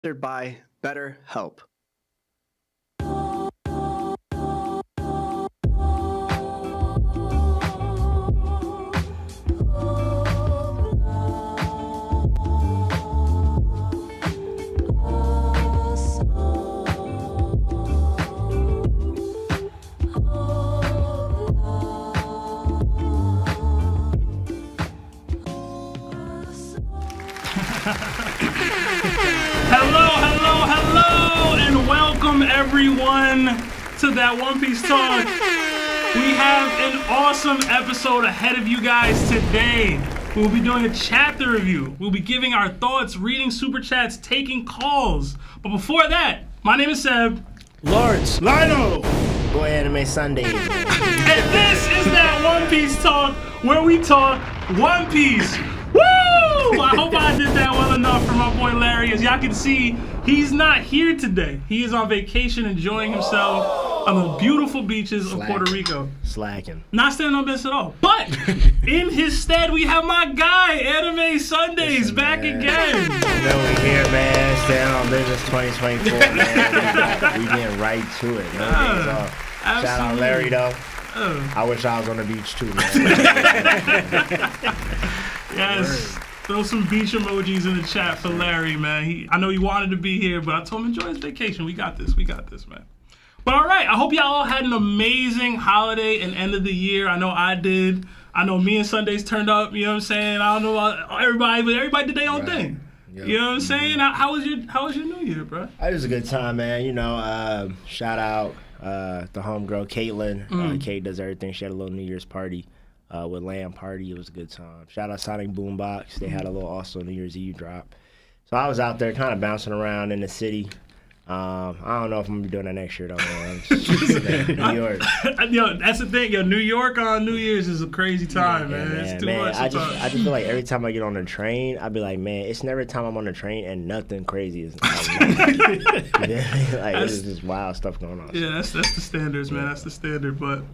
sponsored by BetterHelp. Hello, and welcome everyone to that One Piece Talk. We have an awesome episode ahead of you guys today. We'll be doing a chapter review. We'll be giving our thoughts, reading super chats, taking calls. But before that, my name is Seb. Lawrence. Lionel. Boy Anime Sunday. And this is that One Piece Talk where we talk One Piece. Woo! I hope I did that well enough for my boy Larry. As y'all can see, he's not here today. He is on vacation enjoying himself on the beautiful beaches of Puerto Rico. Slacking. Not standing on business at all. But in his stead, we have my guy, Anime Sundays, back again. You know we here, man. Standing on business 2024, man. We getting right to it. No days off. Shout out Larry, though. I wish I was on the beach, too, man. Yes. Throw some beach emojis in the chat for Larry, man. I know he wanted to be here, but I told him enjoy his vacation. We got this, man. But all right, I hope y'all all had an amazing holiday and end of the year. I know I did. I know me and Sundays turned up, you know what I'm saying? I don't know about everybody, but everybody did their own thing. Yep. You know what I'm saying? How was your New Year, bro? It was a good time, man. You know, shout out the homegirl, Caitlin. Kate does everything. She had a little New Year's party. With Lamb Party. It was a good time. Shout out Sonic Boombox. They had a little also New Year's Eve drop. So I was out there kind of bouncing around in the city. I don't know if I'm going to be doing that next year, though, man. New York. Yo, that's the thing. Yo, New York on New Year's is a crazy time, man. It's too much. I just feel like every time I get on the train, I be like, man, it's never a time I'm on the train and nothing crazy is happening. There's just wild stuff going on. Yeah, that's the standards, man. That's the standard. But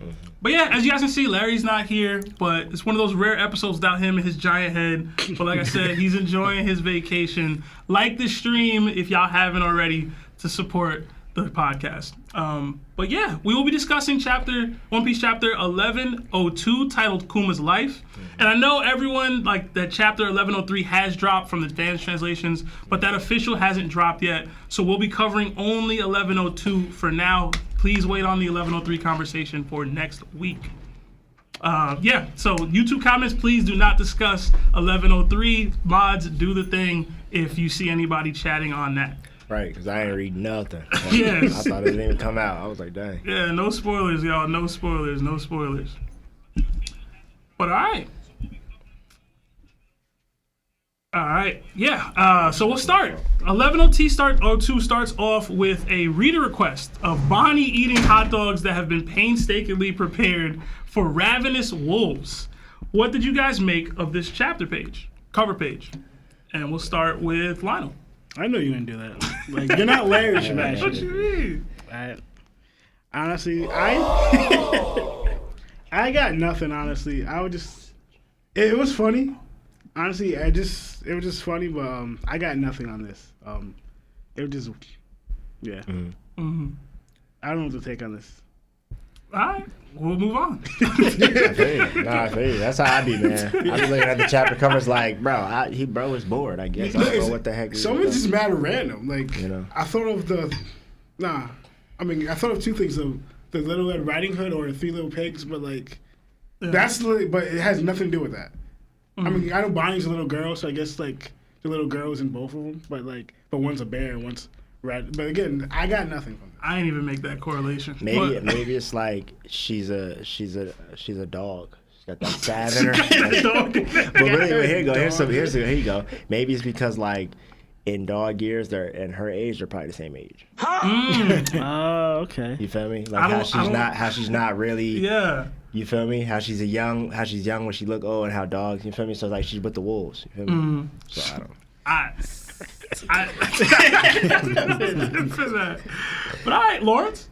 yeah, as you guys can see, Larry's not here, but it's one of those rare episodes without him and his giant head. But like I said, he's enjoying his vacation. Like the stream, if y'all haven't already, to support the podcast. But yeah, we will be discussing One Piece chapter 1102 titled Kuma's Life. And I know everyone, like that chapter 1103 has dropped from the fans translations, but that official hasn't dropped yet. So we'll be covering only 1102 for now. Please wait on the 1103 conversation for next week. So YouTube comments, please do not discuss 1103. Mods, do the thing if you see anybody chatting on that. Right, because I ain't read nothing. Yes. I thought it didn't even come out. I was like, dang. Yeah, no spoilers, y'all. No spoilers. But all right. Yeah, so we'll start. 1102 starts off with a reader request of Bonney eating hot dogs that have been painstakingly prepared for ravenous wolves. What did you guys make of this cover page? And we'll start with Lionel. I know you're gonna do that. Like, you're not Larry Smash. What you mean? Honestly, I got nothing. Honestly, it was funny. Honestly, it was just funny, but I got nothing on this. It was just, yeah. Mm-hmm. I don't know what to take on this. All right, we'll move on. I feel you. That's how I be, man. I be looking at the chapter covers like, bro, bro is bored, I guess. I don't know what the heck. Some of it's just mad random. Like, you know? I thought of I thought of two things: of the Little Red Riding Hood or Three Little Pigs, but like, but it has nothing to do with that. I mean, I know Bonnie's a little girl, so I guess like the little girl is in both of them, but one's a bear and one's red. But again, I got nothing from it. I didn't even make that correlation. Maybe it's like she's a dog. She's got that salve in her. But really, here you go. Here you go. Maybe it's because like in dog years, and her age, they're probably the same age. Oh, okay. You feel me? Like how she's not really. Yeah. You feel me? How she's young when she look old, and how dogs. You feel me? So it's like she's with the wolves. You feel me? So I don't. For that. But all right, Lawrence.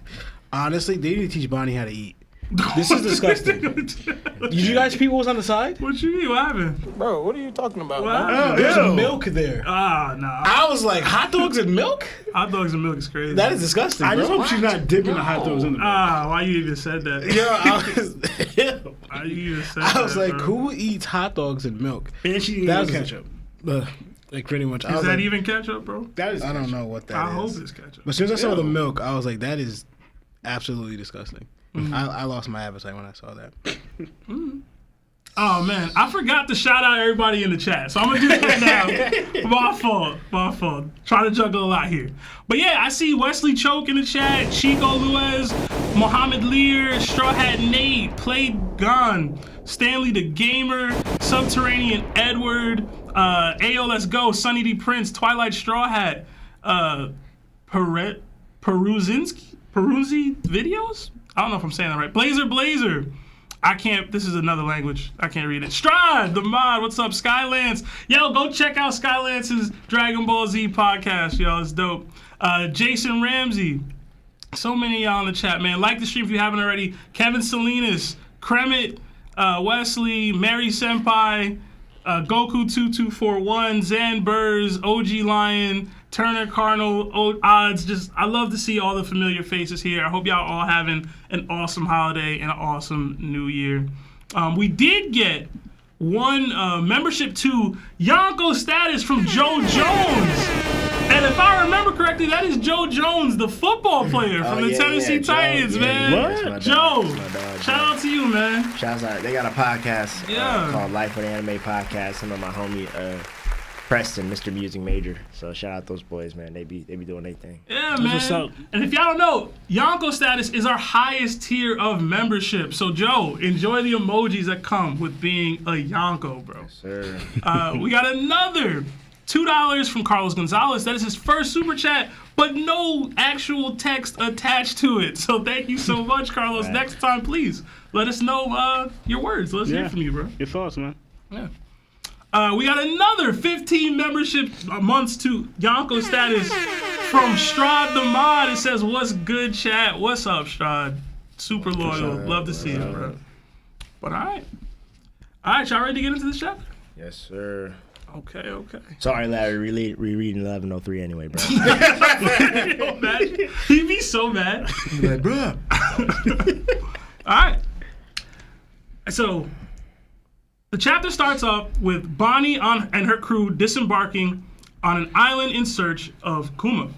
Honestly, they need to teach Bonnie how to eat. This is disgusting. Did you guys people was on the side? What you mean? What happened? Bro, what are you talking about? What? man? There's Ew. milk there. Ah, nah. I was like, hot dogs and milk? Hot dogs and milk is crazy. That is disgusting, I bro. just hope she's not dipping the hot dogs in the milk. Ah, why you even said that? Yo, Why you even said I was that, like, bro? who eats hot dogs and milk? And she didn't That eat was- ketchup. Like pretty much. I Is was that like, even ketchup, bro? That is. I don't know what that is. I hope it's ketchup. But as soon as I saw the Ew. milk, I was like, that is absolutely disgusting. I lost my appetite when I saw that. Oh man, I forgot to shout out everybody in the chat, so I'm gonna do that now. My fault. Trying to juggle a lot here, but yeah, I see Wesley Choke in the chat, Chico Luez, Mohammed Lear, Straw Hat Nate, Played Gone, Stanley the Gamer, Subterranean Edward, Ayo Let's Go, Sunny D Prince, Twilight Straw Hat, Peruzi Videos. I don't know if I'm saying that right. Blazer. This is another language. I can't read it. Stride, the mod. What's up, Skylance? Yo, go check out Skylance's Dragon Ball Z podcast, yo. It's dope. Jason Ramsey. So many of y'all in the chat, man. Like the stream if you haven't already. Kevin Salinas, Kremit, Wesley, Mary Senpai, Goku2241, Zan Burrs, OG Lion, Turner Cardinal, Odds. I love to see all the familiar faces here. I hope y'all all having an awesome holiday and an awesome new year. We did get one membership to Yonko status from Joe Jones. And if I remember correctly, that is Joe Jones, the football player from the Tennessee Titans, man. What? Joe, Dog, shout out to you, man. Shouts out. They got a podcast called Life with Anime Podcast. Some of my homie Preston, Mr. Music Major. So shout out those boys, man. They be doing their thing. Yeah, what's man. up. And if y'all don't know, Yonko status is our highest tier of membership. So Joe, enjoy the emojis that come with being a Yonko, bro. Sir. We got another $2 from Carlos Gonzalez. That is his first super chat, but no actual text attached to it. So thank you so much, Carlos. Right. Next time, please let us know your words. Let's hear from you, bro. Your thoughts, man. Yeah. We got another 15 membership months to Yonko status from Strahd the Mod. It says, "What's good, chat? What's up, Strahd? Super loyal. Love to see you, bro." But all right, y'all ready to get into this chapter? Yes, sir. Okay. Sorry, Larry. Rereading 1103 anyway, bro. He'd be so mad. Like, bro. All right. So the chapter starts off with Bonney and her crew disembarking on an island in search of Kuma.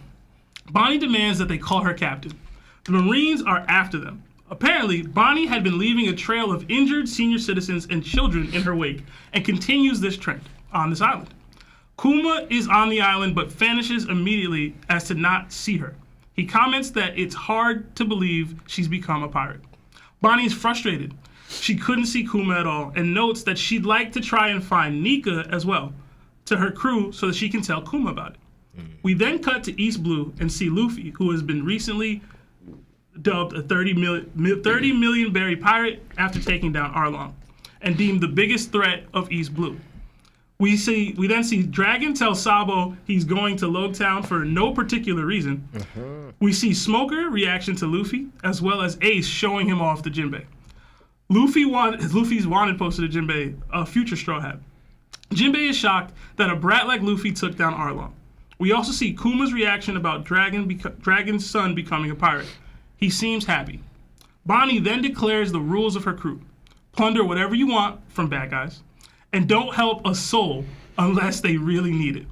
Bonney demands that they call her captain. The Marines are after them. Apparently, Bonney had been leaving a trail of injured senior citizens and children in her wake and continues this trend on this island. Kuma is on the island but vanishes immediately as to not see her. He comments that it's hard to believe she's become a pirate. Bonnie is frustrated. She couldn't see Kuma at all and notes that she'd like to try and find Nika as well to her crew so that she can tell Kuma about it. We then cut to East Blue and see Luffy, who has been recently dubbed a 30 million berry pirate after taking down Arlong and deemed the biggest threat of East Blue. We then see Dragon tell Sabo he's going to Logtown for no particular reason. We see Smoker reaction to Luffy, as well as Ace showing him off to Jinbei. Luffy's wanted posted to Jinbei a future Straw Hat. Jinbei is shocked that a brat like Luffy took down Arlong. We also see Kuma's reaction about Dragon's son becoming a pirate. He seems happy. Bonnie then declares the rules of her crew. Plunder whatever you want from bad guys, and don't help a soul unless they really need it.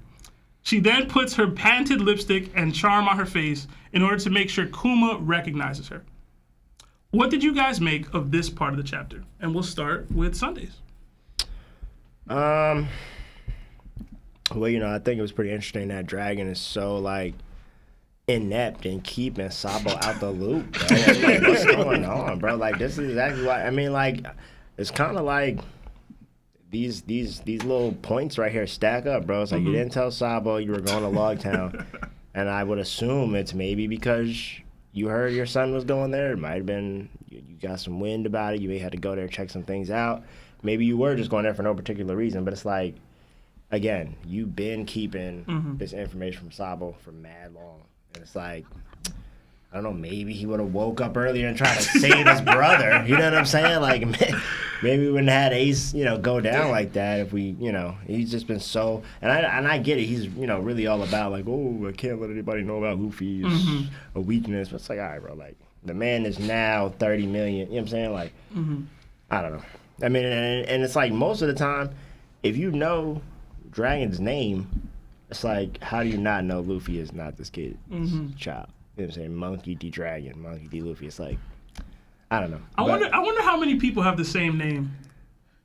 She then puts her patented lipstick and charm on her face in order to make sure Kuma recognizes her. What did you guys make of this part of the chapter? And we'll start with Sundays. Well, I think it was pretty interesting that Dragon is so, inept in keeping Sabo out the loop, bro. What's going on, bro? This is exactly why, it's kind of like these little points right here stack up, bro. It's like you didn't tell Sabo you were going to Logtown, and I would assume it's maybe because you heard your son was going there. It might have been you got some wind about it. You may have to go there, check some things out. Maybe you were just going there for no particular reason, but it's like, again, you've been keeping this information from Sabo for mad long. And it's like, I don't know, maybe he would have woke up earlier and tried to save his brother. You know what I'm saying? Like, maybe we wouldn't have had Ace, go down like that if we, he's just been so. And I get it. He's, really all about, like, oh, I can't let anybody know about Luffy. It's a weakness. But it's like, all right, bro, like, the man is now 30 million. You know what I'm saying? Like, I don't know. I mean, and it's like most of the time, if you know Dragon's name, it's like, how do you not know Luffy is not this kid's child? You know what I'm saying? Monkey D. Dragon, Monkey D. Luffy. It's like, I don't know. I wonder how many people have the same name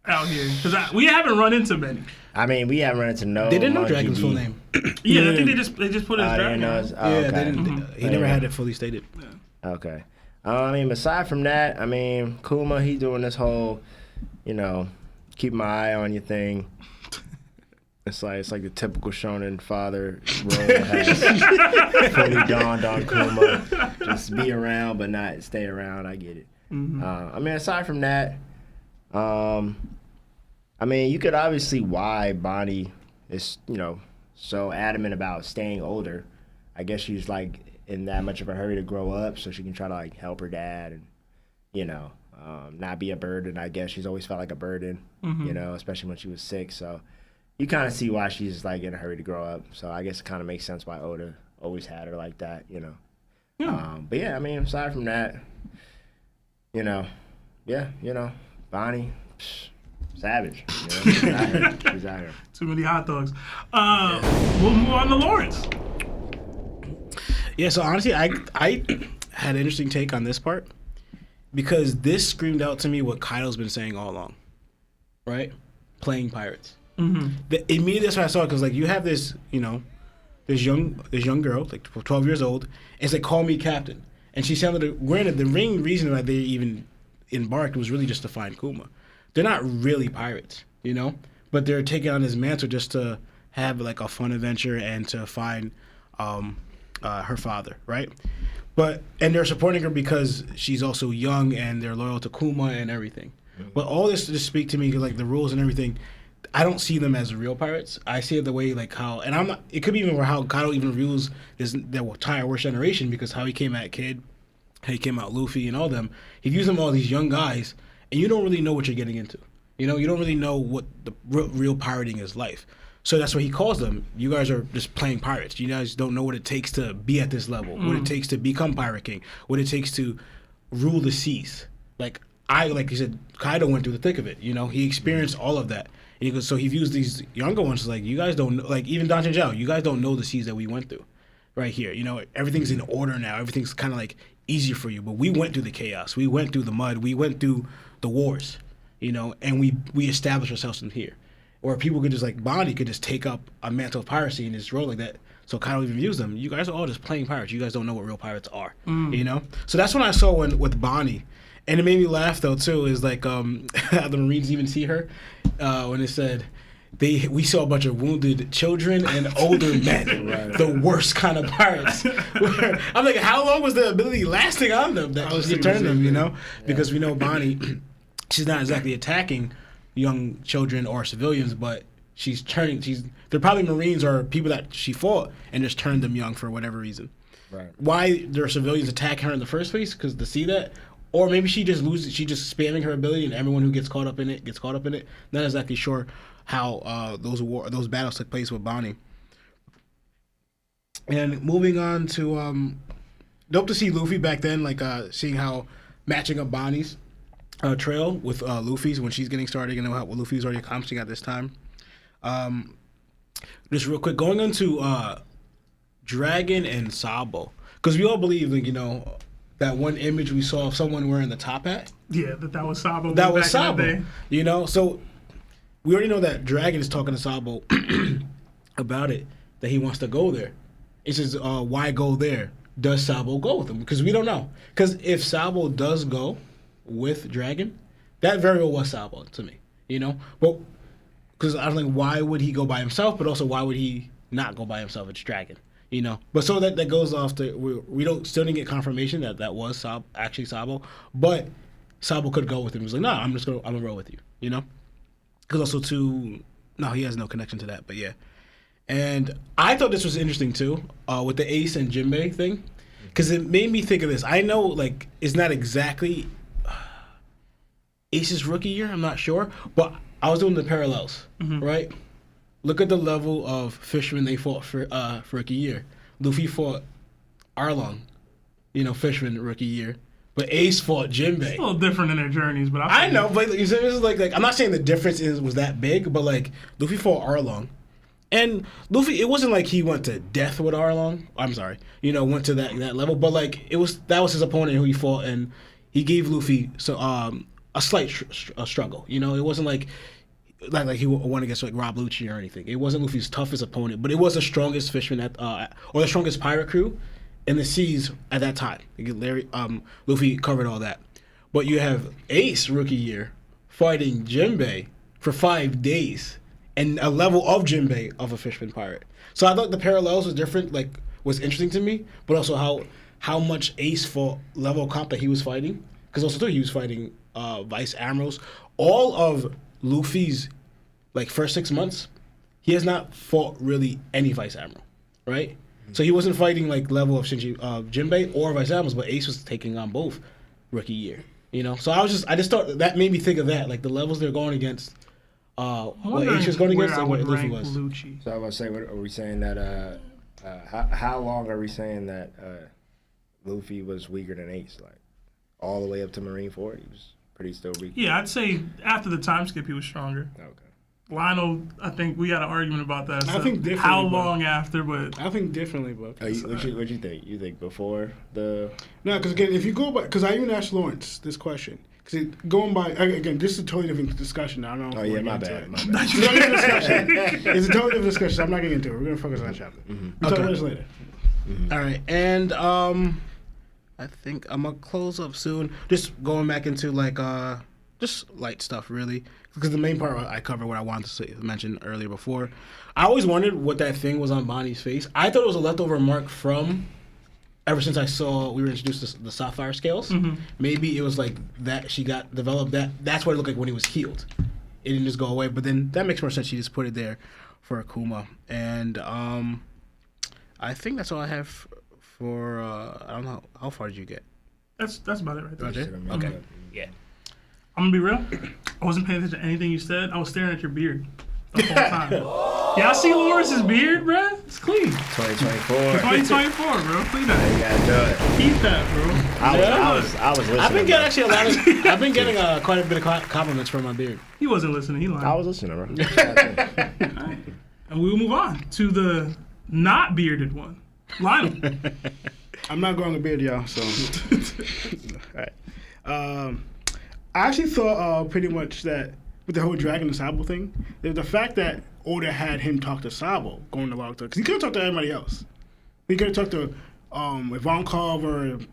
out here, because we haven't run into many. I mean, we haven't run into no. They didn't know Monkey Dragon's D. full name. Yeah, I think they just put it as Dragon. They didn't. He never had it fully stated. Yeah. Okay. I mean, aside from that, I mean, Kuma, he's doing this whole, keep my eye on you thing. It's like the typical shonen father role has fully dawned on Kuma. Just be around, but not stay around. I get it. I mean, aside from that, I mean, you could obviously why Bonney is, so adamant about staying older. I guess she's like in that much of a hurry to grow up so she can try to like help her dad and, not be a burden. I guess she's always felt like a burden, especially when she was sick. So you kind of see why she's like in a hurry to grow up. So I guess it kind of makes sense why Oda always had her like that, Yeah. But yeah, I mean, aside from that, Bonney, savage. She's out here. Too many hot dogs. We'll move on to Lawrence. Yeah, so honestly, I had an interesting take on this part because this screamed out to me what Kaido's been saying all along, right? Playing pirates. Immediately that's what I saw, because like you have this, this young girl, like 12 years old, and it's like, call me captain. And she sounded, granted, the main reason that they even embarked was really just to find Kuma. They're not really pirates, but they're taking on this mantle just to have like a fun adventure and to find her father, right? And they're supporting her because she's also young and they're loyal to Kuma and everything. But all this to speak to me, like the rules and everything, I don't see them as real pirates. I see it the way like how, and I'm not, it could be even how Kaido even views the entire worst generation, because how he came at Kid, how he came at Luffy and all them. He views them all these young guys, and you don't really know what you're getting into. You don't really know what the real pirating is like. So that's what he calls them. You guys are just playing pirates. You guys don't know what it takes to be at this level, what it takes to become Pirate King, what it takes to rule the seas. Like you said, Kaido went through the thick of it. He experienced all of that. And he goes, so he views these younger ones as like, you guys don't know, like even Dante Zhao, you guys don't know the seas that we went through right here. Everything's in order now. Everything's kind of like easier for you. But we went through the chaos. We went through the mud. We went through the wars, and we established ourselves in here. Or people could just like, Bonney could just take up a mantle of piracy and just roll like that. So Kaido even views them. You guys are all just playing pirates. You guys don't know what real pirates are, So that's when I saw with Bonney. And it made me laugh though too. Is like the Marines even see her when it said we saw a bunch of wounded children and older men, the worst kind of pirates. I'm like, how long was the ability lasting on them that she turned them? Because we know Bonney, she's not exactly attacking young children or civilians, but they're probably Marines or people that she fought and just turned them young for whatever reason. Right. Why their civilians attack her in the first place? Because to see that. Or maybe she just loses. She just spamming her ability, and everyone who gets caught up in it gets caught up in it. Not exactly sure how those battles took place with Bonney. And moving on to dope to see Luffy back then, like seeing how matching up Bonnie's trail with Luffy's when she's getting started. What Luffy's already accomplishing at this time. Just real quick, going into Dragon and Sabo, because we all believe, that one image we saw of someone wearing the top hat. Yeah, that was Sabo. That was Sabo. So we already know that Dragon is talking to Sabo about it, that he wants to go there. He says, why go there? Does Sabo go with him? Because we don't know. Because if Sabo does go with Dragon, that very well was Sabo to me. But because I don't think, why would he go by himself? But also, why would he not go by himself? It's Dragon. But so that goes off to, we still didn't get confirmation that was actually Sabo, but Sabo could go with him. He was like, I'm gonna roll with you, Because also he has no connection to that, but yeah. And I thought this was interesting too, with the Ace and Jinbei thing, because it made me think of this. I know, like, it's not exactly Ace's rookie year. I'm not sure, but I was doing the parallels, right? Look at the level of fishermen they fought for rookie year. Luffy fought Arlong, fisherman rookie year. But Ace fought Jinbei. It's a little different in their journeys, but I know, but you said this is like I'm not saying the difference was that big, but like Luffy fought Arlong, and Luffy, it wasn't like he went to death with Arlong. I'm sorry, went to that level, but like that was his opponent who he fought, and he gave Luffy a slight struggle. It wasn't like he won against like 𝗵𝗲𝘁𝘁 or anything. It wasn't Luffy's toughest opponent, but it was the strongest fisherman or the strongest pirate crew in the seas at that time. Luffy covered all that. But you have Ace rookie year fighting Jinbei for 5 days and a level of Jinbei of a fisherman pirate. So I thought the parallels was different, was interesting to me, but also how much Ace fought level of comp that he was fighting. Because also too, he was fighting vice admirals. All of Luffy's first 6 months, he has not fought really any vice admiral, right? So he wasn't fighting level of Jinbei or vice admirals, but Ace was taking on both rookie year. So I just thought that made me think of that, the levels they're going against. What Ace was going against and what Luffy was. So I was gonna say, what are we saying that? How long are we saying that Luffy was weaker than Ace? All the way up to Marineford, he was pretty still weak. Yeah, I'd say after the time skip, he was stronger. Okay. Lionel, I think we had an argument about that. I think differently. How long after, but I think differently, but What you think? You think before the? No, because again, if you go by, because I even asked Lawrence this question, because going by again, this is a totally different discussion. I don't know. Oh yeah, my bad. It's a totally different discussion. It's a totally different discussion. So I'm not getting into it. We're gonna focus on that chapter. We'll talk about this later. All right, and I think I'm gonna close up soon. Just going back into just light stuff, really, because the main part I covered what I wanted to mention earlier before. I always wondered what that thing was on Bonnie's face. I thought it was a leftover mark from ever since we were introduced to the sapphire scales. Maybe it was that she got developed. That's what it looked like when he was healed. It didn't just go away. But then that makes more sense. She just put it there for Kuma, and I think that's all I have for. I don't know how far did you get? that's about it right there. Okay. Yeah. I'm gonna be real. I wasn't paying attention to anything you said. I was staring at your beard the whole time. Y'all see Lawrence's beard, bro? It's clean. 2024. 2024, bro. Clean that. You gotta do it. Keep that, bro. I was listening. I've been getting I've been getting quite a bit of compliments for my beard. He wasn't listening. He lied. I was listening, bro. Right. And we will move on to the not bearded one, Lionel. I'm not going to beard, y'all. So, all right. I actually thought pretty much that with the whole Dragon and Sabo thing, the fact that Oda had him talk to Sabo going to log because he could have talked to everybody else. He could have talked to 𝗏𝗏𝗏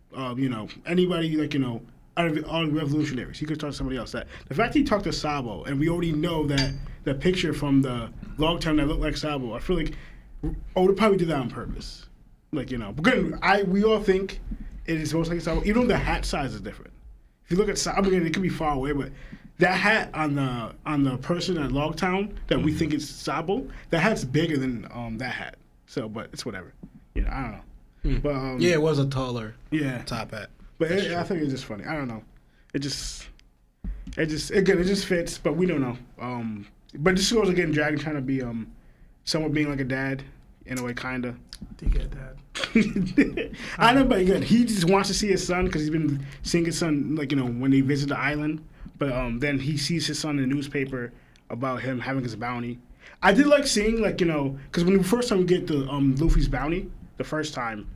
or anybody out of all the revolutionaries. He could have talked to somebody else. That the fact that he talked to Sabo, and we already know that the picture from the log town that looked like Sabo, I feel like Oda probably did that on purpose. Because we all think it is most like Sabo, even though the hat size is different. If you look at Sabo, it could be far away, but that hat on the person at Logtown that we think is Sabo, that hat's bigger than that hat. So, but it's whatever. I don't know. But yeah, it was a taller top hat. But I think it's just funny. I don't know. It just fits, but we don't know. But this goes again, Dragon trying to be somewhat being like a dad in a way, kinda. Dickhead dad. I know, but again, he just wants to see his son because he's been seeing his son, when they visit the island. But then he sees his son in the newspaper about him having his bounty. I did like seeing, because when the first time we get the Luffy's bounty, the first time,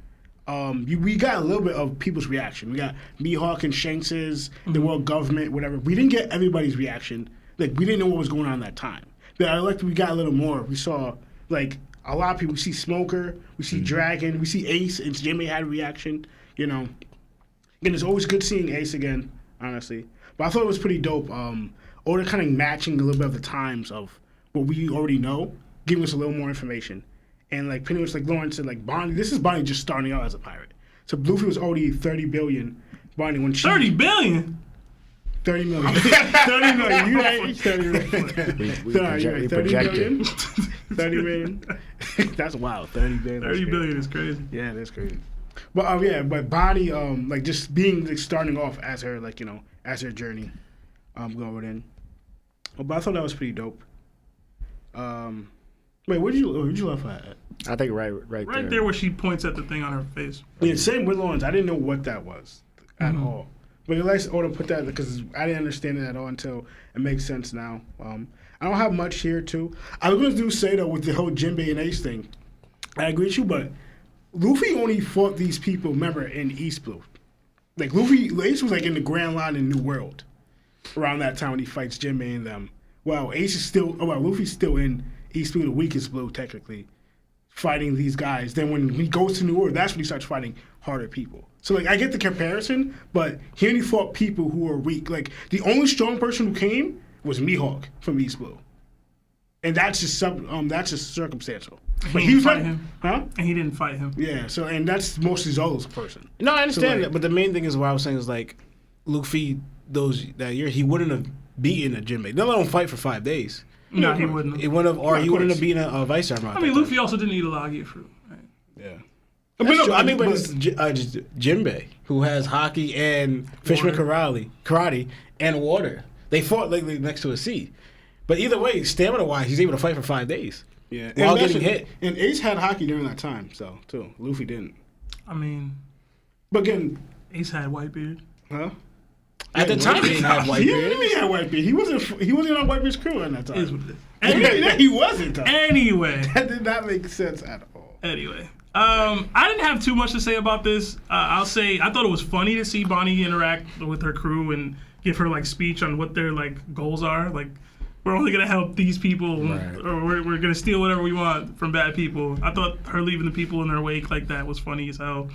we got a little bit of people's reaction. We got Mihawk and Shanks's, the world government, whatever. We didn't get everybody's reaction. We didn't know what was going on that time. But I liked we got a little more. We saw, a lot of people. We see Smoker, we see Dragon, we see Ace, and Jimmy had a reaction. Again, it's always good seeing Ace again, honestly. But I thought it was pretty dope. Oda kind of matching a little bit of the times of what we already know, giving us a little more information. And pretty much Lawrence said, Bonnie, this is Bonnie just starting out as a pirate. So Luffy was already 30 billion. Bonnie, when she 30 billion? 30 million. 30 million. You right? 30 million. We 30 million. 30 million. That's wild. 30 billion. 30 billion is crazy. Yeah, that's crazy. But Bonnie, like just being like, starting off as her like as her journey, going in. But I thought that was pretty dope. Wait, where'd you left at? I think right there where she points at the thing on her face. Yeah, same with Lawrence. I didn't know what that was at all. But let's put that because I didn't understand it at all until it makes sense now. I don't have much here too. I was going to say though with the whole Jinbei and Ace thing, I agree with you, but Luffy only fought these people, remember, in East Blue. Like Ace was like in the Grand Line in New World around that time when he fights Jinbei and them. Well, Luffy's still in East Blue, the weakest blue technically, fighting these guys. Then when he goes to New World, that's when he starts fighting harder people. So like I get the comparison, but he only fought people who were weak. Like the only strong person who came was Mihawk from East Blue, and that's just circumstantial. But he was fight like, him. huh? And he didn't fight him. Yeah. So and that's mostly Zolo's person. No, I understand So, like- that, but the main thing is what I was saying is like Luffy that year he wouldn't have beaten a Jinbei. They let him fight for 5 days. No, he wouldn't. He wouldn't have, or he wouldn't have beaten a Vice Armor. I mean, Luffy also didn't eat a lot of fruit. Right? Yeah. That's true. I mean, but it's just Jinbei who has hockey and fisherman karate and water. They fought like next to a sea. But either way, stamina-wise, he's able to fight for 5 days. Yeah. While getting hit. And Ace had hockey during that time, so too. Luffy didn't. I mean, But again, Ace had Whitebeard. huh? At the time, he didn't have He Whitebeard. didn't even have Whitebeard. He wasn't on Whitebeard's crew at that time. Is what it is. Yeah, he wasn't. Though. Anyway. That did not make sense at all. Anyway. I didn't have too much to say about this. I'll say I thought it was funny to see Bonnie interact with her crew and give her like speech on what their like goals are. Like we're only gonna help these people, or we're gonna steal whatever we want from bad people. I thought her leaving the people in their wake like that was funny as hell.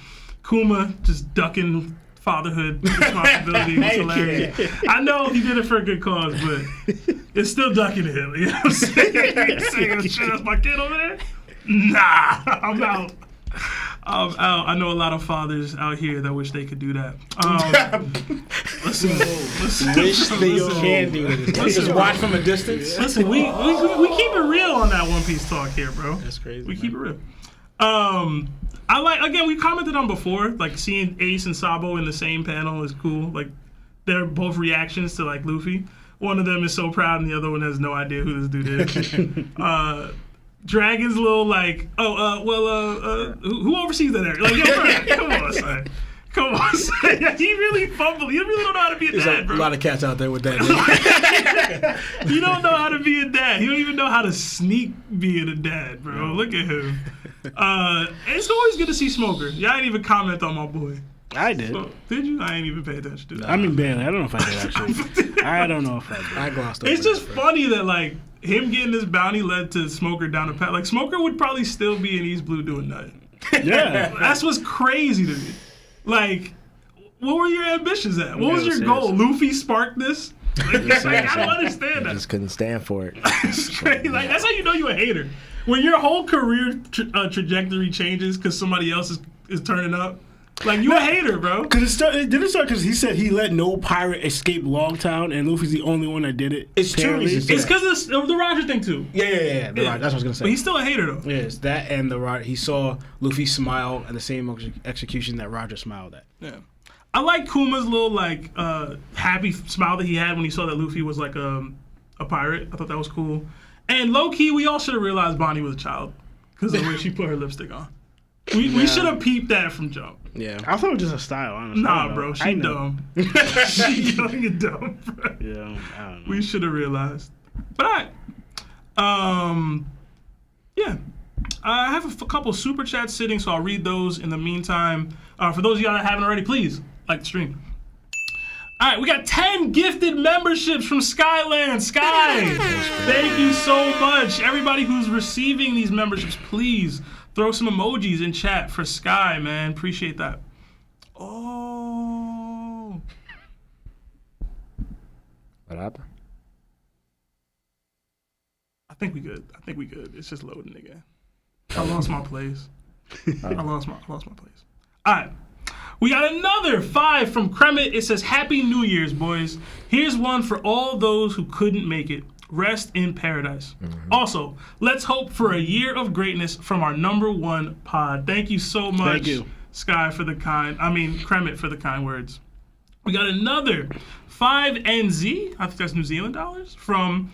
Kuma just ducking fatherhood responsibility was hilarious. I know he did it for a good cause, but it's still ducking him. You know what I'm saying? Saying shit, that's my kid over there. Nah, I'm out. I know a lot of fathers out here that wish they could do that. Listen. Wish they can do it. Just watch from a distance. Listen, we keep it real on that One Piece talk here, bro. That's crazy. We keep it real. I like, again, we commented on before, like seeing Ace and Sabo in the same panel is cool. Like they're both reactions to like Luffy. One of them is so proud and the other one has no idea who this dude is. Dragon's little like, who oversees that area? Like, yo, bro, come on, son. Come on, son. He really fumbled. You really don't know how to be a dad, bro. A lot of cats out there with that. You don't know how to be a dad. You don't even know how to sneak being a dad, bro. No. Look at him. It's always good to see Smoker. Y'all ain't even comment on my boy. I did. So, did you? I ain't even pay attention to that. I mean, barely. I don't know if I did actually. I don't know if I did. I glossed over. It's just funny that like him getting this bounty led to Smoker down the path. Like Smoker would probably still be in East Blue doing nothing. Yeah. That's what's crazy to me. Like, what were your ambitions at? What was your goal? Luffy sparked this? Like, I don't understand that. Just couldn't stand for it. It's crazy. Like, that's how you know you're a hater. When your whole career trajectory changes because somebody else is turning up. Like, you a hater, bro. Because it didn't start because he said he let no pirate escape Longtown, and Luffy's the only one that did it. It's two reasons. It's because of the Roger thing, too. Yeah. Roger, that's what I was going to say. But he's still a hater, though. Yes, that and the Roger. He saw Luffy smile at the same execution that Roger smiled at. Yeah. I like Kuma's little, like, happy smile that he had when he saw that Luffy was, like, a pirate. I thought that was cool. And low-key, we all should have realized Bonnie was a child because of the way she put her lipstick on. We should have peeped that from jump. Yeah. I thought it was just a style, honestly. Nah, bro, she dumb. She young and dumb, bro. Yeah, I don't know. We should have realized. But yeah. I have a couple super chats sitting, so I'll read those in the meantime. For those of y'all that haven't already, please like the stream. All right, we got 10 gifted memberships from Skyland. Sky, thank you so much. Everybody who's receiving these memberships, please throw some emojis in chat for Sky, man. Appreciate that. Oh. What happened? I think we good. It's just loading again. I lost my place. I lost my place. All right. We got another 5 from Kremit. It says, Happy New Year's, boys. Here's one for all those who couldn't make it. Rest in paradise. Mm-hmm. Also, let's hope for a year of greatness from our #1 pod. Thank you so much. Thank you. Kremit for the kind words. We got another 5NZ, I think that's New Zealand dollars, from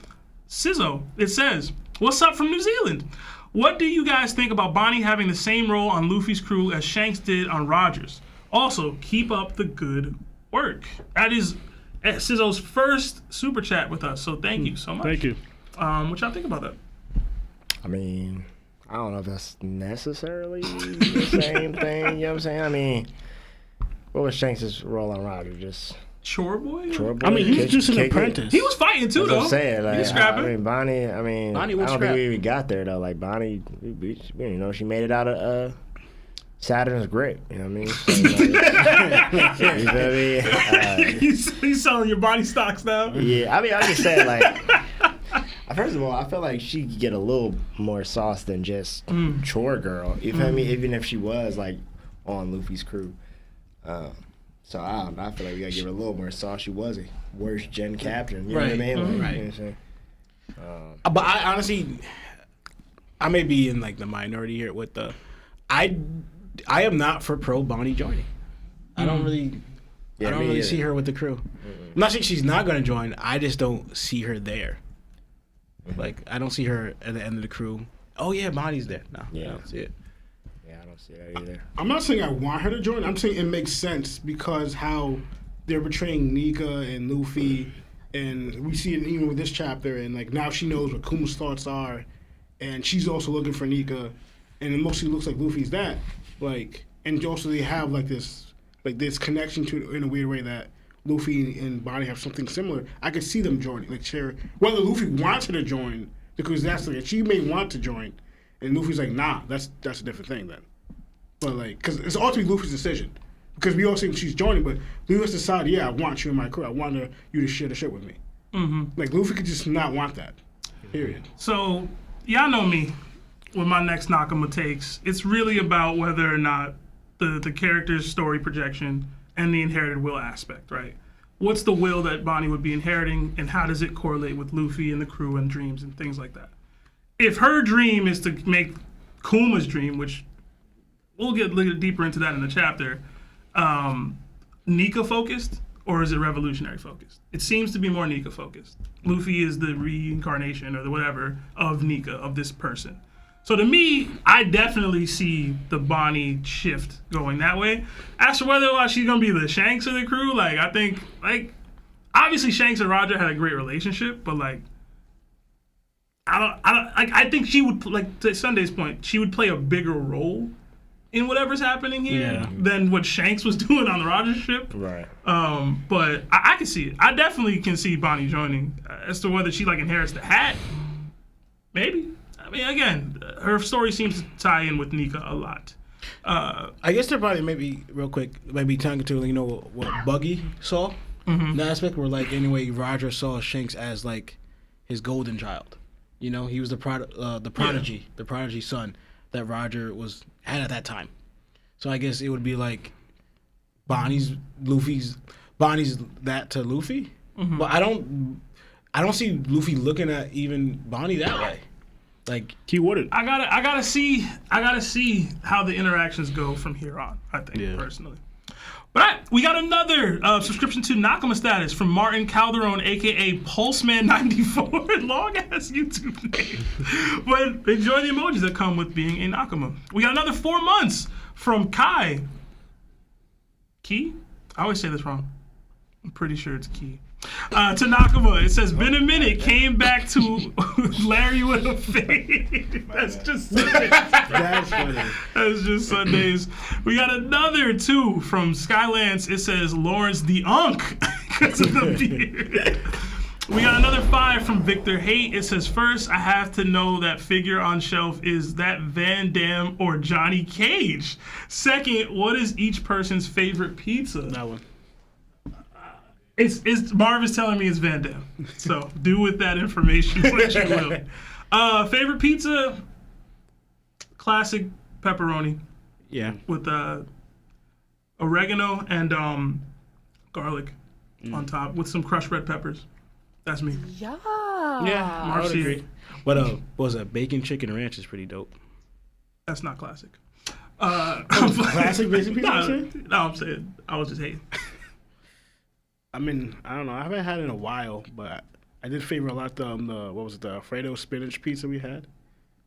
Sizzo. It says, "What's up from New Zealand? What do you guys think about Bonney having the same role on Luffy's crew as Shanks did on Rogers? Also, keep up the good work." That is Sizzo's first super chat with us, so thank you so much. Thank you. What y'all think about that? I mean, I don't know if that's necessarily the same thing. You know what I'm saying? I mean, what was Shanks' role on Roger? Just Chore boy? chore boy? I mean, he's just an Kick it? apprentice. He was fighting too, That's though. what I'm saying. Like, he was scrapping. I mean, Bonnie Bonnie I would don't scrap. think we even got there, though. Like, Bonnie, she made it out of Saturn's grip. You know what I mean? So, like, you feel me? He's selling your body stocks now. Yeah, I mean, I'm just saying, like, first of all, I feel like she could get a little more sauce than just chore girl. You feel me? Even if she was, like, on Luffy's crew. So I don't know. I feel like we gotta give her a little more sauce. She was a worst gen captain. You know what I mean? Like, Right. You know what I'm saying? But I honestly, I may be in like the minority here with the, I am not for pro Bonnie joining. I don't really, Yeah, I don't me really either. see her with the crew. I'm not saying she's not gonna join. I just don't see her there. Like I don't see her at the end of the crew. Oh yeah, Bonnie's there. No, I Yeah. don't see it. Yeah, I don't see that either. I'm not saying I want her to join. I'm saying it makes sense because how they're portraying Nika and Luffy, and we see it even with this chapter, and like now she knows what Kuma's thoughts are, and she's also looking for Nika, and it mostly looks like Luffy's that. Like, and also they have like this connection to it in a weird way that Luffy and Bonnie have something similar. I could see them joining, like share whether Luffy wants her to join because that's like she may want to join. And Luffy's like, nah, that's a different thing then. But like, because it's ultimately Luffy's decision. Because we all think she's joining, but Luffy has decided, yeah, I want you in my crew. I want you to share the shit with me. Mm-hmm. Like Luffy could just not want that. Period. So y'all know me with my next Nakama takes. It's really about whether or not the character's story projection and the inherited will aspect, right? What's the will that Bonnie would be inheriting, and how does it correlate with Luffy and the crew and dreams and things like that? If her dream is to make Kuma's dream, which we'll get a little deeper into that in the chapter, Nika focused, or is it revolutionary focused? It seems to be more Nika focused. Luffy is the reincarnation or the whatever of Nika, of this person. So to me, I definitely see the Bonnie shift going that way. As for whether or not she's gonna be the Shanks of the crew, like I think, like obviously Shanks and Roger had a great relationship, but like I think she would, like to Sunday's point, she would play a bigger role in whatever's happening here than what Shanks was doing on the Rogers ship. Right. But I can see it. I definitely can see Bonnie joining. As to whether she like inherits the hat, maybe. I mean, again, her story seems to tie in with Nika a lot. I guess they're probably maybe real quick, maybe tying to what Buggy saw. Mm-hmm. The aspect where like anyway Roger saw Shanks as like his golden child. You know, he was the prodigy son that Roger had at that time. So I guess it would be like Bonnie's that to Luffy. Mm-hmm. But I don't see Luffy looking at even Bonnie that way. Like he wouldn't. I gotta see how the interactions go from here on. I think personally. But we got another subscription to Nakama status from Martin Calderon, aka Pulseman94, long ass YouTube name. But enjoy the emojis that come with being a Nakama. We got another 4 months from Kai. Key? I always say this wrong. I'm pretty sure it's Key. To Nakama, it says, been a minute, came back to Larry with a fade. That's just Sundays. That's funny. That's just Sundays. We got another 2 from Skylance. It says, Lawrence the Unk, because of the beard. We got another 5 from Victor Hate. It says, first, I have to know that figure on shelf is that Van Damme or Johnny Cage. Second, what is each person's favorite pizza? That one. It's Marv is telling me it's Van Damme. So do with that information what you will. Favorite pizza? Classic pepperoni. Yeah. With oregano and garlic on top with some crushed red peppers. That's me. Yeah, Marv I would C. agree. But what was that? Bacon chicken ranch is pretty dope. That's not classic. Classic basic pizza. No, I'm saying I was just hating. I mean, I don't know. I haven't had it in a while, but I did favor a lot the Alfredo spinach pizza we had.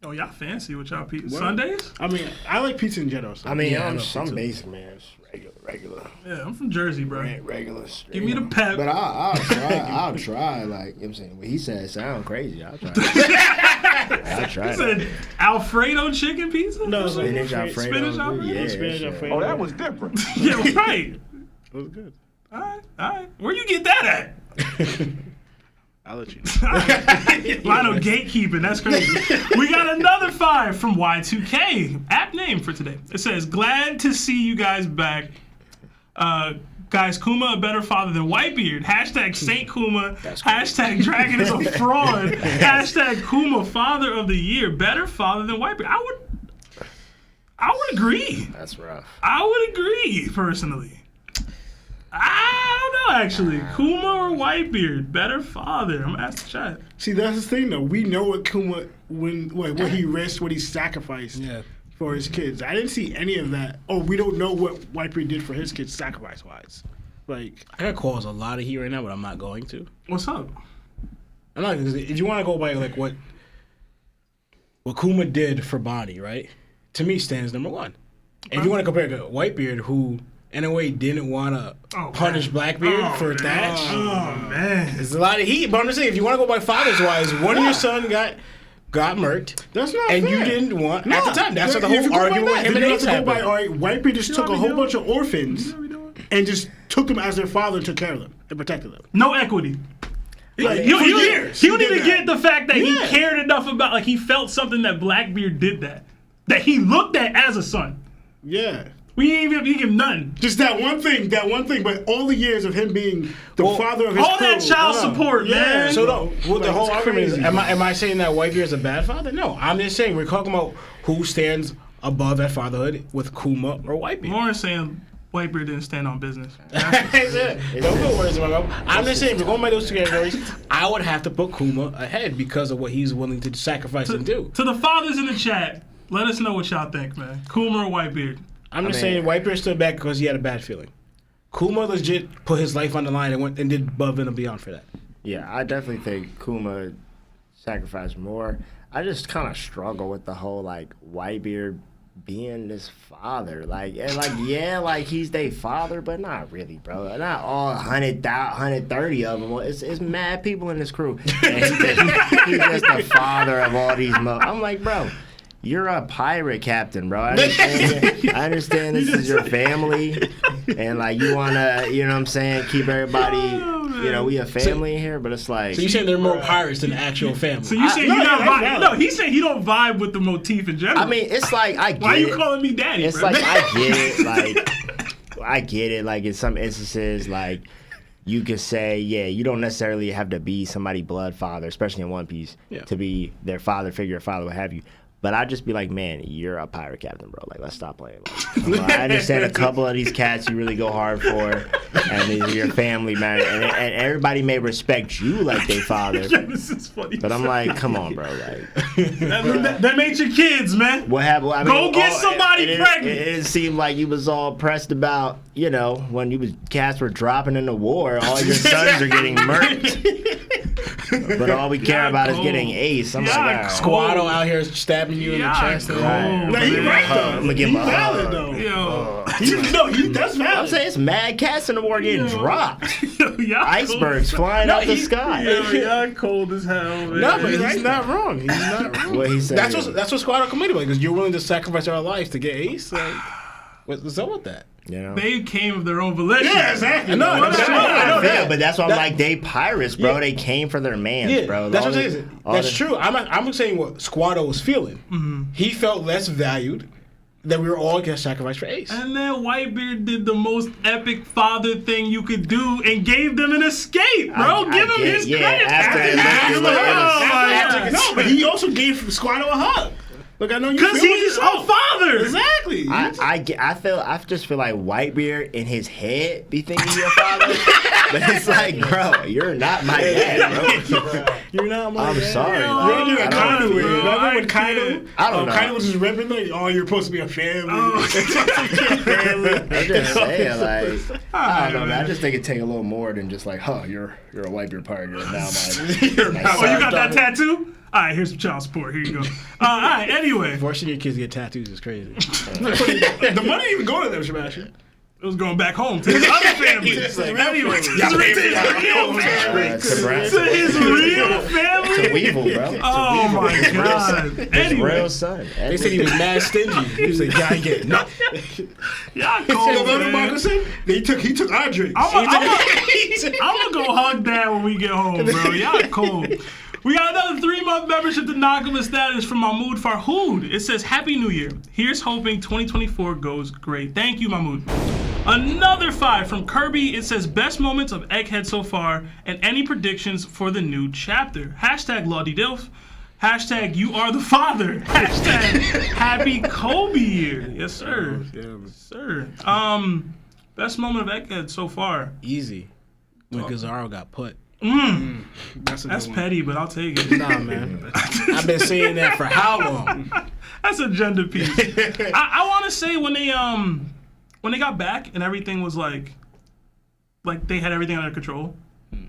Oh, y'all fancy with y'all pizza Sundays? I mean, I like pizza in general. So. I mean, Yeah, I I'm know some pizza. basic, man. It's regular. Yeah, I'm from Jersey, bro. Regular. Give me the pep. But I'll try. I'll try. Like, you know what I'm saying, what he said sound crazy. I'll try. I'll try You said Alfredo chicken pizza? No, it's like Spinach Alfredo. Spinach Alfredo? Yeah, spinach shit. Alfredo. Oh, that was different. Yeah, right. It was good. All right. Where you get that at? I'll let you know. Lionel gatekeeping, that's crazy. We got another 5 from Y2K. App name for today. It says, glad to see you guys back. Guys, Kuma a better father than Whitebeard. Hashtag Saint Kuma. Hashtag Dragon is a fraud. Hashtag Kuma father of the year. Better father than Whitebeard. I would agree. That's rough. I would agree, personally. I don't know, actually. Kuma or Whitebeard? Better father. I'm gonna ask the chat. See, that's the thing, though. We know what Kuma, what he risked, what he sacrificed for his kids. I didn't see any of that. Oh, we don't know what Whitebeard did for his kids sacrifice-wise. Like, I gotta cause a lot of heat right now, but I'm not going to. What's up? I'm not, because if you want to go by like what Kuma did for Bonney, right? To me, stands number 1. And if you want to compare to Whitebeard, who in a way didn't want to punish Blackbeard for Thatch. Oh, man. There's a lot of heat, but I'm just saying, if you want to go by fathers wise, one of your son got murked. that's not and fair. you didn't want at the time. That's what the If you whole go by argument with that, him then and you Ace have to go by, happened. all right, Whitebeard just took a whole bunch of orphans and just took them as their father and took care of them and protected them. No equity. Like, You for don't years, he even did that. get the fact that he Yeah. cared enough about, like, he felt something that Blackbeard did that he looked at as a son. Yeah. We didn't even give him none. Just that one thing, but all the years of him being the father of his All that crew. child support, man. So no, what the whole it's argument is, crazy. am I saying that Whitebeard is a bad father? No, I'm just saying we're talking about who stands above that fatherhood with Kuma or Whitebeard. Lauren's saying Whitebeard didn't stand on business. That's it. Don't put words in my mouth. I'm just saying, if we're going by those two categories, I would have to put Kuma ahead because of what he's willing to sacrifice and do. To the fathers in the chat, let us know what y'all think, man. Kuma or Whitebeard? I'm just saying Whitebeard stood back because he had a bad feeling. Kuma legit put his life on the line and went and did above and beyond for that. Yeah, I definitely think Kuma sacrificed more. I just kind of struggle with the whole, like, Whitebeard being this father. Like, and like, yeah, like, he's their father, but not really, bro. Not all 130 of them. It's mad people in this crew. And he's just the father of all these I'm like, bro, you're a pirate captain, bro. I understand this is your family, and like you wanna, you know what I'm saying, keep everybody, you know, we a family here, but it's like. So you're saying there are more pirates than actual family? So you saying you not vibe? No, he's saying you don't vibe with the motif in general. I mean, it's like I get why are you it. calling me daddy? It's bro? like I get it, like I get it. Like in some instances, like you could say, yeah, you don't necessarily have to be somebody's blood father, especially in One Piece, to be their father figure, father, what have you. But I'd just be like, man, you're a pirate captain, bro. Like, let's stop playing. Like, I understand a couple of these cats you really go hard for, and these are your family, man. And everybody may respect you like they father. Yeah, this is funny. But I'm like, come on, bro. Like, that ain't your kids, man. what happened? I mean, Go get somebody pregnant. It seemed like you was all pressed about, you know, when cats were dropping into war, all your sons are getting murked. But all we care about is getting ace. I'm like, all right. Squatto out here stabbing you in the chest. Cool, Right. Nah, he man. right though. I'm gonna give him a valid hug. though. Yo, That's valid. I'm saying it's mad cats in the war getting dropped. y'all Icebergs flying out the sky. Cold. Yo, y'all cold as hell, man. No, but he's not wrong. He's not wrong. What he said. That's what Squatto committed, because you're willing to sacrifice our lives to get Ace. Like, what's up with that? You know? They came of their own volition. Yeah, exactly. I know Yeah, that. but that's why I'm like, they pirates, bro. They came for their mans, bro. That's All what I'm the- saying. all That's the- true. I'm saying what Squatto was feeling. Mm-hmm. He felt less valued, that we were all going to sacrifice for Ace. And then Whitebeard did the most epic father thing you could do and gave them an escape, bro. Give him his credit. After it looked Oh, my God. No, but he also gave Squatto a hug. Look, I know you Because feel he's yourself. a father. Exactly. I just feel like Whitebeard in his head be thinking you're a father, but it's like, bro, you're not my dad, bro. You're not my I'm dad. sorry, Yo, bro. You're I a don't Kaido. feel- Remember when can't. Kaido? I don't know. Kaido was just ripping like, oh, you're supposed to be a family. I'm just saying, like, I don't know, man. I just think it take a little more than just like, you're a Whitebeard pirate. You're now my. Oh, you got that tattoo? All right, here's some child support. Here you go. All right, anyway. Forcing your kids to get tattoos is crazy. The money didn't even go to them, Sebastian. It was going back home to his other family. Anyway, to his real family. To Weevil, bro. Oh my God. His Anyway, real son. They said he was mad stingy. He was like, "Gotta get no." y'all You know cold, what man. Michael said? He took our drinks. I'm gonna go hug Dad when we get home, bro. Y'all cold. We got another 3-month membership to Nakama status from Mahmoud Farhood. It says, Happy New Year. Here's hoping 2024 goes great. Thank you, Mahmoud. Another 5 from Kirby. It says, best moments of Egghead so far and any predictions for the new chapter. Hashtag #LawDDilf. Hashtag you are the father. Hashtag happy Kobe year. Yes, sir. Yes, sir. Best moment of Egghead so far. Easy. When Zoro got put. That's That's petty, but I'll take it. Nah, man. I've been saying that for how long? That's a gender piece. I want to say when they got back and everything was like they had everything under control.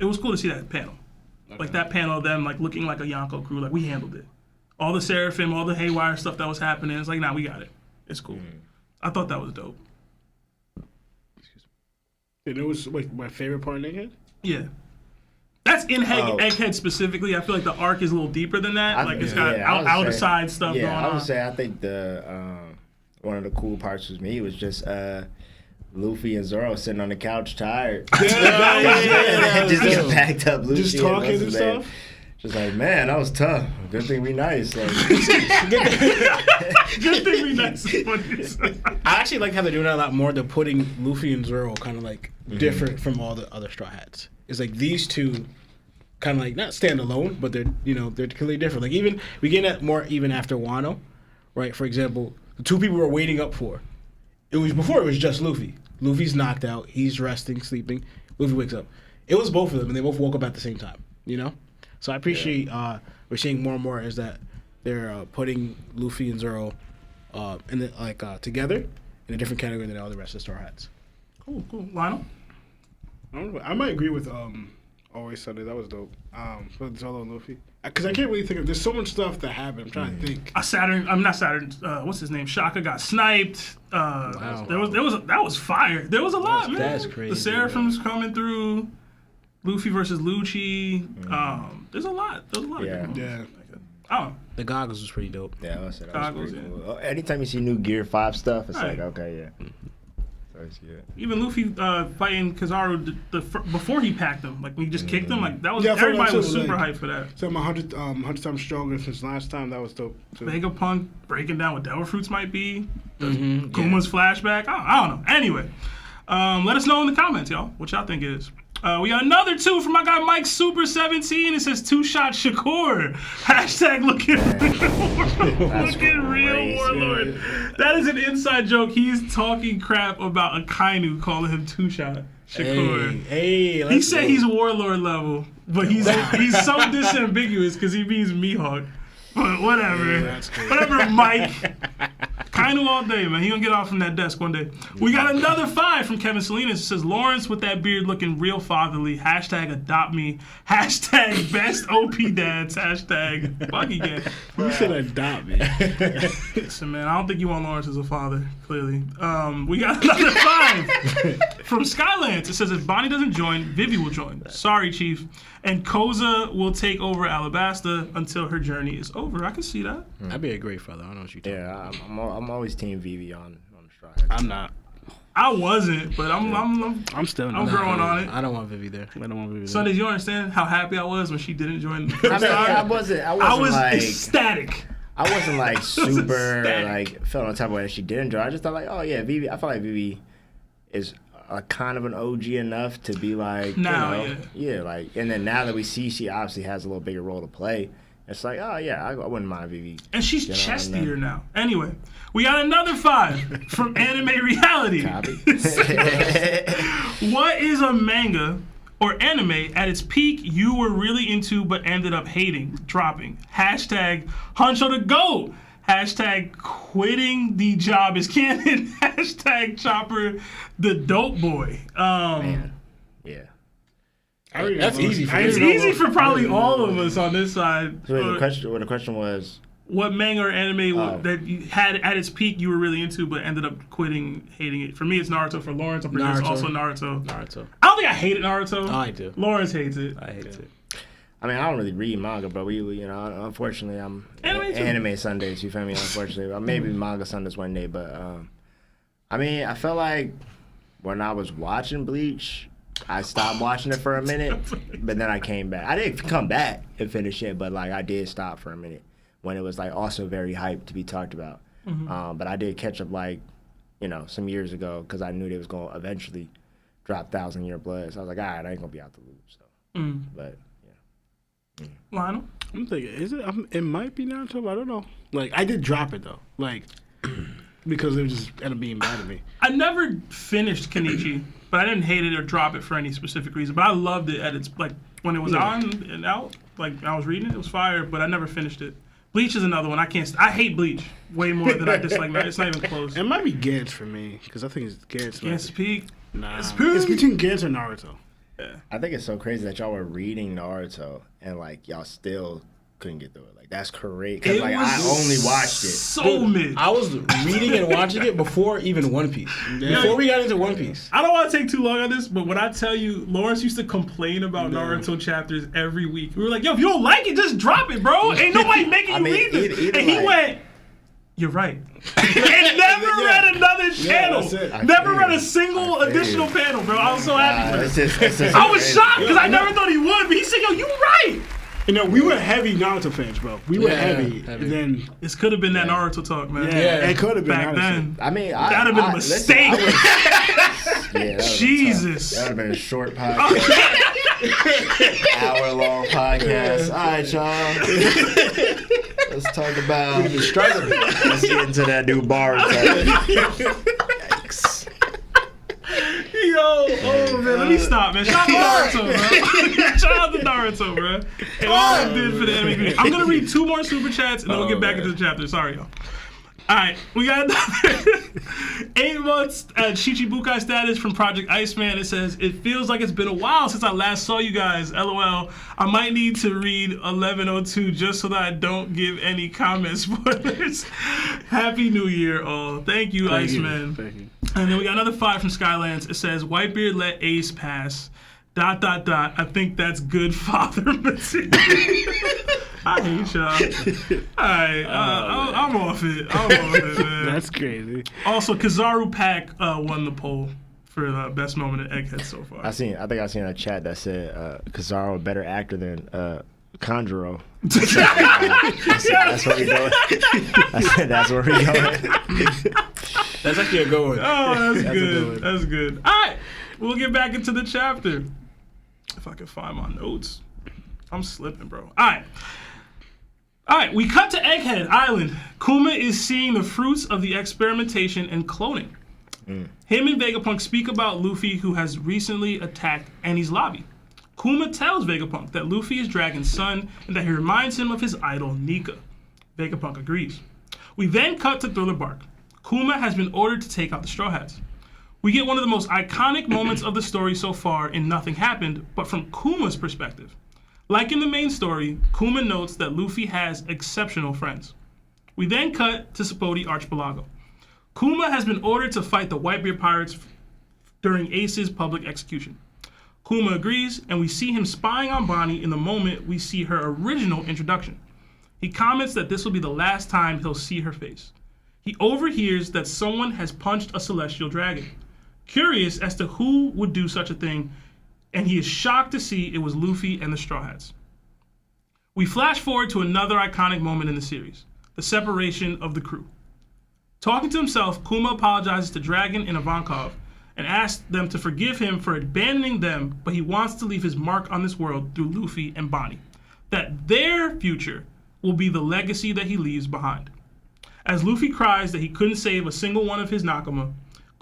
It was cool to see that panel, like that panel of them like looking like a Yonko crew. Like we handled it. All the Seraphim, all the haywire stuff that was happening. It's like, nah, we got it. It's cool. I thought that was dope. And it was like my favorite part of Egghead. Yeah. That's in Egghead specifically. I feel like the arc is a little deeper than that. Like it's got out of side stuff going on. I would say I think the one of the cool parts with me was just Luffy and Zoro sitting on the couch tired. Just get backed up. Luffy Just talking and stuff. Just like, man, that was tough. Good thing we nice. Like, Good thing we nice. I actually like how they're doing that a lot more. They're putting Luffy and Zoro kind of like different from all the other Straw Hats. It's like these two kind of like not stand alone, but they're they're clearly different. Like even we get that more even after Wano, right? For example, the two people we're waiting up for. It was before it was just Luffy. Luffy's knocked out. He's resting, sleeping. Luffy wakes up. It was both of them, and they both woke up at the same time. So I appreciate we're seeing more and more is that they're putting Luffy and Zoro together in a different category than all the rest of the Straw Hats. Cool. Lionel? I might agree with Always Sunday. That was dope. For Zoro and Luffy. Because I can't really think of. There's so much stuff that happened. I'm trying to think. Not Saturn. What's his name? Shaka got sniped. Wow. That was fire. There was a lot, man. That's crazy. The Seraphims coming through. Luffy versus 𝘠𝐺𝐺. There's a lot. There's a lot of good moments. Yeah. Oh, The goggles was pretty dope. yeah, that was Goggles, pretty cool. Anytime you see new Gear 5 stuff, it's like, okay, yeah. That's good. even Luffy fighting Kizaru before he packed him, like when he just kicked him, like that was Yeah, I thought everybody that was too, super like- hyped for that. So I'm 100 times stronger since last time. That was dope. Too. Vegapunk breaking down what Devil Fruits might be. Kuma's flashback. I don't know. Anyway, let us know in the comments, y'all, what y'all think it is. We got another 2 from my guy Mike Super 17. It says 2-shot Shakur. Hashtag looking real crazy. warlord. That is an inside joke. He's talking crap about Akainu calling him 2-shot Shakur. Hey, He said he's warlord level, but he's so disambiguous because he means Mihawk. But whatever. Whatever, Mike. Kainu all day, man. He gonna get off from that desk one day. We got another 5 from Kevin Salinas. It says, Lawrence with that beard looking real fatherly. Hashtag adopt me. Hashtag best OP dads. Hashtag Bucky gang. You said adopt me. Listen, man, I don't think you want Lawrence as a father, clearly. We got another 5 from Skylands. It says, if Bonnie doesn't join, Vivi will join. Sorry, Chief. And Koza will take over Alabasta until her journey is over. I can see that. That'd be a great father. I don't know what you're talking about. Yeah, I'm always Team Vivi on Straw Hats. I'm not. I wasn't, but I'm still I'm growing on it. I don't want Vivi there. I don't want Vivi there. Sundays, you understand how happy I was when she didn't join the I first mean, time? I was like, ecstatic. I wasn't like super ecstatic. like feeling on top of when she didn't join. I just thought like, oh yeah, Vivi. I felt like Vivi is kind of an OG enough to be like, Now, like, and then now that we see she obviously has a little bigger role to play, It's like, oh yeah, I wouldn't mind if he. And she's get on chestier there. now. Anyway, we got another 5 from Anime Reality. Copy. What is a manga or anime at its peak you were really into but ended up hating, dropping? Hashtag Huncho the GOAT. Hashtag quitting the job is canon. Hashtag Chopper the dope boy. Man. Yeah. That's easy for It's me. easy for probably all of us on this side. So the question was, What manga or anime Oh. that you had at its peak you were really into but ended up quitting, hating it? For me, it's Naruto. For Lawrence, I'm pretty sure it's also Naruto. Naruto. I don't think I hated Naruto. Oh, I do. Lawrence hates it. I hate it. I mean, I don't really read manga, but we you know, unfortunately, I'm Anime too. anime Sundays. You feel me? Unfortunately, maybe manga Sundays one day, but I mean, I felt like when I was watching Bleach, I stopped watching it for a minute, but then I came back. I didn't come back and finish it, but like I did stop for a minute when it was like also very hyped to be talked about. But I did catch up like, you know, some years ago because I knew they was going to eventually drop 1,000 Year Blood. So I was like, all right, I ain't gonna be out the loop. So, but yeah. Lionel? I'm thinking, is it? It might be Naruto, but I don't know. Like, I did drop it though, like because it just ended up being bad to me. I never finished Kenichi, but I didn't hate it or drop it for any specific reason. But I loved it at its, like, when it was on and out, like, I was reading it, it was fire, but I never finished it. Bleach is another one. I hate Bleach way more than I dislike Naruto. It's not even close. It might be Gantz for me because I think it's Gantz. Gantz Peak. Nah, It's it's between Gantz and Naruto. I think it's so crazy that y'all were reading Naruto and like y'all still couldn't get through it. Like that's crazy. Cause like I only watched it. So mid. I was reading and watching it before even One Piece. Before we got into One Piece. I don't want to take too long on this, but when I tell you, Lawrence used to complain about Naruto chapters every week. We were like, yo, if you don't like it, just drop it, bro. Ain't nobody making you read this. And he went, you're right. And never read another channel. that's it. Never read a single additional panel, bro. I was so happy for him. It's just I was shocked because I never thought he would, but he said, yo, you right. You know, we were heavy Naruto fans, bro. We were heavy. And then, This could have been that Naruto talk, man. it could have been. Back honestly. then. I mean, That'd have been a mistake. Jesus. That would have been a short podcast. Hour-long podcast. All right, y'all. Let's talk about. Let's get into that new bar. Yikes. Yo, oh man, let me stop, man. Shout out to Naruto, bro. Shout out to Naruto, bro. And all it did for the anime community. I'm gonna read 2 more super chats and then we'll get back into the chapter. Sorry, y'all. Alright, we got another 8 months at Shichibukai status from Project Iceman. It says, it feels like it's been a while since I last saw you guys. LOL. I might need to read 1102 just so that I don't give any comment spoilers. Happy New Year, all. Thank you, Iceman. Thank you. And then we got another 5 from Skylands. It says, Whitebeard let Ace pass. ... I think that's good father material. I hate y'all. Alright, I'm off it. Man. That's crazy. Also, Kizaru Pack won the poll for best moment at Egghead so far. I think I seen a chat that said Kizaru a better actor than Conjuro. That's where we going. I said that's where we going. That's actually a good one. Oh, that's a good good. one. That's good. All right, we'll get back into the chapter. If I can find my notes. I'm slipping, bro. All right, we cut to Egghead Island. Kuma is seeing the fruits of the experimentation and cloning. Him and Vegapunk speak about Luffy, who has recently attacked Annie's lobby. Kuma tells Vegapunk that Luffy is Dragon's son and that he reminds him of his idol, Nika. Vegapunk agrees. We then cut to Thriller Bark. Kuma has been ordered to take out the Straw Hats. We get one of the most iconic moments of the story so far in Nothing Happened, but from Kuma's perspective. Like in the main story, Kuma notes that Luffy has exceptional friends. We then cut to Sabaody Archipelago. Kuma has been ordered to fight the Whitebeard pirates during Ace's public execution. Kuma agrees, and we see him spying on Bonney in the moment we see her original introduction. He comments that this will be the last time he'll see her face. He overhears that someone has punched a celestial dragon. Curious as to who would do such a thing, and he is shocked to see it was Luffy and the Straw Hats. We flash forward to another iconic moment in the series, the separation of the crew. Talking to himself, Kuma apologizes to Dragon and Ivankov and asks them to forgive him for abandoning them, but he wants to leave his mark on this world through Luffy and Bonney. That their future will be the legacy that he leaves behind. As Luffy cries that he couldn't save a single one of his Nakama,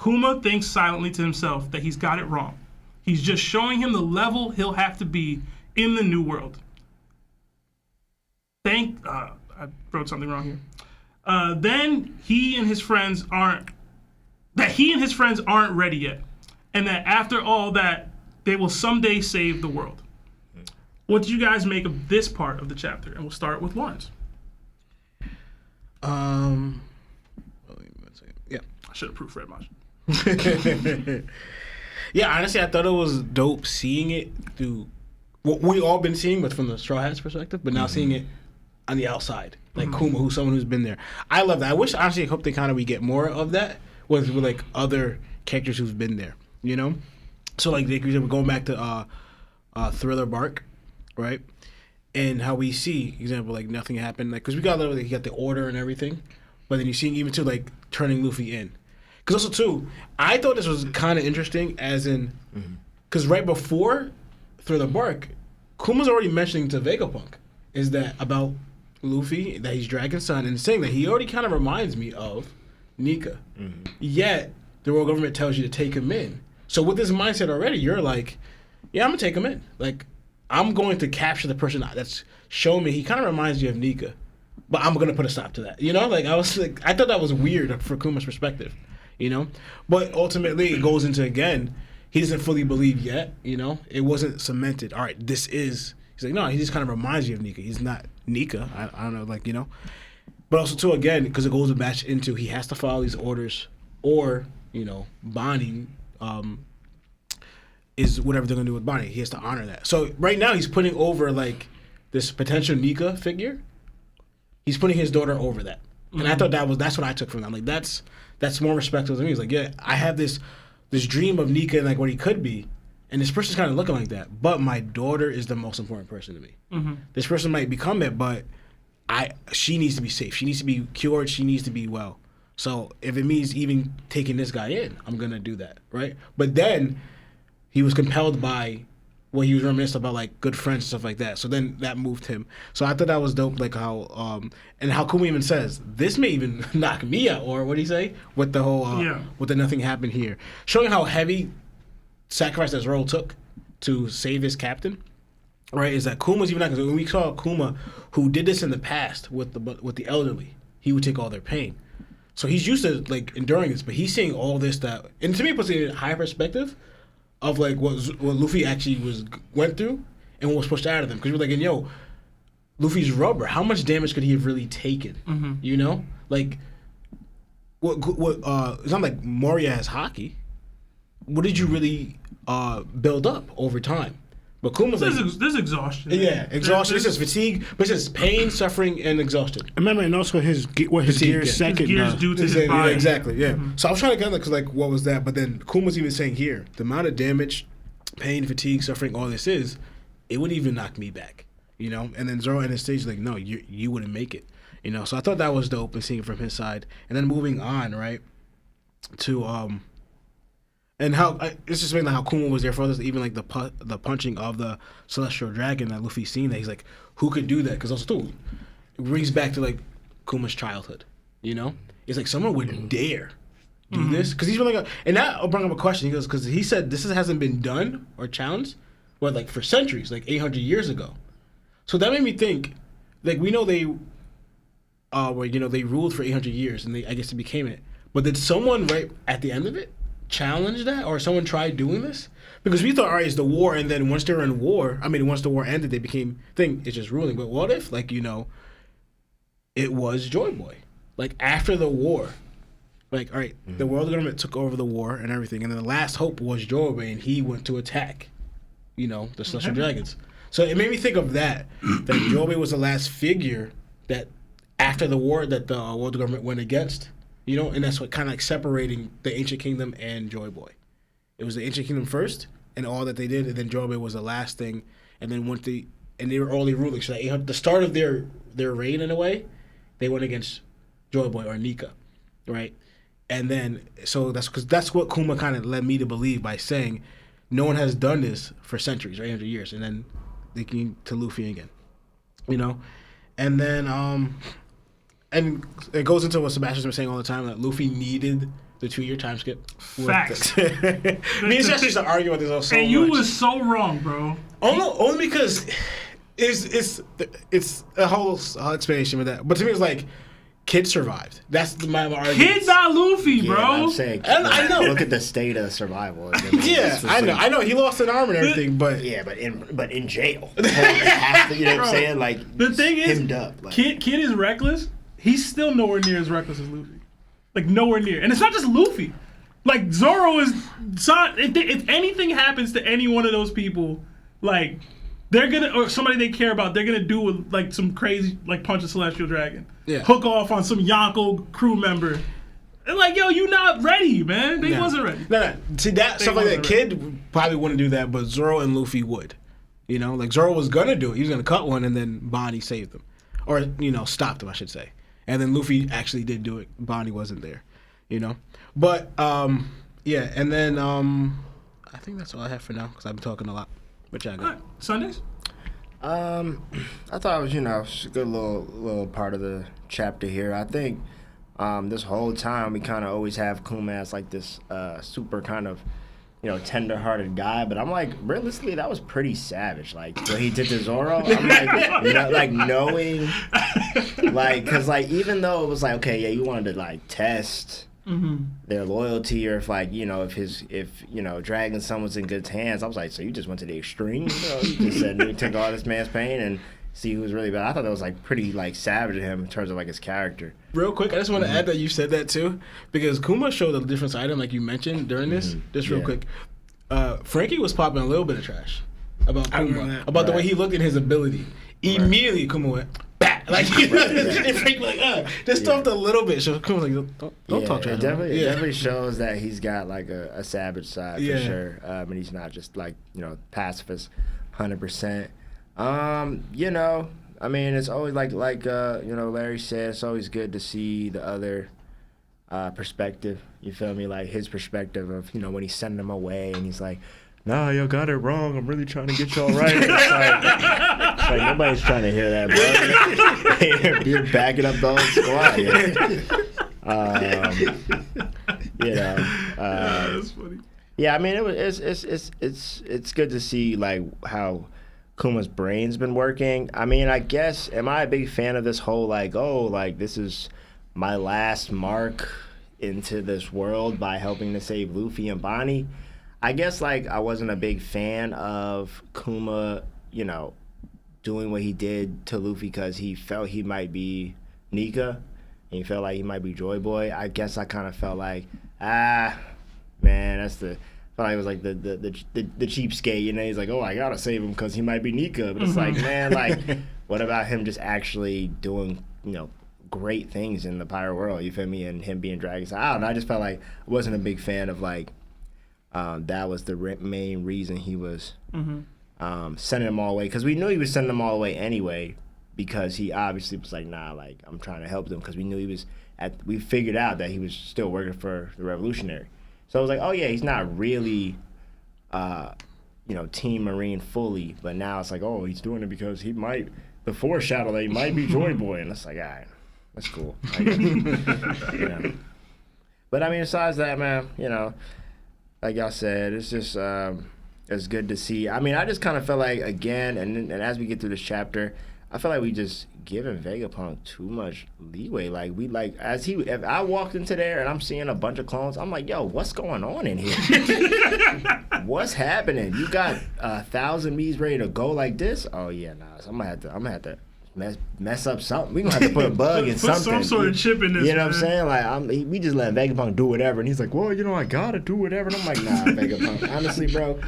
Kuma thinks silently to himself that he's got it wrong. He's just showing him the level he'll have to be in the new world. I wrote something wrong here. Then he and his friends aren't ready yet, and that after all that, they will someday save the world. What do you guys make of this part of the chapter? And we'll start with Lawrence. Yeah. I should have proofread much. Yeah, honestly, I thought it was dope seeing it through what we all been seeing, but from the Straw Hats perspective, but now seeing it on the outside, like Kuma, who's someone who's been there. I love that. I wish, honestly, I hope we get more of that with like other characters who've been there, you know? So like we're going back to Thriller Bark, right? And how we see, example, like nothing happened, like because we got a little, like, you got the order and everything, but then you're seeing even too like turning Luffy in. Because also too, I thought this was kind of interesting, as in, because right before Thriller Bark, Kuma's already mentioning to Vegapunk is that about Luffy, that he's Dragon's son, and saying that he already kind of reminds me of Nika. Yet the world government tells you to take him in. So with this mindset already, you're like, yeah, I'm gonna take him in. Like, I'm going to capture the person that's shown me. He kind of reminds me of Nika, but I'm gonna put a stop to that. You know, like I thought that was weird for Kuma's perspective. You know, but ultimately it goes into, again, he doesn't fully believe yet. You know, it wasn't cemented. All right, this is. He's like, no, he just kind of reminds you of Nika. He's not Nika. I don't know, like, you know. But also too, again, because it goes to match into he has to follow these orders, or you know, Bonney is whatever they're gonna do with Bonney. He has to honor that. So right now he's putting over like this potential Nika figure. He's putting his daughter over that, and I thought that's what I took from that. I'm like, that's more respectful to me. He's like, yeah, I have this dream of Nika and like what he could be, and this person's kind of looking like that. But my daughter is the most important person to me. This person might become it, but she needs to be safe. She needs to be cured. She needs to be well. So if it means even taking this guy in, I'm gonna do that, right? But then he was compelled by what he was reminiscent about, like good friends and stuff like that. So then that moved him. So I thought that was dope, like how and how Kuma even says this may even knock me out, or what do you say with the whole with the nothing happened here, showing how heavy sacrifice that Zoro took to save his captain. Right, is that Kuma's even not, because when we saw Kuma, who did this in the past with the elderly, he would take all their pain. So he's used to like enduring this, but he's seeing all this that, and to me, it puts it in a high perspective of like what Luffy actually went through and what was pushed out of them. Because you're like, and yo, Luffy's rubber. How much damage could he have really taken? You know, like what? It's not like Moria has hockey. What did you really build up over time? But Kuma's there's exhaustion. Yeah, exhaustion. This is fatigue, but this is pain, suffering, and exhaustion. Remember, and also his gears second. His gears due to his body. Yeah, exactly. Yeah. So I was trying to get like what was that? But then Kuma's even saying here, the amount of damage, pain, fatigue, suffering, all this is, it would even knock me back. You know. And then Zoro at his stage like, no, you wouldn't make it. You know. So I thought that was dope, and seeing it from his side. And then moving on, right, to and how it's just mainly how Kuma was there for us, even like the punching of the celestial dragon that Luffy's seen, that he's like, who could do that? Because also too, it brings back to like Kuma's childhood. You know, it's like someone would dare do this, because he's really and that will bring up a question. He goes, because he said this hasn't been done or challenged, what, like for centuries, like 800 years ago. So that made me think, like, we know they, they ruled for 800 years, and I guess they became it. But did someone right at the end of it challenge that, or someone tried doing this? Because we thought, all right, it's the war, and then once they were in war, once the war ended, they became it's just ruling. But what if, like, it was Joy Boy, like after the war, like, all right, the world government took over the war and everything, and then the last hope was Joy Boy, and he went to attack, the Celestial Dragons. So it made me think of that Joy Boy was the last figure that after the war that the world government went against. And that's what kind of like separating the Ancient Kingdom and Joy Boy. It was the Ancient Kingdom first, and all that they did, and then Joy Boy was the last thing. And then they were early ruling. So the start of their reign, in a way, they went against Joy Boy or Nika, right? And then so that's what Kuma kind of led me to believe by saying, no one has done this for centuries, right, 800 years, and then they came to Luffy again, And then and it goes into what Sebastian's been saying all the time, that Luffy needed the 2-year time skip. Facts. Me and Sebastian used to argue about this all so much. And you was so wrong, bro. Only because it's a whole explanation with that. But to me, it's like, Kid survived. That's my argument. Kid's not Luffy, Yeah, bro. I'm saying, And I know. Look at the state of survival. Yeah, I know. He lost an arm and everything, but Yeah, but in jail. You know what I'm saying? Like, The thing is, hemmed up. Like, Kid is reckless. He's still nowhere near as reckless as Luffy. Like, nowhere near. And it's not just Luffy. Like, Zoro is... If anything happens to any one of those people, like, they're gonna... Or somebody they care about, they're gonna do, like, some crazy... Like, punch a Celestial Dragon. Yeah. Hook off on some Yonko crew member. And, like, yo, you not ready, man. They wasn't ready. No. See, that stuff like that, Kid probably wouldn't do that, but Zoro and Luffy would. You know? Like, Zoro was gonna do it. He was gonna cut one, and then Bonney saved him. Or, stopped him, I should say. And then Luffy actually did do it. Bonney wasn't there, But, yeah, and then I think that's all I have for now, because I've been talking a lot. What y'all got? All right. Sundays? I thought it was, a good little part of the chapter here. I think this whole time we kind of always have Kuma as like this super kind of, tender-hearted guy. But I'm like, realistically, that was pretty savage. Like, what he did to Zoro, I'm like, knowing, like, because, like, even though it was like, okay, yeah, you wanted to, like, test their loyalty, or if, like, if dragging someone's in good hands, I was like, so you just went to the extreme? You just said, you took all this man's pain and see who's really bad. I thought that was, like, pretty, like, savage of him in terms of, like, his character. Real quick, I just want to add that you said that too, because Kuma showed a different side of him, like you mentioned during this. Just real quick, Frankie was popping a little bit of trash about Kuma, about the way he looked at his ability. Immediately, Kuma went back, like and Frankie was like, just stopped a little bit. So Kuma was like, don't talk trash. It definitely shows that he's got like a savage side for sure, and he's not just like pacifist, 100%. I mean, it's always like Larry said, it's always good to see the other perspective. You feel me? Like his perspective of when he's sending them away and he's like, "Nah, y'all got it wrong. I'm really trying to get y'all right." It's like nobody's trying to hear that, bro. You're backing up the whole squad. That's funny. Yeah, I mean, it's good to see like how Kuma's brain's been working. I mean, I guess, am I a big fan of this whole like, oh, like this is my last mark into this world by helping to save Luffy and Bonney? I guess like I wasn't a big fan of Kuma, doing what he did to Luffy because he felt he might be Nika and he felt like he might be Joy Boy. I guess I kind of felt like, man, that's the. It was like the cheapskate, he's like, oh, I gotta save him because he might be Nika. But it's like, man, like, what about him just actually doing, great things in the pirate world? You feel me? And him being dragon. So I don't know. I just felt like I wasn't a big fan of like that was the main reason he was sending them all away, because we knew he was sending them all away anyway, because he obviously was like, nah, like I'm trying to help them, because we knew he was we figured out that he was still working for the Revolutionary. So I was like, oh yeah, he's not really, Team Marine fully, but now it's like, oh, he's doing it because he might, the foreshadow that he might be Joy Boy, and it's like, all right, that's cool. But I mean, besides that, man, like y'all said, it's just, it's good to see. I mean, I just kind of felt like, again, and as we get through this chapter, I feel like we just giving Vegapunk too much leeway. Like if I walked into there and I'm seeing a bunch of clones, I'm like, yo, what's going on in here? What's happening? You got 1,000 Mies ready to go like this? Oh yeah, nah. So I'm gonna have to mess up something. We gonna have to put a bug in something. Put some sort of chip in this. You know what I'm saying? Like we just let Vegapunk do whatever, and he's like, well, I gotta do whatever. And I'm like, nah, Vegapunk. Honestly, bro,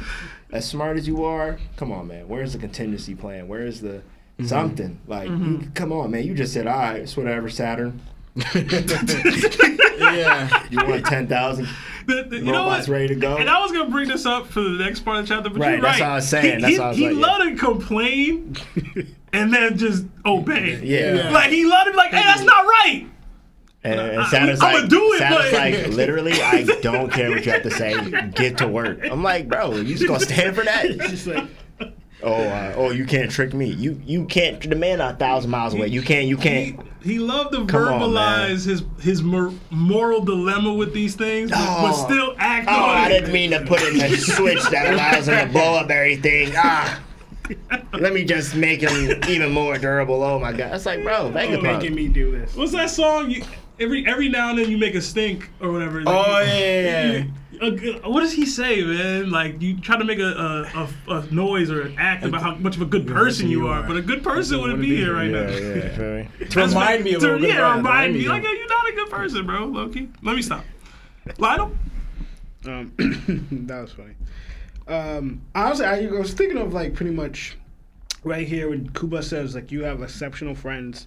as smart as you are, come on, man. Where's the contingency plan? Where is the something? Like, come on, man. You just said, all right, it's whatever, Saturn. Yeah. You want 10,000 robots ready to go? And I was going to bring this up for the next part of the chapter, but right, you're that's right. what I was saying. He loved to complain and then just obey. Yeah. Like, he loved to be like, hey, that's not right. And Saturn's I'm gonna do it, Saturn's but like, literally, I don't care what you have to say. Get to work. I'm like, bro, you just gonna stand for that? It's just like, Oh, you can't trick me. You can't. The man 1,000 miles away. You can't. He loved to Come on, verbalize his moral dilemma with these things, but still act on it. I didn't mean to put in the switch that allows him to blow up everything. Let me just make him even more durable. Oh my god. That's like, bro, You're making me do this. What's that song? Every now and then you make a stink or whatever. Yeah. What does he say, man? Like, you try to make a noise or an act about how much of a good person you are, but a good person wouldn't be here right now. Yeah. To remind me of a good person. Remind me. Like, you're not a good person, bro, Loki. Let me stop. Lionel? That was funny. Honestly, I was thinking of, like, pretty much right here when Kuba says, like, you have exceptional friends.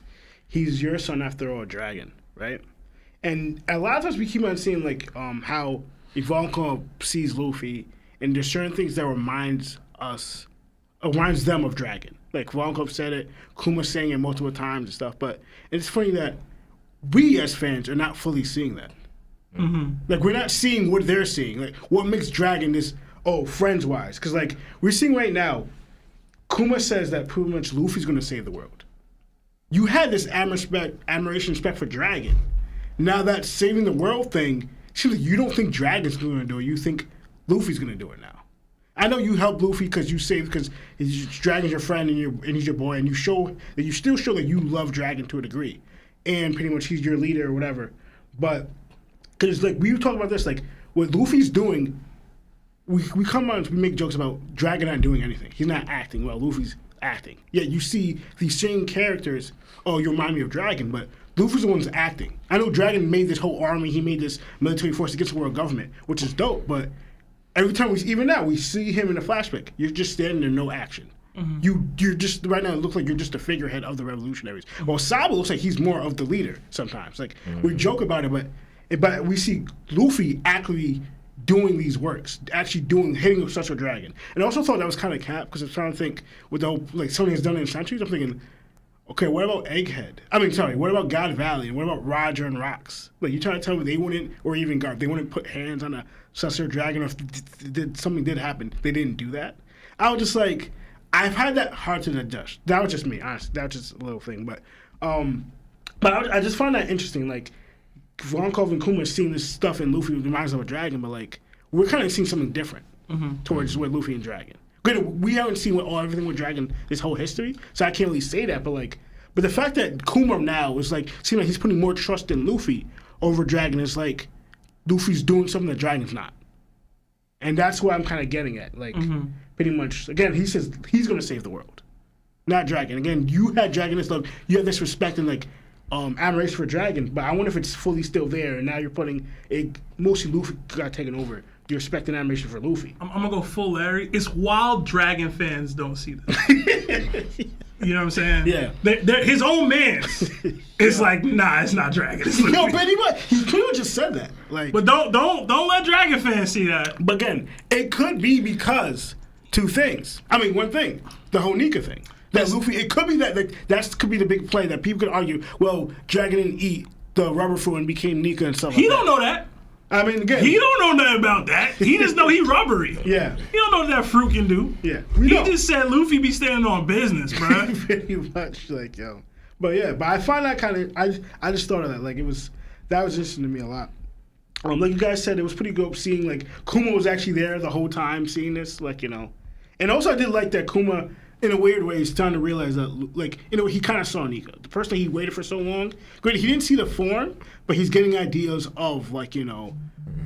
He's your son after all, dragon, right? And a lot of times we keep on seeing, like, how 𝗏𝐻𝐿 sees Luffy, and there's certain things that reminds them of Dragon. Like, 𝗏𝐻𝐿 said it, Kuma's saying it multiple times and stuff, but it's funny that we as fans are not fully seeing that. Mm-hmm. Like, we're not seeing what they're seeing. Like, what makes Dragon this, friends-wise. Because, like, we're seeing right now, Kuma says that pretty much Luffy's going to save the world. You had this admiration, respect for Dragon. Now that saving the world thing, seems like you don't think Dragon's going to do it. You think Luffy's going to do it now. I know you help Luffy because you saved, because Dragon's your friend and he's your boy, and you still show that you love Dragon to a degree, and pretty much he's your leader or whatever. But because, like, we talk about this, like, what Luffy's doing, we come on, we make jokes about Dragon not doing anything. He's not acting well. Luffy's acting. Yet you see these same characters. Oh, you remind me of Dragon, but Luffy's the one who's acting. I know Dragon made this whole army. He made this military force against the world government, which is dope. But every time even now, we see him in a flashback. You're just standing there, no action. Mm-hmm. You're just, right now, it looks like you're just a figurehead of the revolutionaries. Well, Sabo looks like he's more of the leader sometimes. Like, we joke about it, but we see Luffy actually doing these works, hitting such a dragon. And I also thought that was kind of cap, because I'm trying to think with the whole, like, something that's done in centuries. I'm thinking, okay, what about Egghead? What about God Valley? And what about Roger and Rocks? Like, you trying to tell me they wouldn't, or even Garp, they wouldn't put hands on a successor dragon, or if something did happen, they didn't do that? I was just like, I've had that hard to adjust. That was just me, honestly. That was just a little thing. But I just find that interesting. Like, 𝗏𝐻𝐿 and Kuma seeing this stuff in Luffy reminds us of a dragon, but, like, we're kind of seeing something different towards with Luffy and Dragon. Granted, we haven't seen everything with Dragon this whole history, so I can't really say that. But the fact that Kuma now is like, seems like he's putting more trust in Luffy over Dragon is like Luffy's doing something that Dragon's not, and that's what I'm kind of getting at. Like, pretty much, again, he says he's gonna save the world, not Dragon. Again, you had Dragon as, like, you have this respect and, like, admiration for Dragon, but I wonder if it's fully still there, and now you're putting it, mostly Luffy got taken over. You're expecting admiration for Luffy. I'm gonna go full Larry. It's wild Dragon fans don't see that. You know what I'm saying? Yeah. His own man is like, nah, it's not Dragon. It's Luffy. No, but he pretty much just said that. Like, but don't let Dragon fans see that. But again, it could be because two things. One thing, the whole Nika thing. That Luffy, it could be that, like, that could be the big play that people could argue, well, Dragon didn't eat the rubber fruit and became Nika and stuff like that. He don't know that. Again, he don't know nothing about that. He just know he rubbery. Yeah. He don't know what that fruit can do. Yeah. He just said Luffy be standing on business, bro. Pretty much, like, yo. But yeah, I find that kind of, I just thought of that. Like, that was interesting to me a lot. Like you guys said, it was pretty good seeing, like, Kuma was actually there the whole time seeing this, like, you know. And also I did like that Kuma, in a weird way, he's starting to realize that, like, you know, he kind of saw Nika. The person that he waited for so long, granted, he didn't see the form, but he's getting ideas of, like, you know,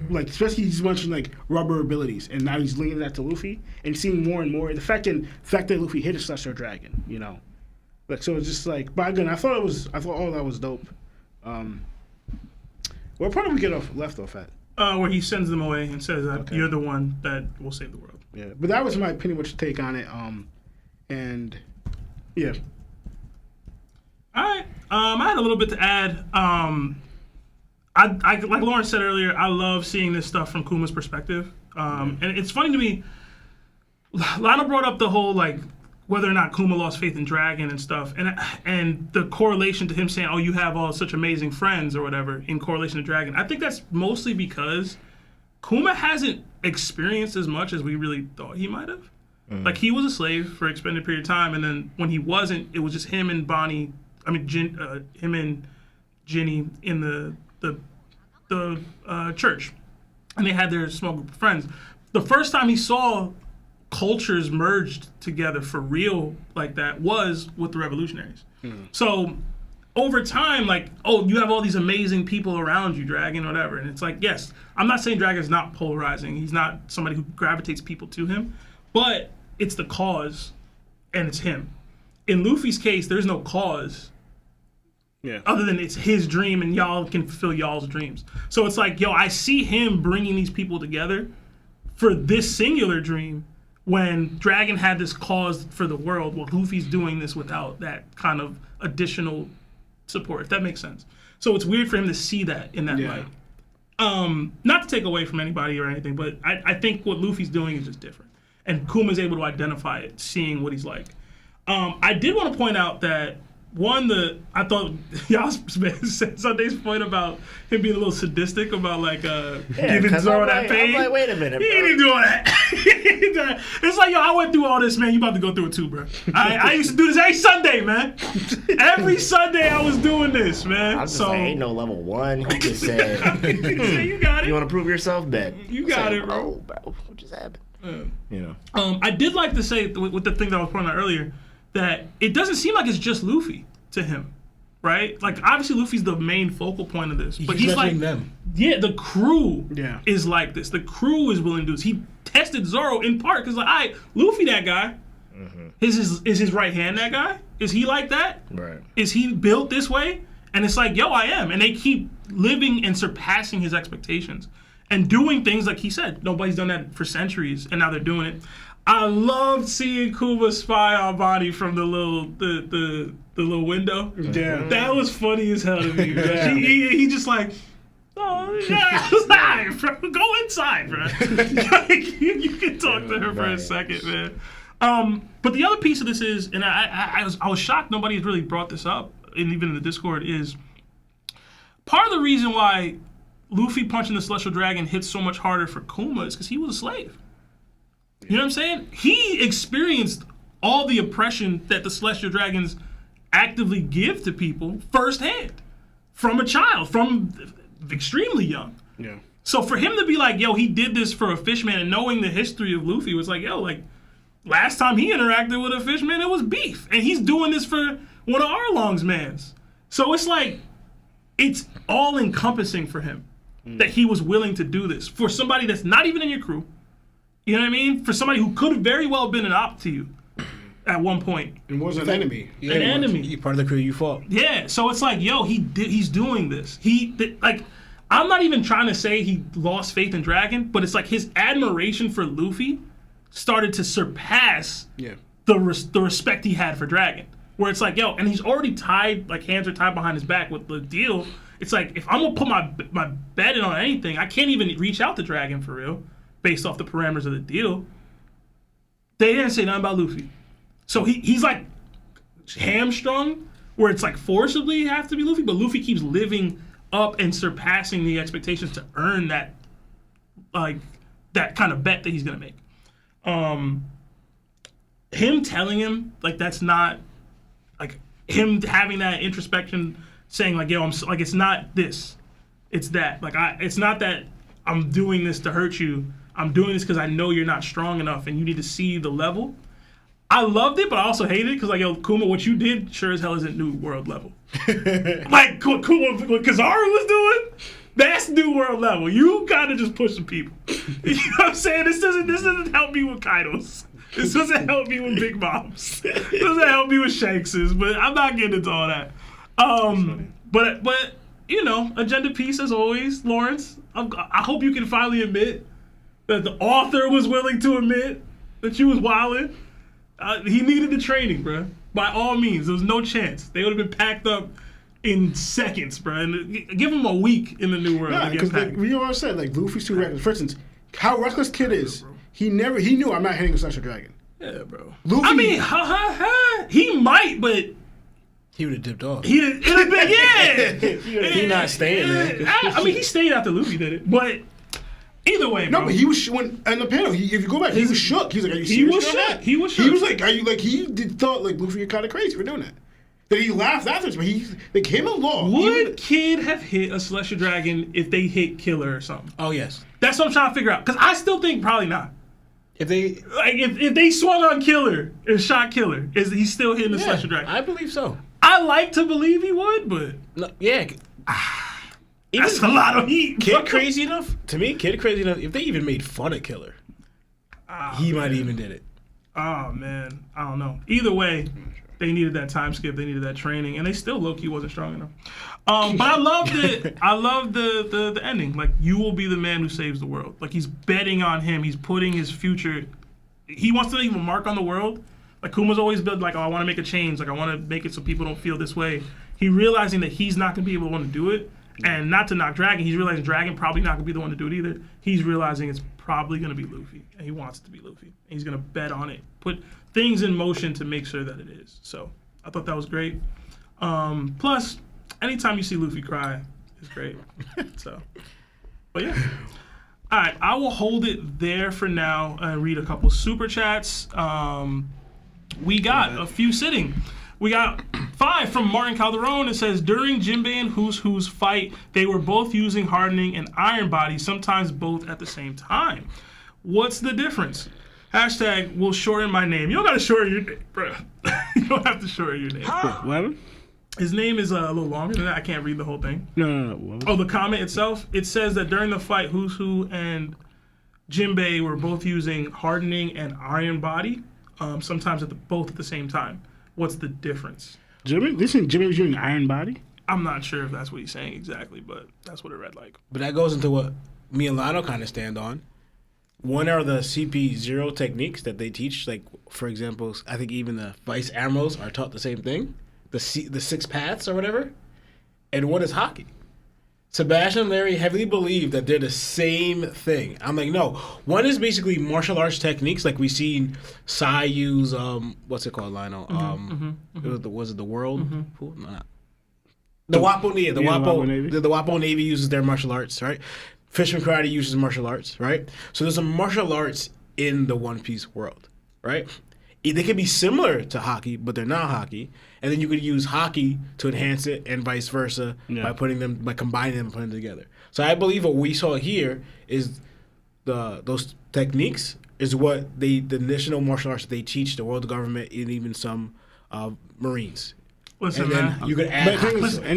like, especially he's mentioned, like, rubber abilities, and now he's linking that to Luffy, and seeing more and more. The fact that Luffy hit a Celestial Dragon, you know. Like, so it's just like, but again, I thought all that was dope. Where part did we get left off at? Where he sends them away and says that you're the one that will save the world. Yeah, but that was my pretty much take on it. And yeah. All right. I had a little bit to add. I like Lauren said earlier, I love seeing this stuff from Kuma's perspective. And it's funny to me, Lana brought up the whole, like, whether or not Kuma lost faith in Dragon and stuff, and the correlation to him saying, oh, you have all such amazing friends or whatever in correlation to Dragon. I think that's mostly because Kuma hasn't experienced as much as we really thought he might have. Like, he was a slave for an extended period of time, and then when he wasn't, it was just him and Bonney. I mean, him and Ginny in the church, and they had their small group of friends. The first time he saw cultures merged together for real like that was with the revolutionaries. So over time, like, oh, you have all these amazing people around you, Dragon, whatever. And it's like, yes, I'm not saying Dragon's not polarizing. He's not somebody who gravitates people to him, but it's the cause and it's him. In Luffy's case, there's no cause. Yeah. Other than it's his dream and y'all can fulfill y'all's dreams. So it's like, yo, I see him bringing these people together for this singular dream when Dragon had this cause for the world. Well, Luffy's doing this without that kind of additional support, if that makes sense. So it's weird for him to see that in that light. Not to take away from anybody or anything, but I think what Luffy's doing is just different. And Kuma's able to identify it, seeing what he's like. I did want to point out that I thought y'all said Sunday's point about him being a little sadistic about like giving Zoro that pain. I'm like, wait a minute, He bro. ain't even doing that. It's like, yo, I went through all this, man. You about to go through it too, bro. I used to do this every Sunday, man. Every Sunday I was doing this, man. I'm just like, ain't no level 1. He just said, you got it. you want to prove yourself, bet. You got it, bro. Oh, bro, what just happened? You know. I did like to say with the thing that I was pointing out earlier that it doesn't seem like it's just Luffy to him, right? Like, obviously Luffy's the main focal point of this, but he's like them. Yeah, the crew is like this. The crew is willing to do this. He tested Zoro in part because, like, all right, Luffy, that guy, is his right hand that guy? Is he like that? Right. Is he built this way? And it's like, yo, I am. And they keep living and surpassing his expectations and doing things like he said. Nobody's done that for centuries, and now they're doing it. I loved seeing Kuma spy on Bonney from the little window. Yeah. That was funny as hell to me, man. He just like, oh, yeah, right, bro. Go inside, bro. Like, you can talk to her for a second, man. But the other piece of this is, and I was shocked nobody has really brought this up, and even in the Discord, is part of the reason why Luffy punching the Celestial Dragon hits so much harder for Kuma is because he was a slave. You know what I'm saying? He experienced all the oppression that the Celestial Dragons actively give to people firsthand from a child, from extremely young. Yeah. So for him to be like, yo, he did this for a fishman, and knowing the history of Luffy was like, yo, like, last time he interacted with a fishman, it was beef. And he's doing this for one of Arlong's mans. So it's like, it's all encompassing for him that he was willing to do this for somebody that's not even in your crew. You know what I mean? For somebody who could have very well been an op to you at one point. And was an enemy. An enemy. You part of the crew you fought. Yeah, so it's like, yo, he's doing this. Like, I'm not even trying to say he lost faith in Dragon, but it's like his admiration for Luffy started to surpass the respect he had for Dragon. Where it's like, yo, and he's already tied, like, hands are tied behind his back with the deal. It's like, if I'm gonna put my bet in on anything, I can't even reach out to Dragon for real, based off the parameters of the deal. They didn't say nothing about Luffy. So he's like hamstrung, where it's like forcibly have to be Luffy, but Luffy keeps living up and surpassing the expectations to earn that, like, that kind of bet that he's gonna make. Him telling him, like, that's not, like, him having that introspection, saying like, yo, I'm like, it's not this, it's that. Like, it's not that I'm doing this to hurt you. I'm doing this because I know you're not strong enough and you need to see the level. I loved it, but I also hated it because, like, yo, Kuma, what you did sure as hell isn't New World level. Like, what Kizaru was doing, that's New World level. You kind of just pushing people. You know what I'm saying? This doesn't help me with Kaidos. This doesn't help me with Big Moms. This doesn't help me with Shankses, but I'm not getting into all that. But you know, agenda piece as always, Lawrence. I hope you can finally admit that the author was willing to admit that you was wilding. He needed the training, bro. By all means, there was no chance. They would have been packed up in seconds, bro. And give him a week in the New World. Yeah, because like, we always said, like, Luffy's too reckless. For instance, how reckless Kid is, he knew I'm not hitting a Celestial Dragon. Yeah, bro. Luffy, I mean, he might, but he would have dipped off. it'd have been, yeah. He not staying there. I mean, he stayed after Luffy did it, but Either way, bro. No, but he was when in the panel. If you go back, he was shook. He's like, "Are you He serious?" was about shook. that?" He was He shook. was like, "Are you like?" Thought like Luffy, you're kind of crazy for doing that. Then he laughed afterwards, but he like him along. Would Kid have hit a Celestial Dragon if they hit Killer or something? Oh yes. That's what I'm trying to figure out. Because I still think probably not. If they, Like if they swung on Killer and shot Killer, is he still hitting the Celestial Dragon? I believe so. I like to believe he would, but No, yeah. that's a lot of heat. Kid crazy enough to me. Kid crazy enough. If they even made fun of Killer, he might even did it. Oh man, I don't know. Either way, they needed that time skip. They needed that training, and they still low-key wasn't strong enough. But I loved it. I loved the ending. Like, you will be the man who saves the world. Like, he's betting on him. He's putting his future. He wants to leave a mark on the world. Like, Kuma's always been like, oh, I want to make a change. Like, I want to make it so people don't feel this way. He realizing that he's not going to be able to want to do it. And not to knock Dragon, he's realizing Dragon probably not going to be the one to do it either. He's realizing it's probably going to be Luffy. And he wants it to be Luffy. And he's going to bet on it. Put things in motion to make sure that it is. So, I thought that was great. Plus, anytime you see Luffy cry, it's great. So, but yeah. All right, I will hold it there for now and read a couple super chats. We got a few sitting. We got 5 from Martin Calderon. It says, during Jinbei and ☆Who's fight, they were both using hardening and iron body, sometimes both at the same time. What's the difference? Hashtag will shorten my name. You don't got to shorten your name, bro. You don't have to shorten your name. What happened? His name is a little longer than that. I can't read the whole thing. No. Oh, the comment itself, it says that during the fight, ☆Who and Jinbei were both using hardening and iron body, sometimes both at the same time. What's the difference? Jimmy was using iron body. I'm not sure if that's what he's saying exactly, but that's what it read like. But that goes into what me and Lano kind of stand on. One are the CP0 techniques that they teach. Like, for example, I think even the vice admirals are taught the same thing. The 6 paths or whatever. And one is hockey. Sebastian and Larry heavily believe that they're the same thing. I'm like, no. One is basically martial arts techniques, like we seen Sai use, what's it called, Lionel? Was it the World Pool? No, not. The Wapo Navy. The Wapo Navy uses their martial arts, right? Fishman Karate uses martial arts, right? So there's a martial arts in the One Piece world, right? They can be similar to hockey, but they're not hockey. And then you could use hockey to enhance it, and vice versa by combining them and putting them together. So I believe what we saw here is those techniques is what the national martial arts they teach the world government and even some Marines. Listen, And man. then you could add. Listen,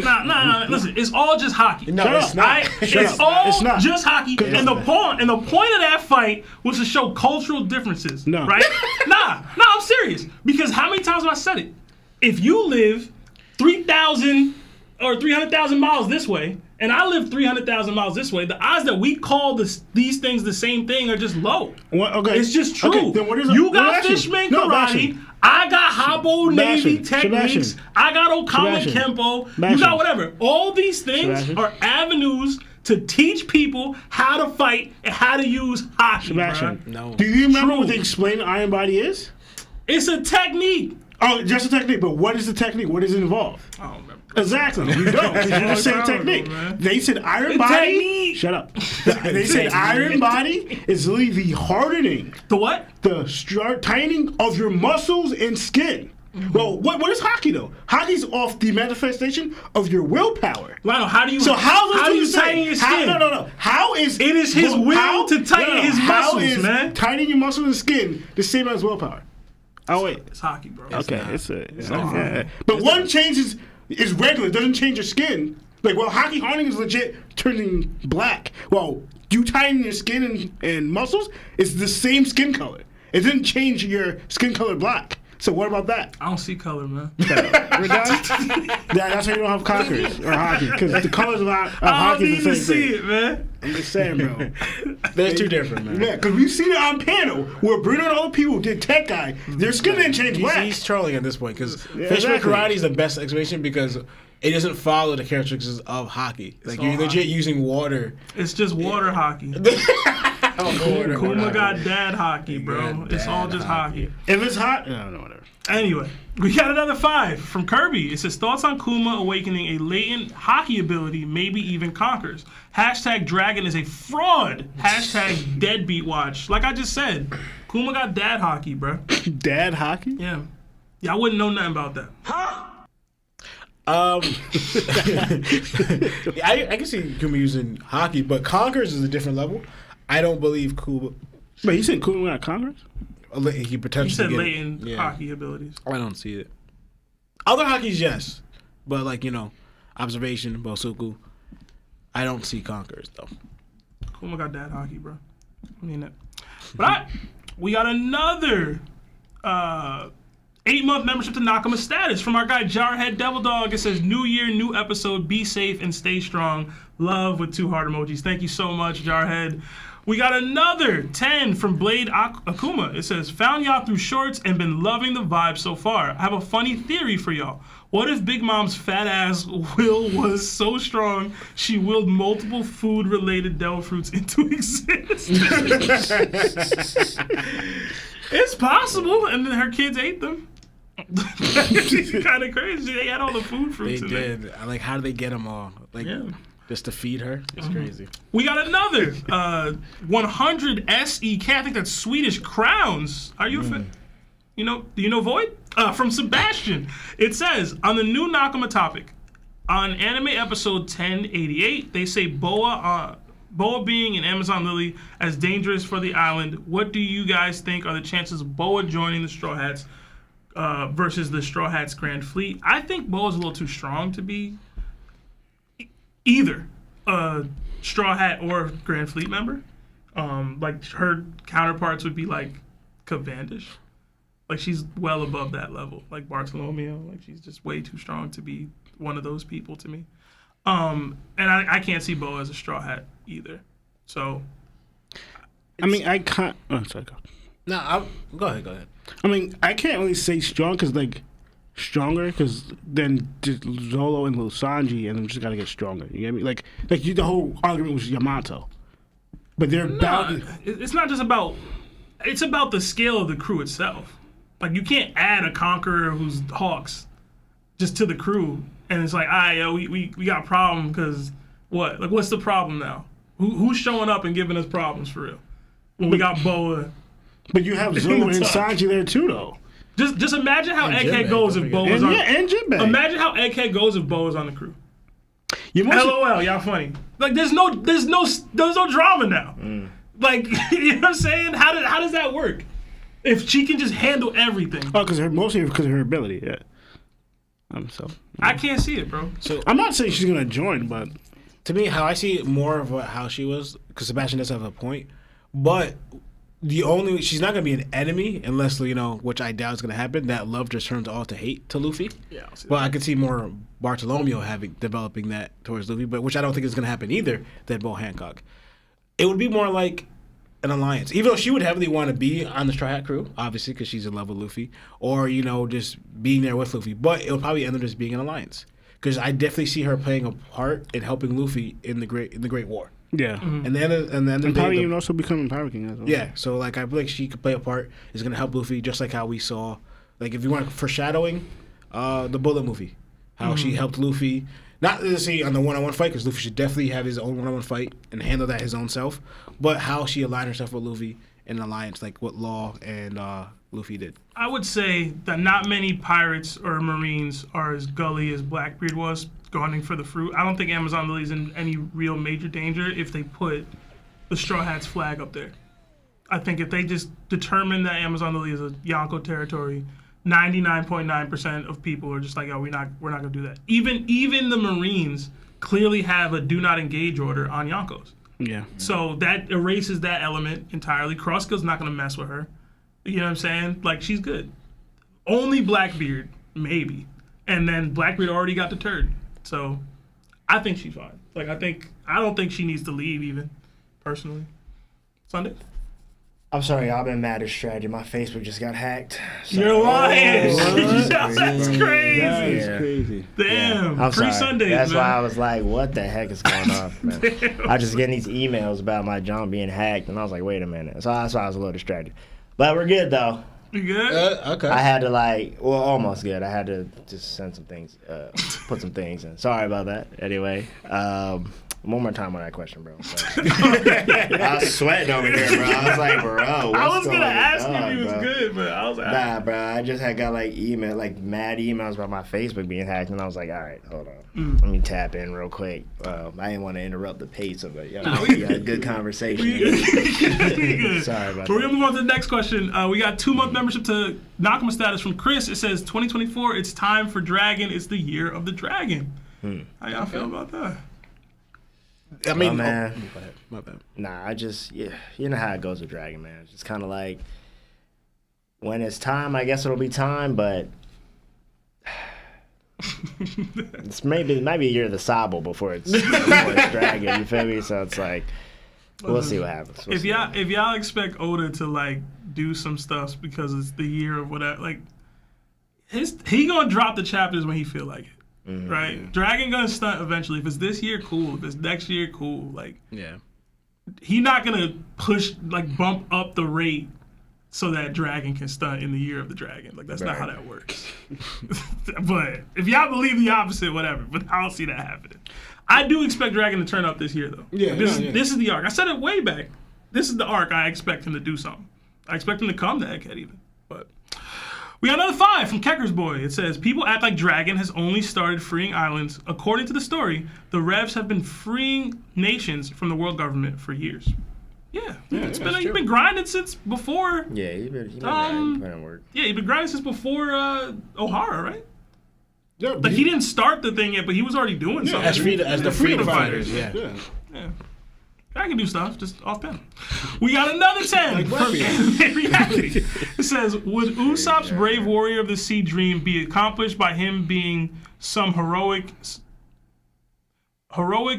listen, it's all just hockey. No, it's not. It's all just hockey. And the point of that fight was to show cultural differences. No. Right? I'm serious. Because how many times have I said it? If you live 3,000 or 300,000 miles this way, and I live 300,000 miles this way, the odds that we call these things the same thing are just low. Okay. It's just true. Okay, then what is you got Fishman Karate. I got Habo Navy techniques. I got Okama Kempo. You got whatever. All these things are avenues to teach people how to fight and how to use hockey. Sebastian, No. do you remember what they explained iron body is? It's a technique. Oh, just a technique. But what is the technique? What does it involve? I don't remember. Exactly. You don't. 'Cause you're just saying technique. They said iron body. Technique. Shut up. They said iron body is literally the hardening, The what? the tightening of your muscles and skin. Well, what is hockey though? Hockey's off the manifestation of your willpower. Lionel, how do you How do you tighten your skin? No. How is It is his will to tighten his how muscles, is man. tightening your muscles and skin the same as willpower? Oh wait. It's hockey, bro. But one changes is regular. It doesn't change your skin. Like, well, hockey hardening is legit turning black. Well, you tighten your skin and muscles, it's the same skin color. It didn't change your skin color black. So what about that? I don't see color, man. We're done? That's why you don't have cockers or hockey, because the colors of hockey is the same thing. It, man. I'm just saying, bro. They're two different, man. Yeah, because we've seen it on panel where Bruno and other people did Tech Guy. Their skin didn't change black. He's trolling at this point because Yeah, Fishman exactly. Karate is the best explanation because it doesn't follow the characteristics of hockey. Like, you're all legit using water. It's just water hockey. Kuma got dad hockey, bro. It's all just hockey. If it's hot, no, whatever. Anyway, we got another 5 from Kirby. It says, thoughts on Kuma awakening a latent hockey ability, maybe even conquers. Hashtag Dragon is a fraud. Hashtag Deadbeat Watch. Like I just said, Kuma got dad hockey, bro. Dad hockey? Yeah. I wouldn't know nothing about that. I can see Kuma using hockey, but conquers is a different level. I don't believe Kuma. But you said Kuma got conquers? He potentially You said get latent hockey abilities. I don't see it. Other hockeys, yes, but like observation, Bosuku. I don't see conquers though. Kuma got dad hockey, bro. I mean it. But we got another 8-month membership to Nakama status from our guy Jarhead Devil Dog. It says, new year, new episode, be safe and stay strong. Love with 2 heart emojis. Thank you so much, Jarhead. We got another 10 from Blade Akuma. It says, found y'all through shorts and been loving the vibe so far. I have a funny theory for y'all. What if Big Mom's fat ass will was so strong she willed multiple food-related devil fruits into existence? It's possible, and then her kids ate them. Kind of crazy. They had all the food fruits in there. They did. Like, how did they get them all? Like, just to feed her? It's crazy. We got another 100 SEK. I think that's Swedish crowns. Are you a fan? Do you know Void? From Sebastian. It says, on the new Nakama topic, on anime episode 1088, they say Boa being an Amazon lily as dangerous for the island. What do you guys think are the chances of Boa joining the Straw Hats versus the Straw Hats Grand Fleet? I think Boa's a little too strong to be either a Straw Hat or Grand Fleet member. Like her counterparts would be like Cavendish. Like she's well above that level. Like Bartolomeo. Like she's just way too strong to be one of those people to me. And I can't see Boa as a Straw Hat either. So, I mean, I can't. Oh, sorry, go. No, go ahead. I mean, I can't really say strong because, like, stronger because then just Zolo and Sanji and them just gotta get stronger. You get me? Like the whole argument was Yamato, but they're it's not just about. It's about the scale of the crew itself. Like you can't add a Conqueror who's Hawks just to the crew, and it's like, we got a problem because what? Like, what's the problem now? Who's showing up and giving us problems for real? When we got Boa. But you have Zoro and Sanji there too, though. Just imagine how Egghead goes if Boa's on. And Jinbei. Imagine how Egghead goes if Boa's on the crew. LOL, y'all funny. Like there's no drama now. Like you know what I'm saying? How does that work? If she can just handle everything. Oh, mostly because of her ability. Yeah. I can't see it, bro. So I'm not saying she's gonna join, but to me, how I see it more of how she was, because Sebastian does have a point, but she's not gonna be an enemy unless which I doubt is gonna happen. That love just turns all to hate to Luffy. Yeah. But I could see more Bartolomeo developing that towards Luffy, but which I don't think is gonna happen either. Than Bo Hancock. It would be more like an alliance, even though she would heavily want to be on the Straw Hat crew, obviously, because she's in love with Luffy, or just being there with Luffy. But it would probably end up just being an alliance, because I definitely see her playing a part in helping Luffy in the Great War. Yeah, and then probably even also becoming Pirate King as well. Yeah, so like I feel like she could play a part. Is going to help Luffy, just like how we saw, like if you want foreshadowing, the Bullet movie, how she helped Luffy. Not to say on the one-on-one fight, because Luffy should definitely have his own one-on-one fight and handle that his own self, but how she aligned herself with Luffy in an alliance, like what Law and Luffy did. I would say that not many pirates or Marines are as gully as Blackbeard was, gunning for the fruit. I don't think Amazon Lily's in any real major danger if they put the Straw Hats flag up there. I think if they just determine that Amazon Lily is a Yonko territory, 99.9% of people are just like, we're not gonna do that. Even the Marines clearly have a do not engage order on Yonkos. Yeah. So that erases that element entirely. Crosskill's not gonna mess with her. You know what I'm saying? Like she's good. Only Blackbeard, maybe. And then Blackbeard already got deterred. So I think she's fine. Like I don't think she needs to leave even, personally. Sunday? I'm sorry, I've been mad at strategy. My Facebook just got hacked. So, You're lying. What? That's crazy. That is Yeah. crazy. Damn. I'm Free sorry. Sundays, That's man. why I was like, what the heck is going on, man? Damn. I was just getting these emails about my junk being hacked, and I was like, wait a minute. So that's why I was a little distracted. But we're good, though. You good? Okay. I had to almost good. I had to just send some things, put some things in. Sorry about that. Anyway, one more time on that question, bro. I was sweating over here, bro. I was like, bro, I was going to ask you on, if he was bro? good, but I was like, Nah, bro. I just had got mad emails about my Facebook being hacked, and I was like, all right, hold on. Let me tap in real quick. I didn't want to interrupt the pace of it. We had a good conversation. good. Sorry about But we're that. going to move on to the next question. We got 2-month membership to Nakama status from Chris. It says, 2024, it's time for Dragon. It's the year of the Dragon. How y'all feel about that? I mean, man. Go ahead. My bad. Nah, you know how it goes with Dragon, man. It's just kind of like, when it's time, I guess it'll be time, but it might be a year of the Sabo before it's Dragon, you feel me? So it's like, we'll see what happens. If y'all expect Oda to like do some stuff because it's the year of whatever, like he gonna drop the chapters when he feel like it. Right, Dragon gonna stunt eventually. If it's this year, cool. If it's next year, cool. Like, Yeah. he not gonna bump up the rate so that Dragon can stunt in the year of the Dragon. Like, that's not how that works. But if y'all believe the opposite, whatever. But I don't see that happening. I do expect Dragon to turn up this year, though. Yeah, This yeah. is the arc. I said it way back. This is the arc I expect him to do something. I expect him to come to Egghead even. But we got another 5 from Kecker's Boy. It says, people act like Dragon has only started freeing islands. According to the story, the Revs have been freeing nations from the world government for years. Yeah, it's been you've been grinding since before. Yeah, he been putting in work. Yeah, you've been grinding since before O'Hara, right? Yeah, Like, he didn't start the thing yet, but he was already doing something. As the freedom fighters, yeah. Yeah. I can do stuff, just off pen. We got another 10 from Anime Reality. It says, would Usopp's brave warrior of the sea dream be accomplished by him being some heroic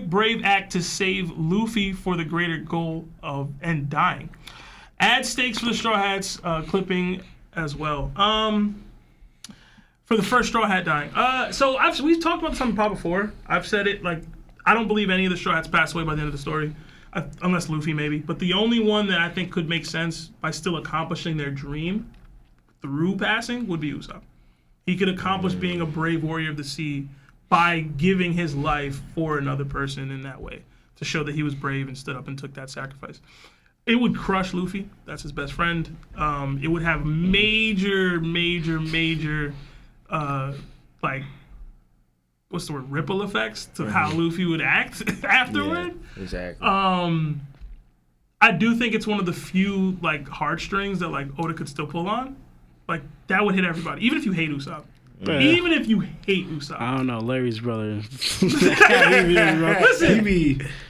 brave act to save Luffy for the greater goal of and dying? Add stakes for the Straw Hats clipping as well. For the first Straw Hat dying. So we've talked about this on the pod before. I've said it, like, I don't believe any of the Straw Hats pass away by the end of the story. Unless Luffy, maybe. But the only one that I think could make sense by still accomplishing their dream through passing would be Usopp. He could accomplish being a brave warrior of the sea by giving his life for another person in that way, to show that he was brave and stood up and took that sacrifice. It would crush Luffy. That's his best friend. It would have major, like, what's the word, ripple effects to how Luffy would act afterward. Yeah, exactly. I do think it's one of the few, like, heartstrings that, like, Oda could still pull on. Like, that would hit everybody, even if you hate Usopp. Yeah. Even if you hate Usopp. I don't know, Larry's brother. Listen,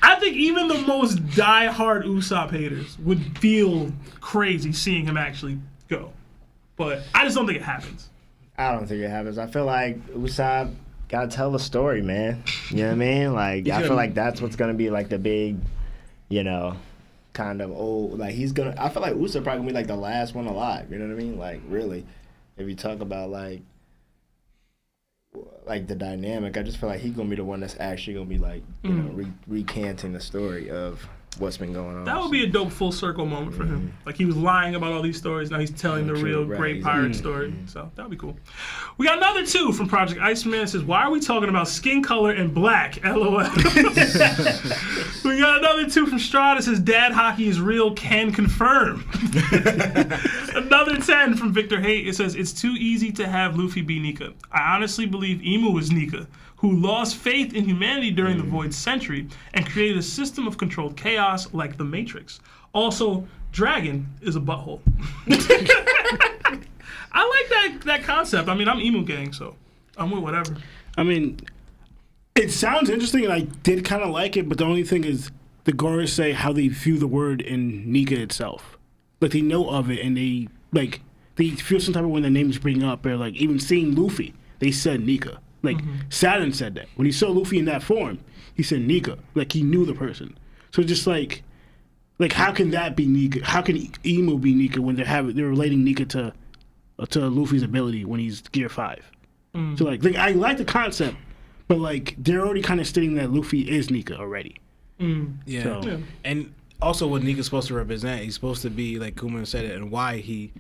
I think even the most die-hard Usopp haters would feel crazy seeing him actually go. But I just don't think it happens. I don't think it happens. I feel like Usopp gotta tell the story, man. You know what I mean? Like, I feel like that's what's gonna be like the big, kind of old. Like, I feel like Usopp probably gonna be like the last one alive. You know what I mean? Like, really, if you talk about like the dynamic, I just feel like he's gonna be the one that's actually gonna be like, recanting the story of what's been going on. That would be a dope full circle moment for him. Like, he was lying about all these stories, now he's telling the real great pirate story. So that would be cool. We got another 2 from Project Iceman. It says, why are we talking about skin color and black? LOL. We got another 2 from Strahd. It says, dad hockey is real, can confirm. Another 10 from Victor Haight. It says, it's too easy to have Luffy be Nika. I honestly believe Imu is Nika, who lost faith in humanity during the Void Century and created a system of controlled chaos like the Matrix. Also, Dragon is a butthole. I like that concept. I mean, I'm Emu gang, so I'm with whatever. I mean, It sounds interesting, and I did kind of like it, but the only thing is the Goris say how they view the word in Nika itself. Like, they know of it, and they feel some type of when their names bring up, or like even seeing Luffy, they said Nika. Like, Saturn said that. When he saw Luffy in that form, he said Nika. Like, he knew the person. So it's just like, Like, how can that be Nika? How can Imu be Nika when they're relating Nika to Luffy's ability when he's Gear 5? So like I like the concept, but like they're already kind of stating that Luffy is Nika already. Yeah. So- And also what Nika's supposed to represent, he's supposed to be, like Kuma said it, and why he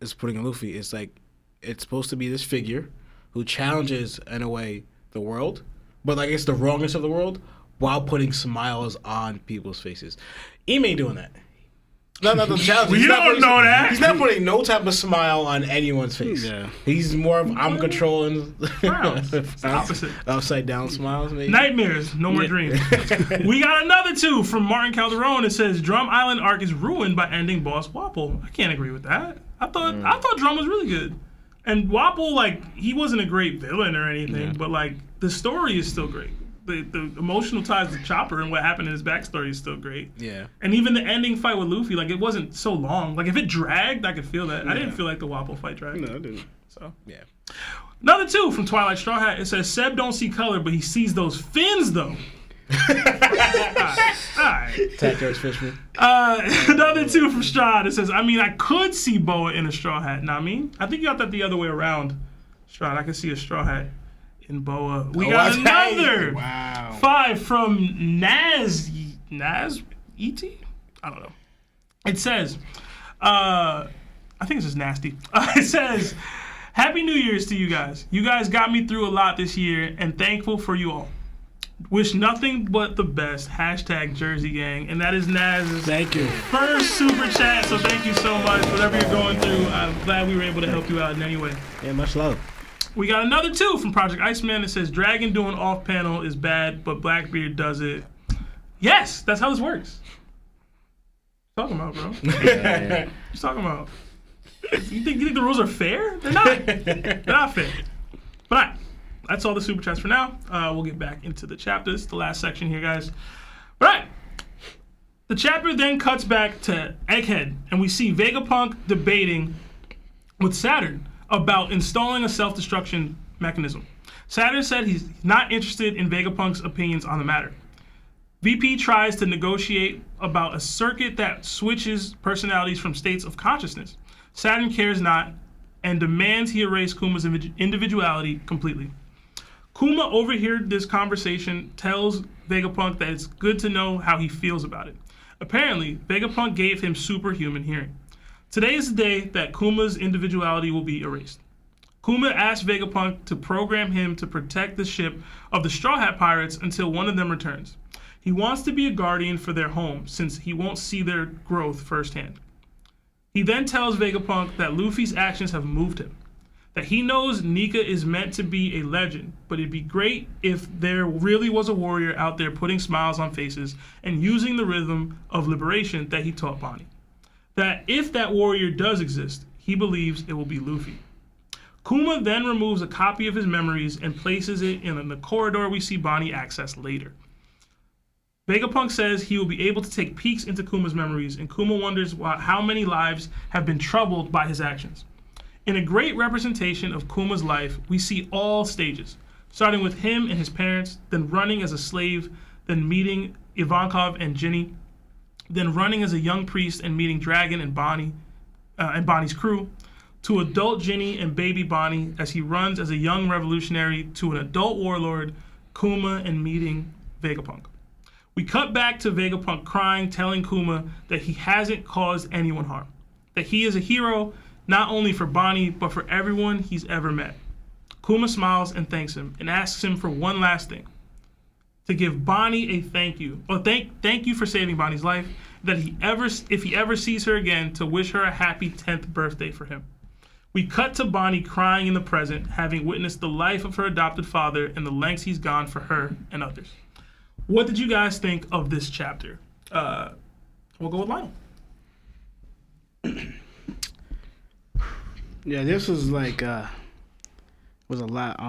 is putting in Luffy. It's like, it's supposed to be this figure who challenges, in a way, the world, but like it's the wrongness of the world, while putting smiles on people's faces. Ime ain't doing that. No, the challenge. We don't know that. He's not putting no type of smile on anyone's face. Yeah. He's more of, I'm controlling Frowns. It's the opposite. upside down smiles, maybe. Nightmares, no more dreams. We got another 2 from Martin Calderon. It says Drum Island arc is ruined by ending Boss Wapol. I can't agree with that. I thought Drum was really good, and Wapol, like, he wasn't a great villain or anything, but like the story is still great. The emotional ties to Chopper and what happened in his backstory is still great. Yeah. And even the ending fight with Luffy, like, it wasn't so long. Like, if it dragged, I could feel that. I didn't feel like the Wapol fight dragged. No, I didn't. So Yeah. another 2 from Twilight Straw Hat. It says Seb don't see color, but he sees those fins though. All right. Attack George Fishman. Another 2 from Strahd. It says, I mean, I could see Boa in a straw hat. Now, I mean, I think you got that the other way around. Strahd, I could see a straw hat in Boa. We got another 5 from Naz E.T.? I don't know. It says, I think it's just nasty. It says, Happy New Year's to you guys. You guys got me through a lot this year, and thankful for you all. Wish nothing but the best. # Jersey Gang. And that is Naz's first super chat. So thank you so much. Whatever you're going through, I'm glad we were able to help you out in any way. Yeah, much love. We got another 2 from Project Iceman that says Dragon doing off panel is bad, but Blackbeard does it. Yes, that's how this works. What you talking about, bro? What you talking about? You think the rules are fair? They're not. They're not fair. But all right. That's all the super chats for now. We'll get back into the chapter. This is the last section here, guys. All right. The chapter then cuts back to Egghead, and we see Vegapunk debating with Saturn about installing a self-destruction mechanism. Saturn said he's not interested in Vegapunk's opinions on the matter. VP tries to negotiate about a circuit that switches personalities from states of consciousness. Saturn cares not and demands he erase Kuma's individuality completely. Kuma overheard this conversation, tells Vegapunk that it's good to know how he feels about it. Apparently, Vegapunk gave him superhuman hearing. Today is the day that Kuma's individuality will be erased. Kuma asked Vegapunk to program him to protect the ship of the Straw Hat Pirates until one of them returns. He wants to be a guardian for their home since he won't see their growth firsthand. He then tells Vegapunk that Luffy's actions have moved him, that he knows Nika is meant to be a legend, but it'd be great if there really was a warrior out there putting smiles on faces and using the rhythm of liberation that he taught Bonney. That if that warrior does exist, he believes it will be Luffy. Kuma then removes a copy of his memories and places it in the corridor we see Bonney access later. Vegapunk says he will be able to take peeks into Kuma's memories, and Kuma wonders how many lives have been troubled by his actions. In a great representation of Kuma's life, we see all stages, starting with him and his parents, then running as a slave, then meeting Ivankov and Ginny, then running as a young priest and meeting Dragon and Bonney and Bonnie's crew, to adult Ginny and baby Bonney as he runs as a young revolutionary, to an adult warlord, Kuma, and meeting Vegapunk. We cut back to Vegapunk crying, telling Kuma that he hasn't caused anyone harm, that he is a hero not only for Bonney, but for everyone he's ever met. Kuma smiles and thanks him, and asks him for one last thing. To give Bonney a thank you. Or thank you for saving Bonnie's life, that if he ever sees her again, to wish her a happy 10th birthday for him. We cut to Bonney crying in the present, having witnessed the life of her adopted father and the lengths he's gone for her and others. What did you guys think of this chapter? We'll go with Lionel. Yeah, this was like was a lot.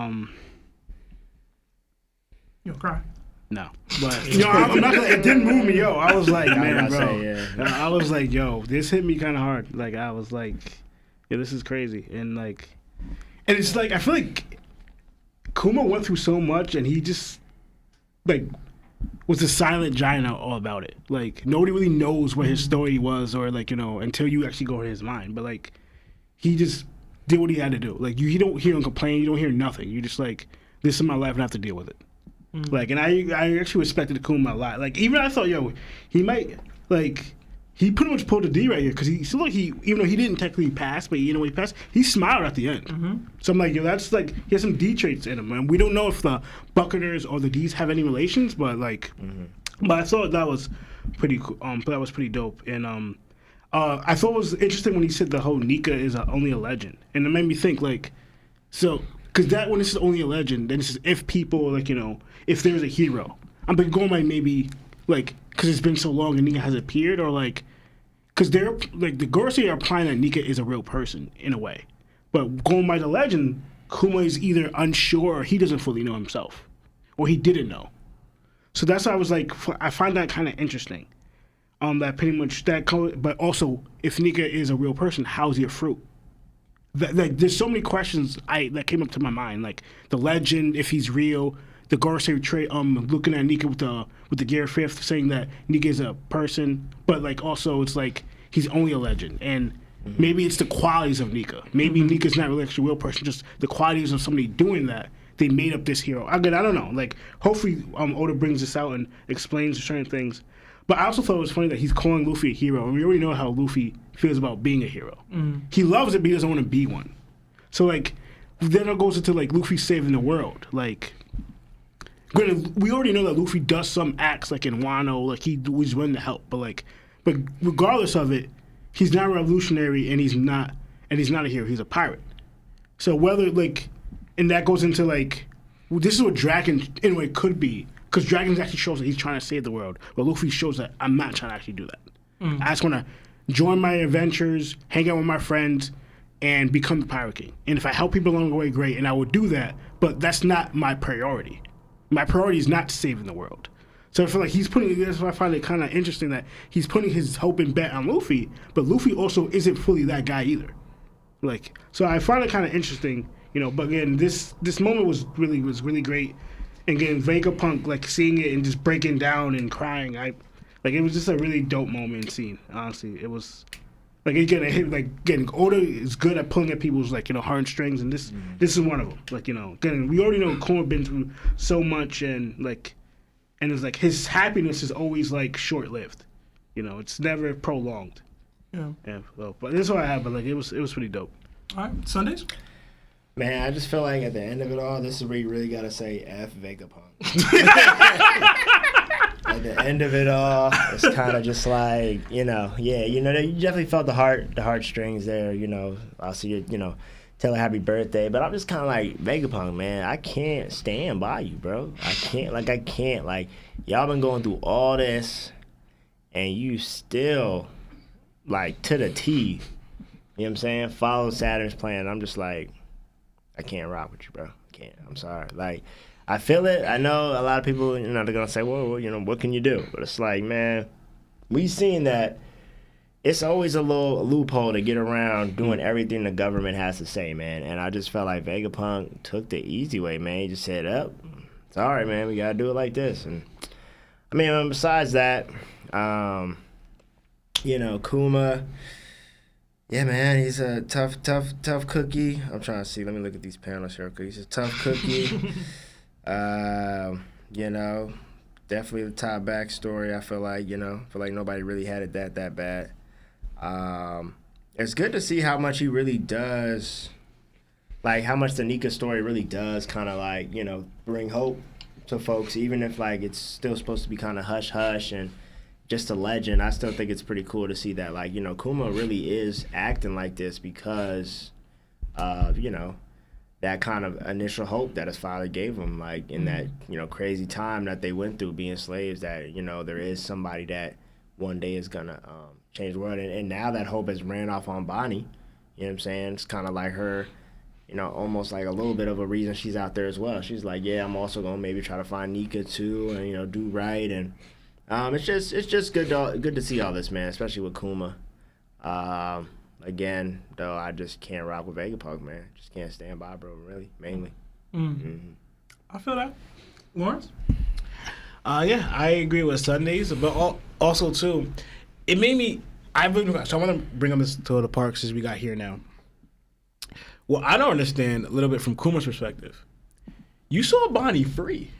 You'll cry. No, but I'm not gonna, it didn't move me, yo. I was like, man, bro. Say, yeah. I was like, yo, this hit me kind of hard. Like, I was like, yeah, this is crazy, and it's like I feel like Kuma went through so much, and he just like was the silent giant all about it. Like nobody really knows what his story was, or like until you actually go in his mind. But like he just did what he had to do. Like you don't hear him complain, you don't hear nothing. You just like, this is my life and I have to deal with it. Like, and I actually respected Kuma a lot. Like even I thought, he might like. He pretty much pulled a D right here because even though he didn't technically pass, but when he passed, he smiled at the end. So I'm like, that's like, he has some D traits in him, and we don't know if the Buccaneers or the D's have any relations, but like, but I thought that was pretty cool. That was pretty dope, and I thought it was interesting when he said the whole Nika is only a legend, and it made me think like, so because that when this is only a legend, then this is if people like if there's a hero, I'm like going by maybe like. Because it's been so long and Nika has appeared, or like, because they're like the 𝗏𝗏 are implying that Nika is a real person in a way, but going by the legend, Kuma is either unsure or he doesn't fully know himself, or he didn't know. So that's why I was like, I find that kind of interesting. That pretty much but also if Nika is a real person, how's he a fruit? Like there's so many questions that came up to my mind, like the legend, if he's real. The 𝗏𝗏 trait, looking at Nika with the 𝗧𝐓𝐵, saying that Nika is a person, but like also it's like he's only a legend, and maybe it's the qualities of Nika. Maybe Nika's not really actually a real person, just the qualities of somebody doing that. They made up this hero. I don't know. Like hopefully Oda brings this out and explains certain things. But I also thought it was funny that he's calling Luffy a hero, and we already know how Luffy feels about being a hero. He loves it, but he doesn't want to be one. So like then it goes into like Luffy saving the world, like. We already know that Luffy does some acts like in Wano, like he's willing to help, but regardless of it, he's not revolutionary and he's not a hero. He's a pirate. So whether like, and that goes into like, this is what Dragon in a way could be, because Dragon actually shows that he's trying to save the world, but Luffy shows that I'm not trying to actually do that. I just want to join my adventures, hang out with my friends, and become the Pirate King. And if I help people along the way, great, and I will do that. But that's not my priority. My priority is not saving the world. So I feel like that's why I find it kind of interesting that he's putting his hope and bet on Luffy, but Luffy also isn't fully that guy either. Like, so I find it kind of interesting, but again, this moment was really great. And again, Vegapunk, like seeing it and just breaking down and crying, it was just a really dope moment and scene, honestly. It was like again, Oda is good at pulling at people's heartstrings, and this is one of them. Like again, we already know Kuma been through so much, and it's like his happiness is always like short lived. It's never prolonged. Yeah. But this is what I have. But it was pretty dope. All right, Sundays. Man, I just feel like at the end of it all, this is where you really gotta say F Vegapunk. At the end of it all, it's kind of just like, you definitely felt the heartstrings there, I'll see you, tell her happy birthday, but I'm just kind of like, Vegapunk, man, I can't stand by you, bro. I can't, y'all been going through all this, and you still, to the T, you know what I'm saying, follow Saturn's plan. I'm just like, I can't rock with you, bro. I can't. I'm sorry. I feel it. I know a lot of people, they're going to say, well, what can you do? But it's like, man, we seen that it's always a little loophole to get around doing everything the government has to say, man. And I just felt like Vegapunk took the easy way, man. He just said, it's all right, man. We got to do it like this. And, besides that, Kuma, yeah, man, he's a tough cookie. I'm trying to see. Let me look at these panels here. He's a tough cookie. Definitely the top backstory. I feel like nobody really had it that bad. It's good to see how much he really does, how much the Nika story really does kind of bring hope to folks, even if it's still supposed to be kind of hush hush and just a legend. I still think it's pretty cool to see that Kuma really is acting like this because of that kind of initial hope that his father gave him, in that crazy time that they went through being slaves, that there is somebody that one day is gonna change the world, and now that hope has ran off on Bonney. You know what I'm saying? It's kind of like her, almost like a little bit of a reason she's out there as well. She's like, yeah, I'm also gonna maybe try to find Nika too, and do right, and it's just good to see all this, man, especially with Kuma. Again, though, I just can't rock with Vegapunk, man. Just can't stand by, bro, really, mainly. I feel that. Lawrence? Yeah, I agree with Sundays, but also too, it made me. So I want to bring up this to the park since we got here now. Well, I don't understand a little bit from Kuma's perspective. You saw Bonney free.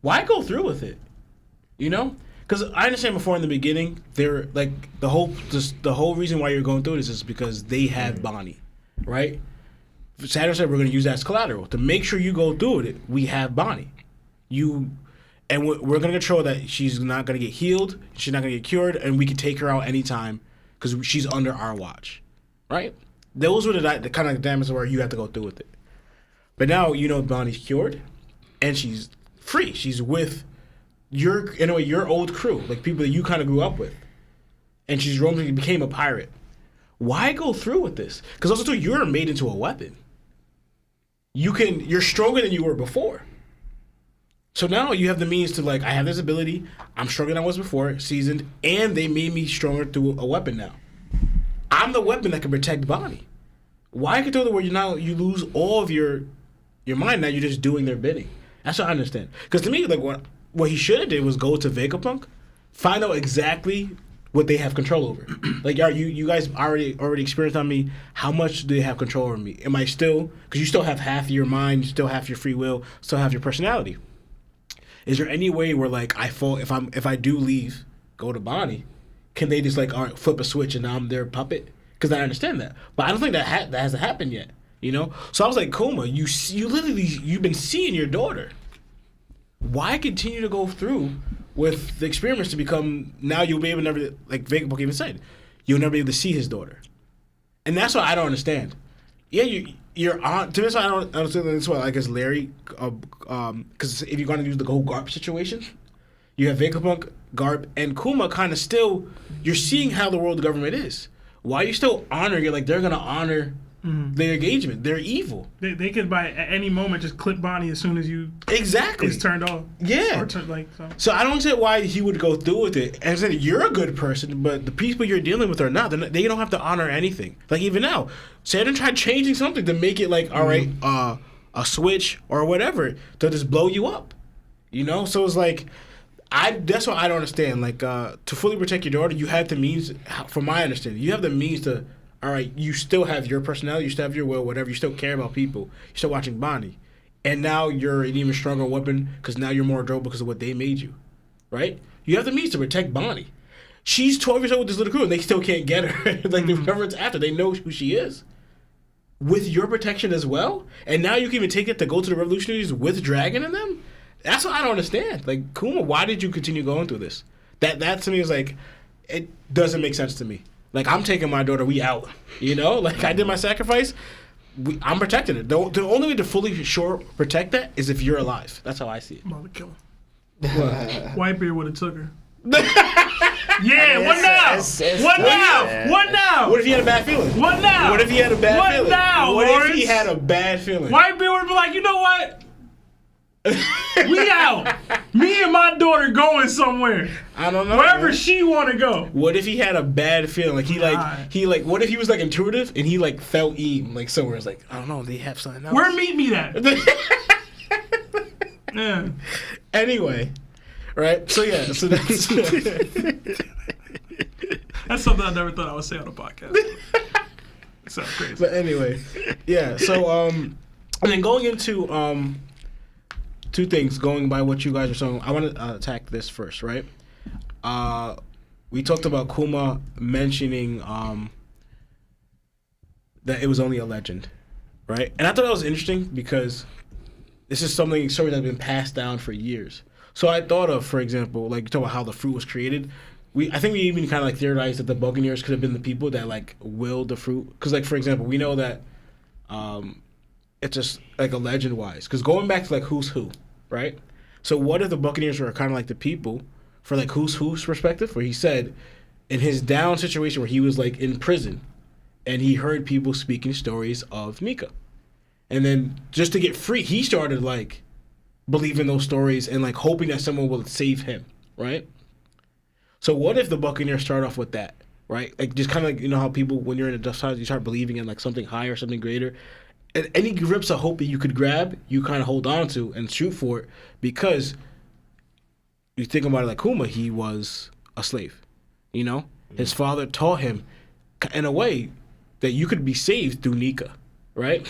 Why go through with it? You know, because I understand before in the beginning, they're like the whole reason why you're going through this is because they have Bonney, right? Saturn said we're going to use that as collateral to make sure you go through it. We have Bonney, and we're going to control that she's not going to get healed, she's not going to get cured, and we can take her out anytime because she's under our watch, right? Those were the kind of dynamics where you have to go through with it. But now you know Bonnie's cured, and she's free. She's with your old crew, like people that you kind of grew up with, and she's roaming, became a pirate. Why go through with this? Because also too, you're made into a weapon. You're stronger than you were before. So now you have the means to I have this ability. I'm stronger than I was before, seasoned, and they made me stronger through a weapon now. I'm the weapon that can protect Bonney. Why control it where you lose all of your mind? Now you're just doing their bidding. That's what I understand. Because to me, what he should have did was go to Vegapunk, find out exactly what they have control over. You guys already experienced on me. How much do they have control over me? Am I still? Because you still have half your mind, still have your free will, still have your personality. Is there any way where if I do leave, go to Bonney, can they just all right, flip a switch and now I'm their puppet? Because I understand that, but I don't think that hasn't happened yet. You know, so I was like, Kuma, you've been seeing your daughter. Why continue to go through with the experiments to become now you'll be able to never, like Vegapunk even said, you'll never be able to see his daughter, and that's what I don't understand. Yeah, you're on. To this, I don't understand. That's why I guess Larry, because if you're going to use the whole Garp situation, you have Vegapunk, Garp, and Kuma kind of still. You're seeing how the world government is. Why are you still honoring it? They're going to honor their engagement. They're evil. They could at any moment just clip Bonney as soon as you exactly it's turned off. Yeah. So I don't understand why he would go through with it. And I said you're a good person, but the people you're dealing with are not. They don't have to honor anything. Even now, Saturn tried changing something to make it all right, a switch or whatever to just blow you up. You know, so it's that's what I don't understand. To fully protect your daughter, you have the means. From my understanding, you have the means to. All right, you still have your personality, you still have your will, whatever. You still care about people. You're still watching Bonney, and now you're an even stronger weapon because now you're more durable because of what they made you, right? You have the means to protect Bonney. She's 12 years old with this little crew, and they still can't get her. The government's after. They know who she is. With your protection as well, and now you can even take it to go to the revolutionaries with Dragon in them. That's what I don't understand. Kuma, why did you continue going through this? That to me is it doesn't make sense to me. I'm taking my daughter, we out. You know? I did my sacrifice, I'm protecting it. The only way to fully protect that is if you're alive. That's how I see it. I'm about to kill him. Whitebeard would have took her. Yeah, what now? What now? What now? What if he had a bad feeling? What now? What if he had a bad feeling? What now, What if he had a bad feeling? Whitebeard would be like, you know what? We out. Me and my daughter going somewhere. I don't know. Wherever she want to go. What if he had a bad feeling? What if he was intuitive and he felt 𝐸 somewhere? It's I don't know. They have something else. Where meet me at? Yeah. Anyway, right? So yeah. So that's that's something I never thought I would say on a podcast. It sounds crazy. But anyway, yeah. So and then going into two things, going by what you guys are saying, I want to attack this first, right? We talked about Kuma mentioning that it was only a legend, right? And I thought that was interesting because this is story that's been passed down for years. So I thought of, for example, you talk about how the fruit was created. I think we even kind of theorized that the Buccaneers could have been the people that willed the fruit. Because for example, we know that it's just a legend wise. Because going back to who's who, right? So what if the Buccaneers were kind of the people for who's who's perspective, where he said in his down situation where he was in prison and he heard people speaking stories of Nika. And then just to get free, he started believing those stories and hoping that someone will save him, right? So what if the Buccaneers start off with that, right? Just kind of how people, when you're in a tough time, you start believing in something higher, something greater. And any grips of hope that you could grab, you kind of hold on to and shoot for it, because you think about it like Kuma, he was a slave. You know, his father taught him in a way that you could be saved through Nika, right?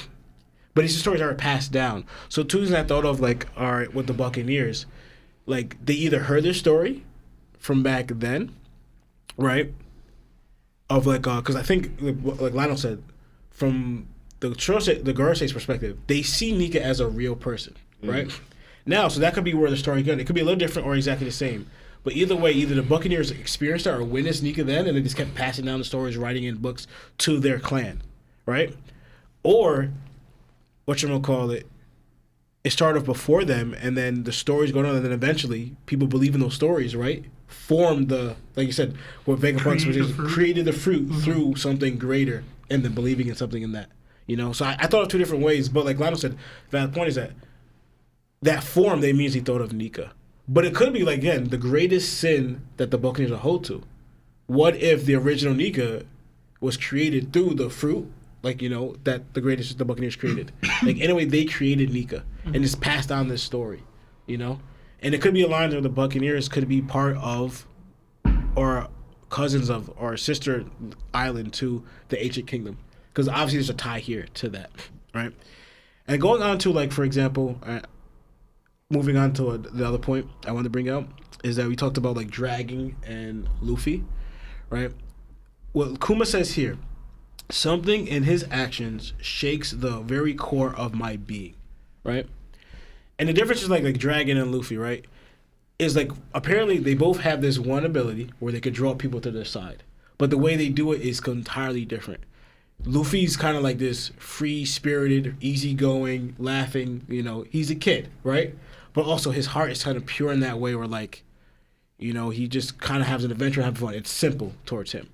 But these stories are passed down. So two things I thought of, like, all right, with the Buccaneers, like they either heard this story from back then, right? Of like, because I think like Lionel said, from the 𝗏𝗏𝗪𝗏's perspective, they see Nika as a real person, right? Now, so that could be where the story goes. It could be a little different or exactly the same. But either way, either the Buccaneers experienced it or witnessed Nika then, and they just kept passing down the stories, writing in books to their clan, right? Or, 𝗏𝗏𝗪𝗏, it started off before them, and then the stories going on, and then eventually people believe in those stories, right? Formed the, like you said, what Vegapunk created the fruit through something greater, and then believing in something in that, you know? So I thought of two different ways, but like Lionel said, the point is that form, they immediately thought of Nika. But it could be, like, again, the greatest sin that the Buccaneers will hold to. What if the original Nika was created through the fruit, like, you know, that the Buccaneers created? Like, anyway, they created Nika and just passed on this story, you know? And it could be a line where the Buccaneers could be part of or cousins of or sister island to the ancient kingdom. Because obviously there's a tie here to that, right? And going on to, like, for example... moving on to the other point I wanted to bring out is that we talked about like Dragon and Luffy, right? What Kuma says here, something in his actions shakes the very core of my being, right? And the difference is like Dragon and Luffy, right? Is like apparently they both have this one ability where they could draw people to their side, but the way they do it is entirely different. Luffy's kind of like this free-spirited, easygoing, laughing, you know, he's a kid, right? But also his heart is kind of pure in that way where, like, you know, he just kind of has an adventure, having fun. It's simple towards him.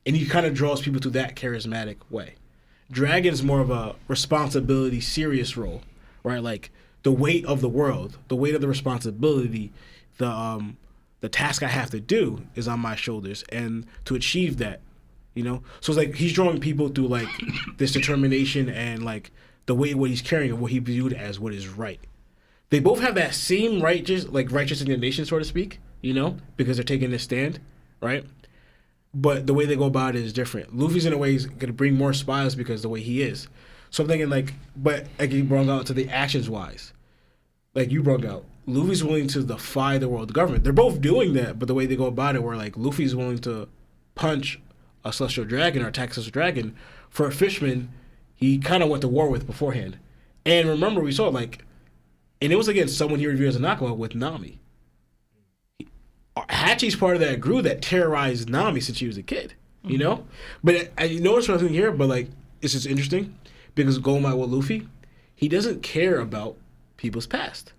And he kind of draws people through that charismatic way. Dragon's more of a responsibility, serious role, right? Like, the weight of the world, the weight of the responsibility, the task I have to do is on my shoulders. And to achieve that, you know? So it's like he's drawing people through, like, this determination and, like, the weight of what he's carrying and what he viewed as what is right. They both have that same righteous indignation, so to speak, you know, because they're taking this stand, right? But the way they go about it is different. Luffy's in a way is going to bring more spies because the way he is. So I'm thinking like, but like you brought out to the actions wise, like you brought out, Luffy's willing to defy the world government. They're both doing that, but the way they go about it, where like Luffy's willing to punch a celestial dragon or attack a celestial dragon. For a fisherman, he kind of went to war with beforehand. And remember, we saw like, and it was against someone he reviewed as a Nakama with Nami. Hachi's part of that group that terrorized Nami since she was a kid, you know? But I noticed what I'm doing here, but like, it's just interesting because going by with Luffy, he doesn't care about people's past.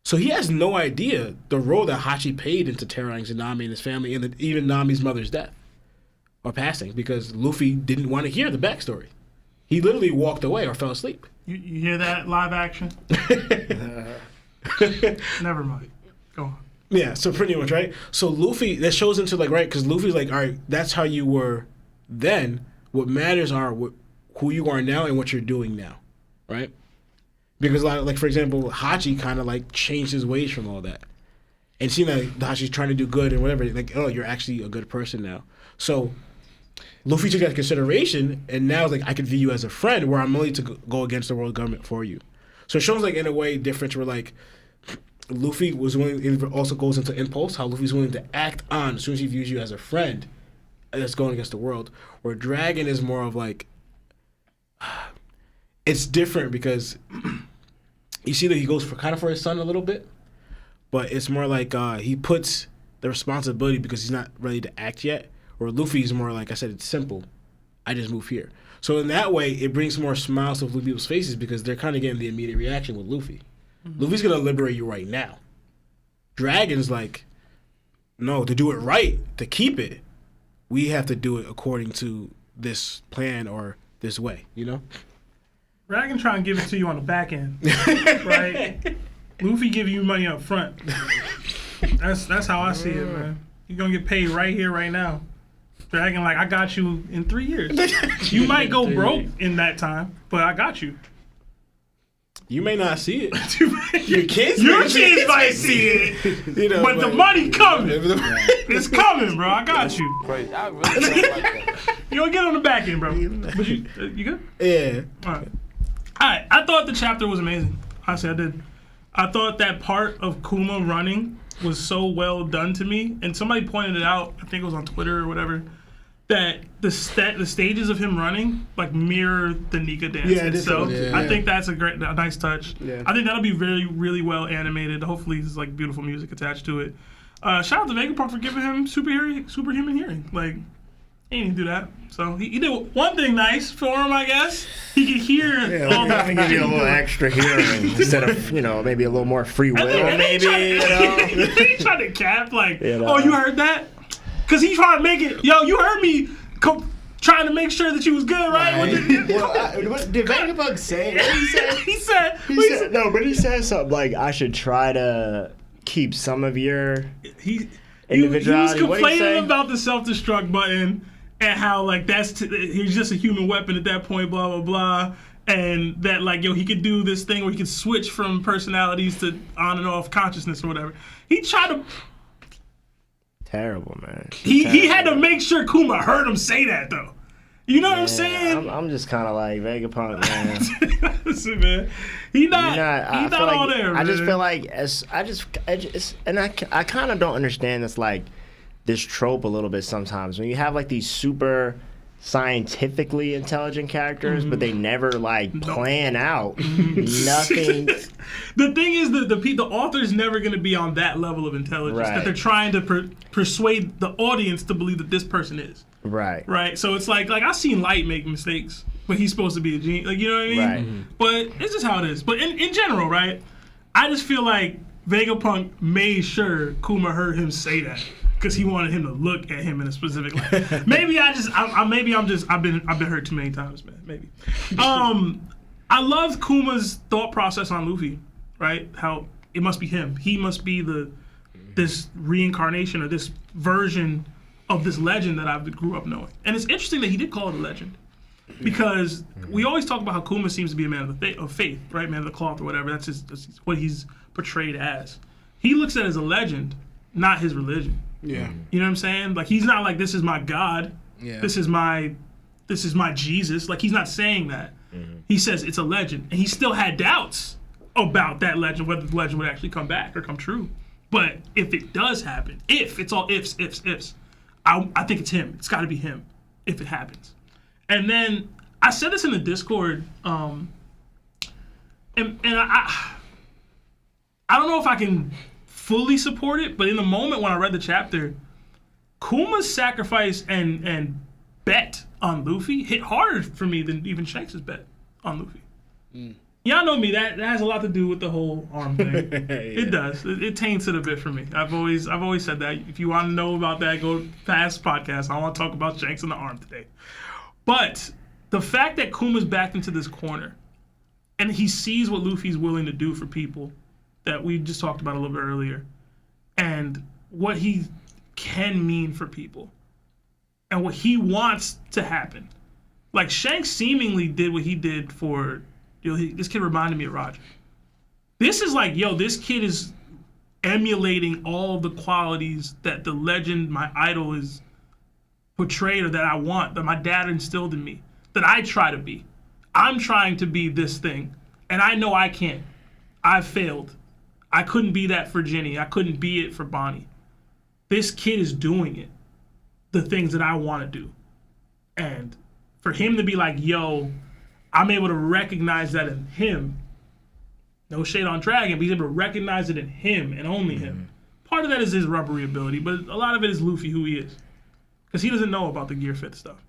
So he has no idea the role that Hachi played into terrorizing Nami and his family and even Nami's mother's death or passing because Luffy didn't want to hear the backstory. He literally walked away or fell asleep. You hear that live action? Never mind. Go on. Yeah, so pretty much, right? So Luffy, that shows into like, right, because Luffy's like, all right, that's how you were then. What matters are who you are now and what you're doing now, right? Because like for example, Hachi kind of like changed his ways from all that. And seeing that Hachi's trying to do good and whatever, like, oh, you're actually a good person now. So Luffy took that into consideration, and now like I can view you as a friend where I'm willing to go against the world government for you. So it shows like in a way difference where like Luffy was willing, it also goes into impulse, how Luffy's willing to act on as soon as he views you as a friend that's going against the world. Where Dragon is more of like, it's different because you see that he goes for kind of for his son a little bit, but it's more like he puts the responsibility because he's not ready to act yet. Where Luffy's more like I said, it's simple. I just move here. So in that way, it brings more smiles to people's faces because they're kind of getting the immediate reaction with Luffy. Mm-hmm. Luffy's gonna liberate you right now. Dragon's like, no, to do it right, to keep it, we have to do it according to this plan or this way, you know? Dragon trying to give it to you on the back end, right? Luffy give you money up front. That's how I see it, man. You're gonna get paid right here, right now. Dragon like, I got you in 3 years. You might go broke in that time, but I got you. You may not see it. Your kids might see it. You know, but the money coming. It's coming, bro. I got you. Great. I really don't like that. You don't get on the back end, bro. But you good? Yeah. All right. I thought the chapter was amazing. Honestly, I did. I thought that part of Kuma running was so well done to me. And somebody pointed it out, I think it was on Twitter or whatever, that the stages of him running like mirror the Nika dance. Yeah, it is. So Yeah. I think that's a nice touch. Yeah. I think that'll be really well animated. Hopefully there's like beautiful music attached to it. Shout out to Vegapunk for giving him superhuman hearing. Like, he didn't do that. So he did one thing nice for him, I guess. He could hear all Let me the give you a little extra hearing instead of, maybe a little more free will, maybe, He tried to cap, like, You know. oh, you heard that? Because he tried to make it, yo, you heard me trying to make sure that you was good, right? What did Vegapunk say? What did he say? He said, No, but he said something like, I should try to keep some of your he was individuality. What'd he say? complaining about the self-destruct button and how, like, he's just a human weapon at that point, blah, blah, blah. And that, like, he could do this thing where he could switch from personalities to on and off consciousness or whatever. He tried to... Terrible, man. He had to make sure Kuma heard him say that, though. You know what I'm saying? I'm just kind of like Vegapunk, man. Listen, man. He not all like, there, I just man. feel like I kind of don't understand this trope a little bit sometimes when you have like these super scientifically intelligent characters, but they never like plan out nothing. The thing is that the author's never going to be on that level of intelligence that they're trying to persuade the audience to believe that this person is. Right. So it's like I've seen Light make mistakes when he's supposed to be a genius. Like, you know what I mean? Right. But it's just how it is. But in general, right? I just feel like Vegapunk made sure Kuma heard him say that because he wanted him to look at him in a specific light. Maybe I've been hurt too many times, man. Maybe. I love Kuma's thought process on Luffy, right? How it must be him. He must be this reincarnation or this version of this legend that I grew up knowing. And it's interesting that he did call it a legend because we always talk about how Kuma seems to be a man of faith, right? Man of the cloth or whatever. That's what he's portrayed as. He looks at it as a legend, not his religion. Yeah. You know what I'm saying? Like, he's not like, this is my God. Yeah. This is my Jesus. Like, he's not saying that. He says it's a legend. And he still had doubts about that legend, whether the legend would actually come back or come true. But if it does happen, it's all ifs, I think it's him. It's got to be him if it happens. And then I said this in the Discord, and I don't know if I can fully support it, but in the moment when I read the chapter, Kuma's sacrifice and bet on Luffy hit harder for me than even Shanks' bet on Luffy. Y'all know me, that has a lot to do with the whole arm thing. It does. It taints it a bit for me. I've always said that. If you want to know about that, go past podcast. I want to talk about Shanks and the arm today. But the fact that Kuma's backed into this corner and he sees what Luffy's willing to do for people that we just talked about a little bit earlier, and what he can mean for people, and what he wants to happen. Like, Shanks seemingly did what he did for, this kid reminded me of Roger. This is like, this kid is emulating all of the qualities that the legend, my idol, is portrayed, or that I want, that my dad instilled in me, that I try to be. I'm trying to be this thing, and I know I can't. I've failed. I couldn't be that for Jenny. I couldn't be it for Bonnie. This kid is doing it. The things that I want to do. And for him to be like, I'm able to recognize that in him. No shade on Dragon, but he's able to recognize it in him and only him. Part of that is his rubbery ability, but a lot of it is Luffy, who he is. Because he doesn't know about the Gear 5th stuff.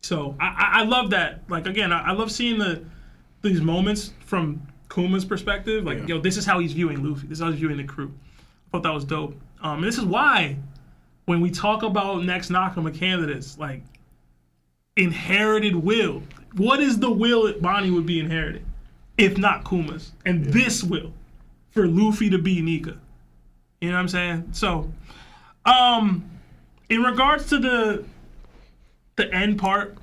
So I love that. Like, again, I love seeing these moments from Kuma's perspective. Like, this is how he's viewing Luffy. This is how he's viewing the crew. I thought that was dope. And this is why, when we talk about next Nakama candidates, like, inherited will. What is the will that Bonnie would be inherited, if not Kuma's? And this will, for Luffy to be Nika. You know what I'm saying? So, in regards to the end part,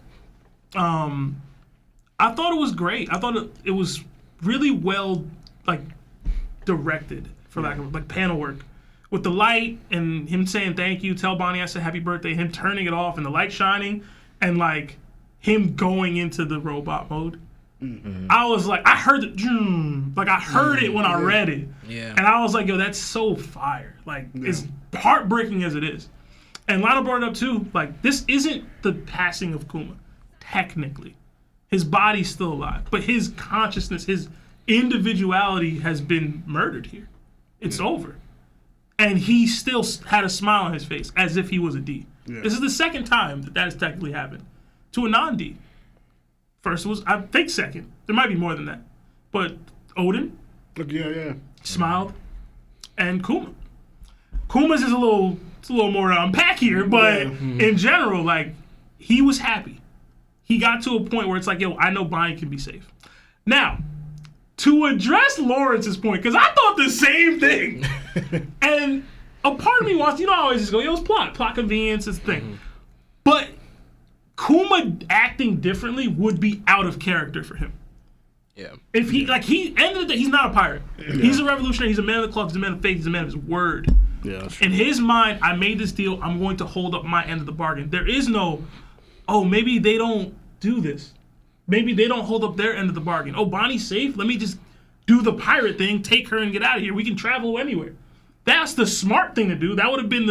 I thought it was great. I thought it was really well like directed, for lack of like panel work, with the light and him saying thank you, tell Bonnie I said happy birthday, him turning it off and the light shining, and like him going into the robot mode. I was like, I heard it, like I heard it when I read it, and I was like, yo, that's so fire. Like it's heartbreaking as it is. And Lana brought it up too. Like this isn't the passing of Kuma, technically. His body's still alive, but his consciousness, his individuality has been murdered here. It's over. And he still had a smile on his face as if he was a D. This is the second time that has technically happened to a non-D. First was, I think, second. There might be more than that. But Odin smiled, and Kuma. Kuma's is a little more to unpack here, but in general, like, he was happy. He got to a point where it's like, yo, I know Bonnie can be safe. Now, to address Lawrence's point, because I thought the same thing. And a part of me wants, I always just go, yo, it's plot convenience, it's the thing. But Kuma acting differently would be out of character for him. Yeah. If he ended the day, he's not a pirate. He's a revolutionary, he's a man of the cloth, he's a man of faith, he's a man of his word. Yeah. In his mind, I made this deal, I'm going to hold up my end of the bargain. There is no, oh, maybe they don't do this. Maybe they don't hold up their end of the bargain. Oh, Bonnie's safe? Let me just do the pirate thing, take her and get out of here. We can travel anywhere. That's the smart thing to do. That would have been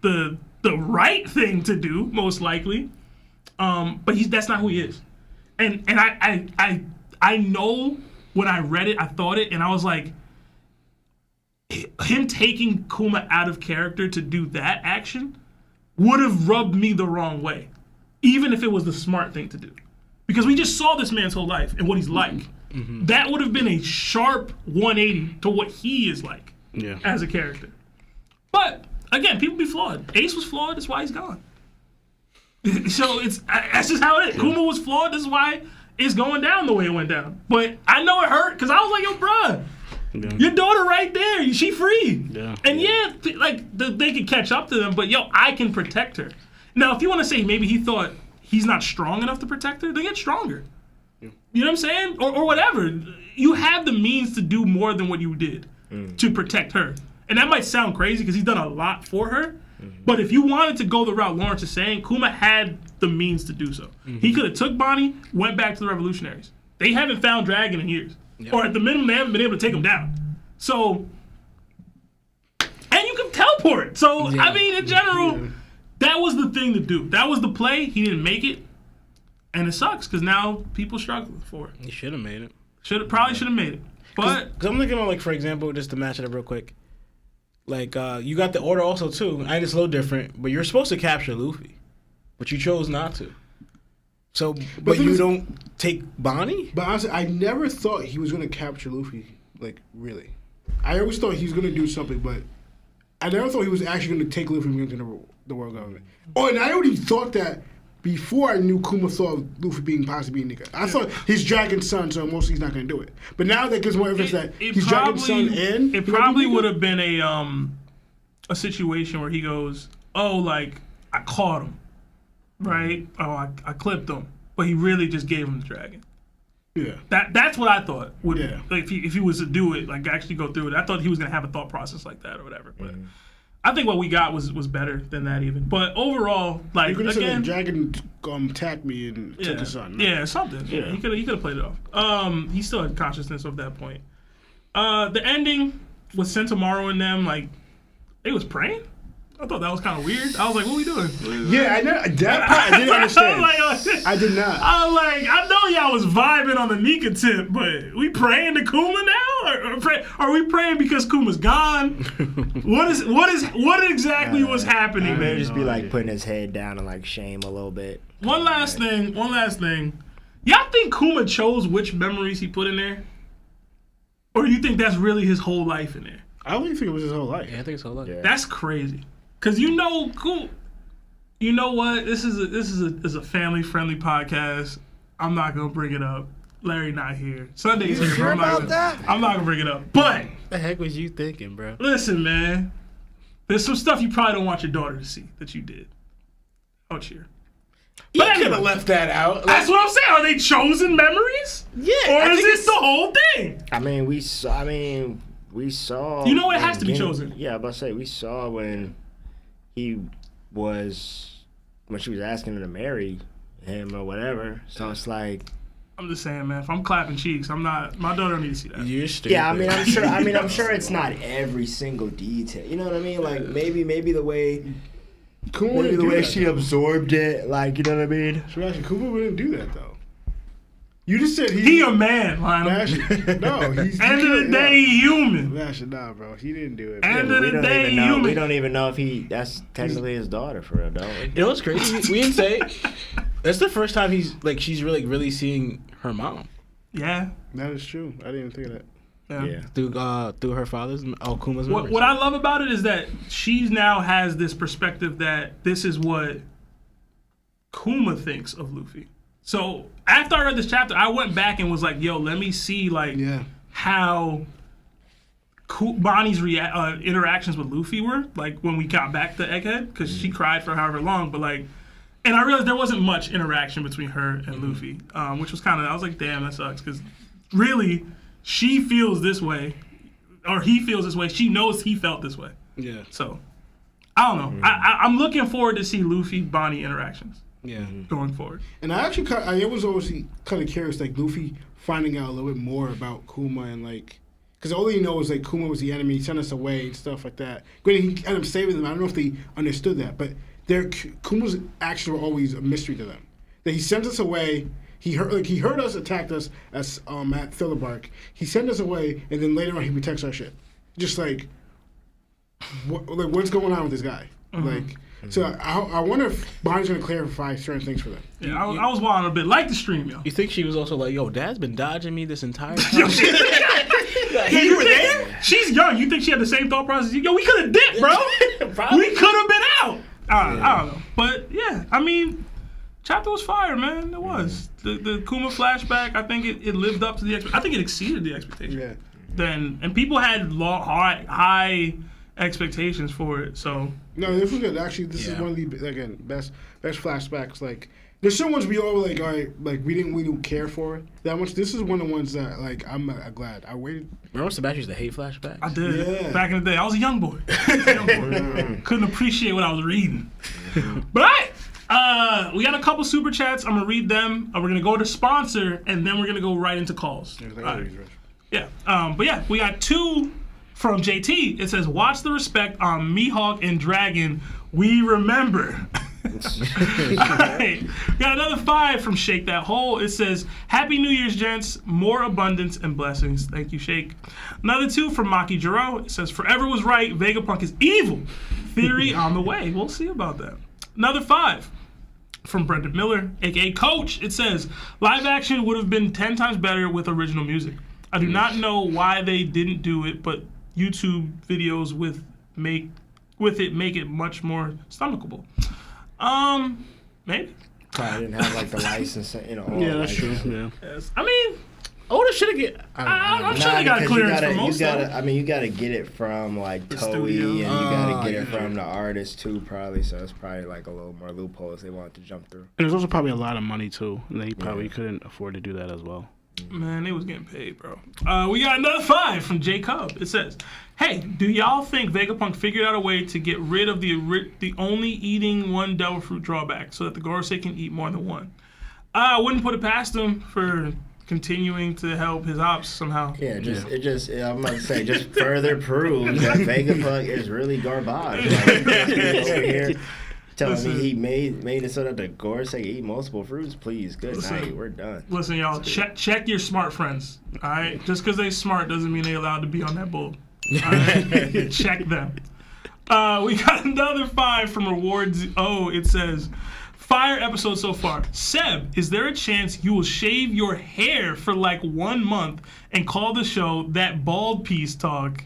the right thing to do, most likely. But that's not who he is. And I know when I read it, I thought it, and I was like, him taking Kuma out of character to do that action would have rubbed me the wrong way, even if it was the smart thing to do. Because we just saw this man's whole life and what he's like. That would have been a sharp 180 to what he is like as a character. But, again, people be flawed. Ace was flawed, that's why he's gone. So that's just how it is. Kuma was flawed, this is why it's going down the way it went down. But I know it hurt, because I was like, yo, bruh, your daughter right there, she free. And they could catch up to them, but yo, I can protect her. Now, if you want to say maybe he thought he's not strong enough to protect her, then get stronger. You know what I'm saying? Or whatever. You have the means to do more than what you did to protect her. And that might sound crazy because he's done a lot for her. But if you wanted to go the route Lawrence is saying, Kuma had the means to do so. He could have took Bonnie, went back to the revolutionaries. They haven't found Dragon in years. Or at the minimum, they haven't been able to take him down. So, and you can teleport. So, I mean, in general, that was the thing to do. That was the play. He didn't make it. And it sucks because now people struggle for it. He should have made it. Probably should have made it. But Cause I'm thinking about, like, for example, just to match it up real quick. Like, you got the order also, too. And it's a little different, but you're supposed to capture Luffy. But you chose not to. So, but you don't take Bonnie? But honestly, I never thought he was going to capture Luffy, like, really. I always thought he was going to do something, but I never thought he was actually going to take Luffy into the world government. Oh, and I already thought that before I knew Kuma thought Luffy being possibly Nika. I thought he's Dragon's son, so mostly he's not going to do it. But now that gives more evidence that he's Dragon's son and... It probably would have been a situation where he goes, oh, like, I caught him, right? Oh, I clipped him. But he really just gave him the dragon. Yeah. That's what I thought. Like, if he was to do it, like, actually go through it, I thought he was going to have a thought process like that or whatever. But I think what we got was better than that even. But overall, like, you again, the dragon attacked me and took his son. Right? Yeah, something. Yeah, he could have played it off. He still had consciousness of that point. The ending with Sentomaru and them, like, they was praying. I thought that was kind of weird. I was like, what are we doing? Yeah, I know. That part I didn't understand. I did not. I was like, I know y'all was vibing on the Nika tip, but we praying to Kuma now? Or are we praying because Kuma's gone? What exactly was happening there? Just be like putting his head down and like shame a little bit. One last thing. Y'all think Kuma chose which memories he put in there? Or do you think that's really his whole life in there? I don't even think it was his whole life. Yeah, I think it's his whole life. Yeah. That's crazy. Cause you know what? This is a family friendly podcast. I'm not gonna bring it up. Larry not here. Sunday's here. Sure I'm not gonna bring it up. But the heck was you thinking, bro? Listen, man. There's some stuff you probably don't want your daughter to see that you did. Oh, cheer. But I could have left that out. That's what I'm saying. Are they chosen memories? Yeah. Or I is think this the whole thing? I mean, we saw. You know it has when to be chosen. Yeah, I was about to say we saw when she was asking her to marry him or whatever. So it's like. I'm just saying, man. If I'm clapping cheeks, I'm not. My daughter don't need to see that. You're stupid. Yeah, I mean, I'm sure. I'm sure it's not every single detail. You know what I mean? Like maybe the way. Maybe the way she absorbed it, like, you know what I mean? Sebastian, Kuma wouldn't do that, though. You just said He a man, Lionel. Sebastian, no, he's... End of the day, he human. Sebastian, nah, bro. He didn't do it. End of the day, We human. don't even know if that's technically his daughter for real, don't we? You know what's crazy? We didn't say. That's the first time she's really seeing her mom. Yeah. That is true. I didn't even think of that. Yeah. Through her father's, Kuma's memories. What I love about it is that she now has this perspective that this is what Kuma thinks of Luffy. So after I read this chapter, I went back and was like, yo, let me see how Bonnie's interactions with Luffy were, like when we got back to Egghead, because she cried for however long, but like, and I realized there wasn't much interaction between her and Luffy, which was kind of, I was like, damn, that sucks, because really, she feels this way, or he feels this way. She knows he felt this way. Yeah. So, I don't know. I'm looking forward to see Luffy-Bonnie interactions. Yeah. Going forward. And I was always kind of curious, like, Luffy finding out a little bit more about Kuma and, like, because all he knows is, like, Kuma was the enemy, he sent us away and stuff like that. Granted, he ended up saving them. I don't know if they understood that, but Kuma's actions were always a mystery to them. That he sent us away. He heard us, attacked us at Thriller. He sent us away, and then later on he protects our shit. Just like what's going on with this guy? Like, so I wonder if Bonnie's gonna clarify certain things for them. Yeah, I was wilding a bit, like the stream, yo. You think she was also like, yo, Dad's been dodging me this entire time? You were there? She's young. You think she had the same thought process? Yo, we could have dipped, bro. We could have been out. I don't know, but yeah, I mean. Chapter was fire, man. It was. The Kuma flashback, I think it lived up to the I think it exceeded the expectation. Yeah. And people had high expectations for it. So no, this was good. Actually, this is one of the best flashbacks. Like there's some ones we all like, all right, like we didn't care for it that much. This is one of the ones that like I'm glad I waited. Remember Sebastian used to hate flashbacks? I did. Yeah. Back in the day, I was a young boy. Couldn't appreciate what I was reading. But all right. We got a couple super chats. I'm gonna read them. We're gonna go to sponsor, and then we're gonna go right into calls. Yeah. But yeah, we got two from JT. It says, "Watch the respect on Mihawk and Dragon. We remember." Alright. We got another 5 from Shake That Hole. It says, "Happy New Year's, gents. More abundance and blessings." Thank you, Shake. Another 2 from Maki Jiro. It says, "Forever was right. Vegapunk is evil. Theory on the way." We'll see about that. Another 5 from Brendan Miller, aka Coach. It says, "Live action would have been 10 times better with original music. I do not know why they didn't do it, but YouTube videos make it much more stomachable." Maybe. Probably didn't have like the license, Yeah, that's true. Yeah. Yes. I mean, Oda should have get. I'm sure they got clearance for most of it. I mean, you gotta get it from like Toei, and you gotta get it from the artist too, probably. So it's probably like a little more loopholes they wanted to jump through. And there's also probably a lot of money too, and they probably couldn't afford to do that as well. Man, they was getting paid, bro. We got another 5 from J Cub. It says, "Hey, do y'all think Vegapunk figured out a way to get rid of the only eating one devil fruit drawback so that the Gorosei can eat more than one?" I wouldn't put it past him for continuing to help his ops somehow. Yeah, I'm about to say, just further proves that Vegapunk is really garbage. Like, over here telling me he made it so that the Gorosei eat multiple fruits. Please, good night. We're done. Listen, y'all, check your smart friends. All right, just because they smart doesn't mean they allowed to be on that bull. All right, check them. We got another 5 from Rewards. It says, "Fire episode so far. Seb, is there a chance you will shave your hair for like 1 month and call the show That Bald Piece Talk?"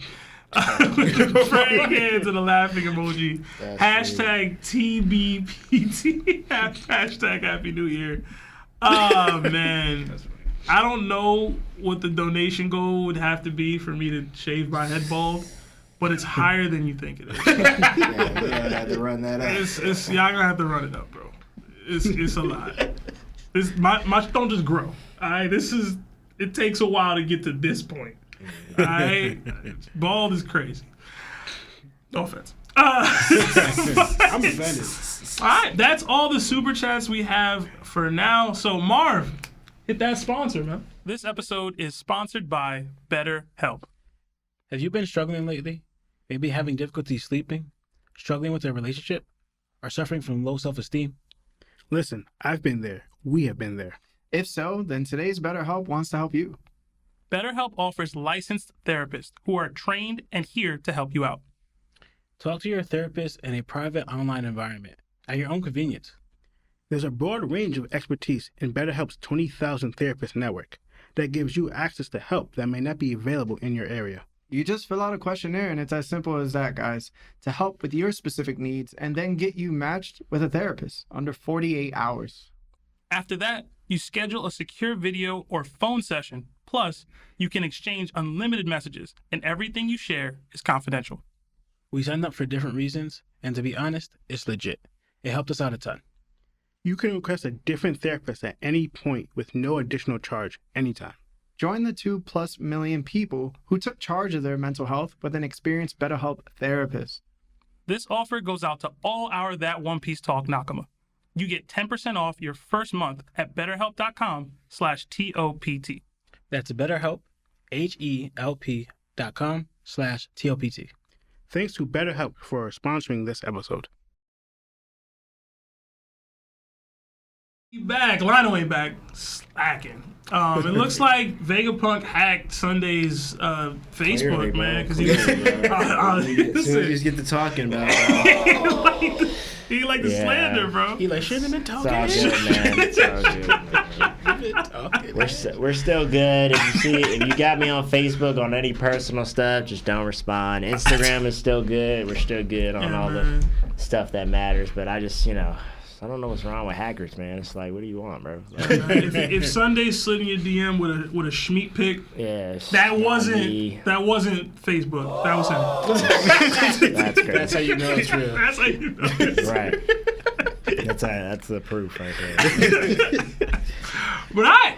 Frank hands and a laughing emoji. Hashtag TBPT. Hashtag Happy New Year. Oh, man. I don't know what the donation goal would have to be for me to shave my head bald, but it's higher than you think it is. Yeah, you're gonna have to run that up. Y'all gonna have to run it up, bro. It's a lot. My don't just grow. All right, this is it takes a while to get to this point. All right? Bald is crazy. No offense. I'm offended. All right, that's all the super chats we have for now. So Marv, hit that sponsor, man. This episode is sponsored by BetterHelp. Have you been struggling lately? Maybe having difficulty sleeping, struggling with a relationship, or suffering from low self-esteem? Listen, I've been there. We have been there. If so, then today's BetterHelp wants to help you. BetterHelp offers licensed therapists who are trained and here to help you out. Talk to your therapist in a private online environment at your own convenience. There's a broad range of expertise in BetterHelp's 20,000 therapist network that gives you access to help that may not be available in your area. You just fill out a questionnaire and it's as simple as that, guys, to help with your specific needs and then get you matched with a therapist under 48 hours. After that, you schedule a secure video or phone session. Plus, you can exchange unlimited messages and everything you share is confidential. We signed up for different reasons, and to be honest, it's legit. It helped us out a ton. You can request a different therapist at any point with no additional charge anytime. Join the 2+ million people who took charge of their mental health with an experienced BetterHelp therapist. This offer goes out to all our That One Piece Talk Nakama. You get 10% off your first month at betterhelp.com/TOPT. That's BetterHelp, HELP.com/TOPT. Thanks to BetterHelp for sponsoring this episode. Back, Lionel ain't back, slacking. It looks like Vegapunk hacked Sunday's Facebook, Clearly, man, because bro. he As soon as you get to talking about he like the slander, bro. He like, shouldn't have been it's talking. all good, man. It's all good, man. We're still good. If you see it, if you got me on Facebook on any personal stuff, just don't respond. Instagram is still good. We're still good on all the stuff that matters. But I just, I don't know what's wrong with hackers, man. It's like, what do you want, bro? If Sunday slid in your DM with a Schmeat pic, that wasn't Facebook. That was him. That's crazy. That's how you know it's real. That's how you know. It's Right. That's the proof right there. But all right,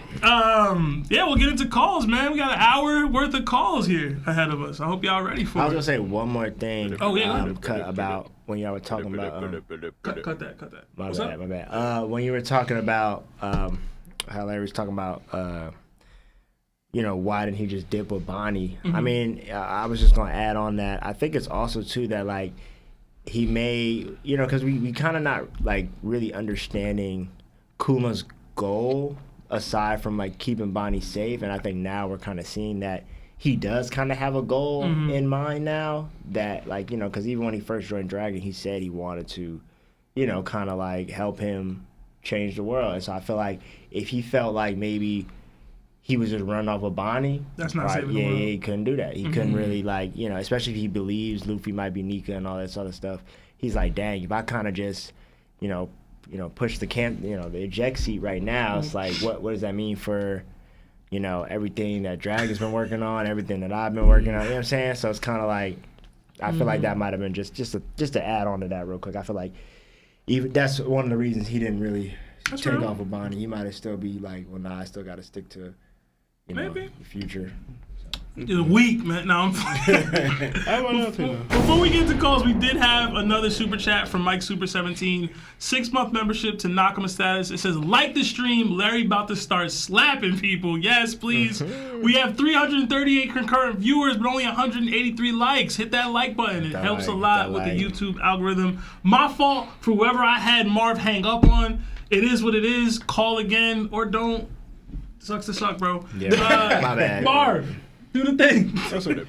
we'll get into calls, man. We got an hour worth of calls here ahead of us. I hope y'all ready for it. I was gonna say one more thing. Oh, yeah. About when y'all were talking about. Cut that. My bad. When you were talking about how Larry was talking about, why didn't he just dip with Bonney? Mm-hmm. I mean, I was just gonna add on that. I think it's also too that like he may, because we kind of not like really understanding Kuma's goal aside from like keeping Bonney safe, and I think now we're kind of seeing that he does kind of have a goal in mind now that like because even when he first joined Dragon he said he wanted to kind of like help him change the world, and so I feel like if he felt like maybe he was just running off of Bonnie, that's not saving the world. Yeah, he couldn't do that. He couldn't really like especially if he believes Luffy might be Nika and all that sort of stuff. He's like, dang, if I kind of just push the the eject seat right now, it's like, what does that mean for, everything that Dragon's been working on, everything that I've been working on, you know what I'm saying? So it's kind of like, I feel like that might have been just to add on to that real quick. I feel like even that's one of the reasons he didn't really take off of Bonnie. He might have still be like, well, nah, I still got to stick to, the future. You're weak, man. No, I'm Before we get into calls, we did have another super chat from Mike Super 17. 6-month membership to Nakama status. It says, like the stream, Larry about to start slapping people. Yes, please. We have 338 concurrent viewers, but only 183 likes. Hit that like button. It helps a lot with the YouTube algorithm. My fault for whoever I had Marv hang up on. It is what it is. Call again or don't. Sucks to suck, bro. Yeah, my bad. Marv. Do the thing.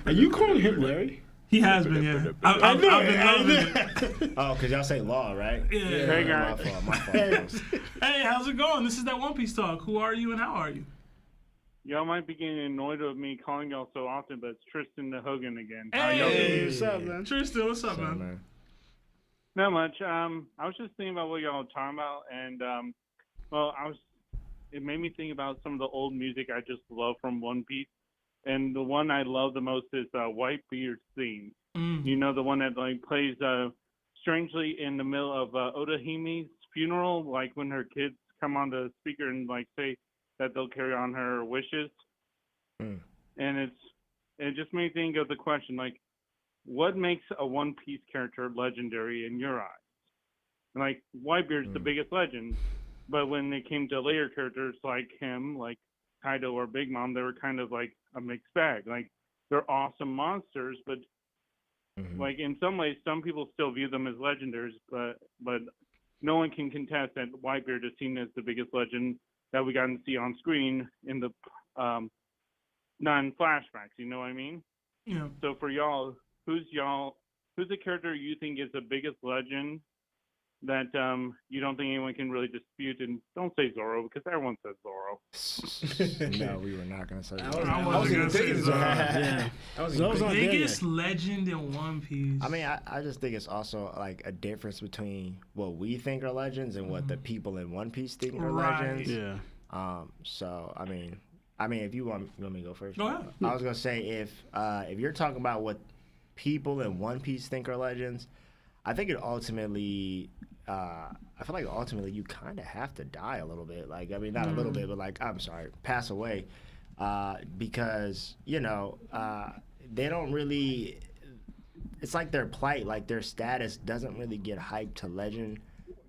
Are you calling him Larry? He has been, yeah. I've been loving it. Oh, because y'all say law, right? Yeah. Hey, guys. My fault. Hey, how's it going? This is that One Piece Talk. Who are you and how are you? Y'all might be getting annoyed with me calling y'all so often, but it's Tristan the Hogan again. Hey, what's up, man? Tristan, what's up, man? Not much. I was just thinking about what y'all were talking about, and it made me think about some of the old music I just love from One Piece. And the one I love the most is Whitebeard's theme. You know, the one that like plays strangely in the middle of Odahime's funeral, like when her kids come on the speaker and like say that they'll carry on her wishes. And it just made me think of the question, like, what makes a One Piece character legendary in your eyes? Like, Whitebeard's the biggest legend, but when it came to later characters like him, like Kaido or Big Mom, they were kind of like a mixed bag. Like, they're awesome monsters, but like in some ways, some people still view them as legendaries, but no one can contest that Whitebeard is seen as the biggest legend that we got to see on screen in the non-flashbacks. You know what I mean? Yeah. So for y'all, who's the character you think is the biggest legend that you don't think anyone can really dispute? And don't say Zoro, because everyone says Zoro. No, we were not gonna say that. I wasn't gonna say Zoro. Yeah. Zoro's not there Biggest yet. legend in One Piece. I mean, I just think it's also like a difference between what we think are legends and what the people in One Piece think are legends. Yeah. So I mean, if you want me to go first, Go ahead. I was gonna say if you're talking about what people in One Piece think are legends, I think it ultimately, I feel like ultimately you kind of have to die a little bit. Like, I mean, not a little bit, but like, I'm sorry, pass away, because they don't really. It's like their plight, like their status doesn't really get hyped to legend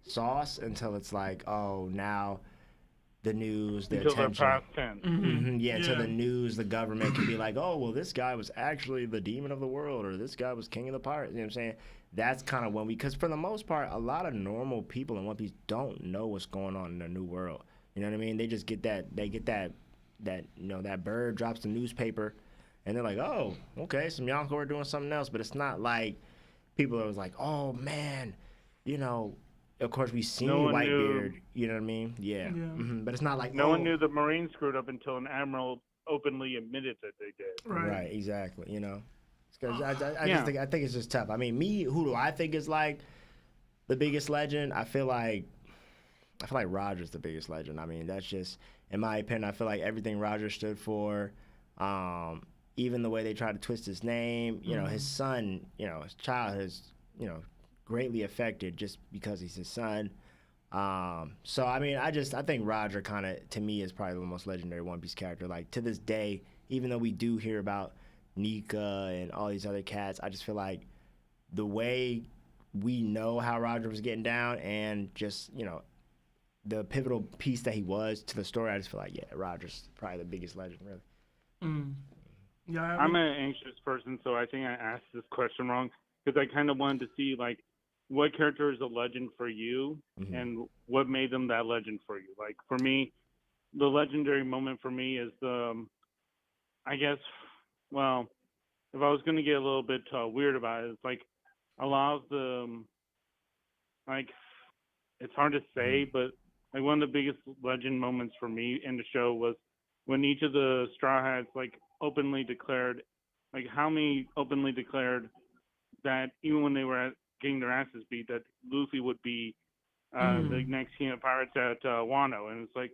sauce until it's like, oh, now the news, the Until they're attention. past 10. Until the news, the government can be like, oh, well, this guy was actually the demon of the world, or this guy was king of the pirates. You know what I'm saying? That's kind of when because for the most part, a lot of normal people in One Piece don't know what's going on in their new world. You know what I mean? They just get that bird drops the newspaper, and they're like, oh, okay, some Yonko are doing something else, but it's not like people are like, oh, man, of course, we've seen Whitebeard, you know what I mean? Yeah. But it's not like No one knew the Marines screwed up until an admiral openly admitted that they did. Right, exactly. Because I think it's just tough. I mean, who do I think is like the biggest legend? I feel like Roger's the biggest legend. I mean, that's just in my opinion. I feel like everything Roger stood for, even the way they tried to twist his name. His son, his child is, greatly affected just because he's his son. So I mean, I think Roger kind of to me is probably the most legendary One Piece character. Like to this day, even though we do hear about Nika and all these other cats, I just feel like the way we know how Roger was getting down and just the pivotal piece that he was to the story, I just feel like Roger's probably the biggest legend, really. Yeah, I'm an anxious person, so I think I asked this question wrong because I kind of wanted to see like what character is a legend for you and what made them that legend for you. Like for me, the legendary moment for me is I guess, well, if I was going to get a little bit weird about it, it's like a lot of the, like, it's hard to say, but like one of the biggest legend moments for me in the show was when each of the Straw Hats like openly declared, like how many openly declared that even when they were getting their asses beat, that Luffy would be the next king of pirates at Wano. And it's like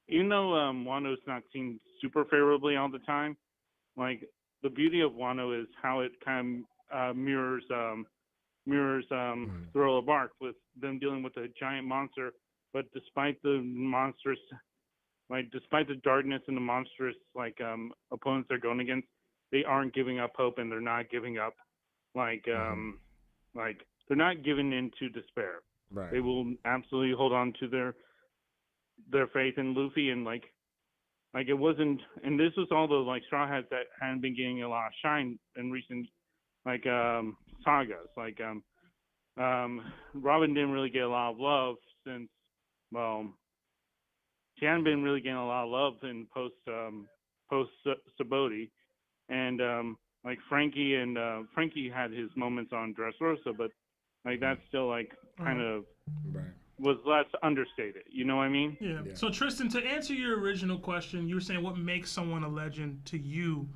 even though Wano's not seen super favorably all the time, like the beauty of Wano is how it kind of mirrors Thriller Bark with them dealing with a giant monster, but despite the monstrous, like despite the darkness and the monstrous like opponents they're going against, they aren't giving up hope and they're not giving up like they're not giving in to despair. Right. They will absolutely hold on to their faith in Luffy and like it wasn't, and this was all the like Straw Hats that hadn't been getting a lot of shine in recent like sagas. Like Robin didn't really get a lot of love since, well, she hadn't been really getting a lot of love in post 𝗪𝗪𝗪, and like Frankie had his moments on Dressrosa, but like that's still like kind of was less understated. You know what I mean? Yeah. So Tristan, to answer your original question, you were saying what makes someone a legend to you.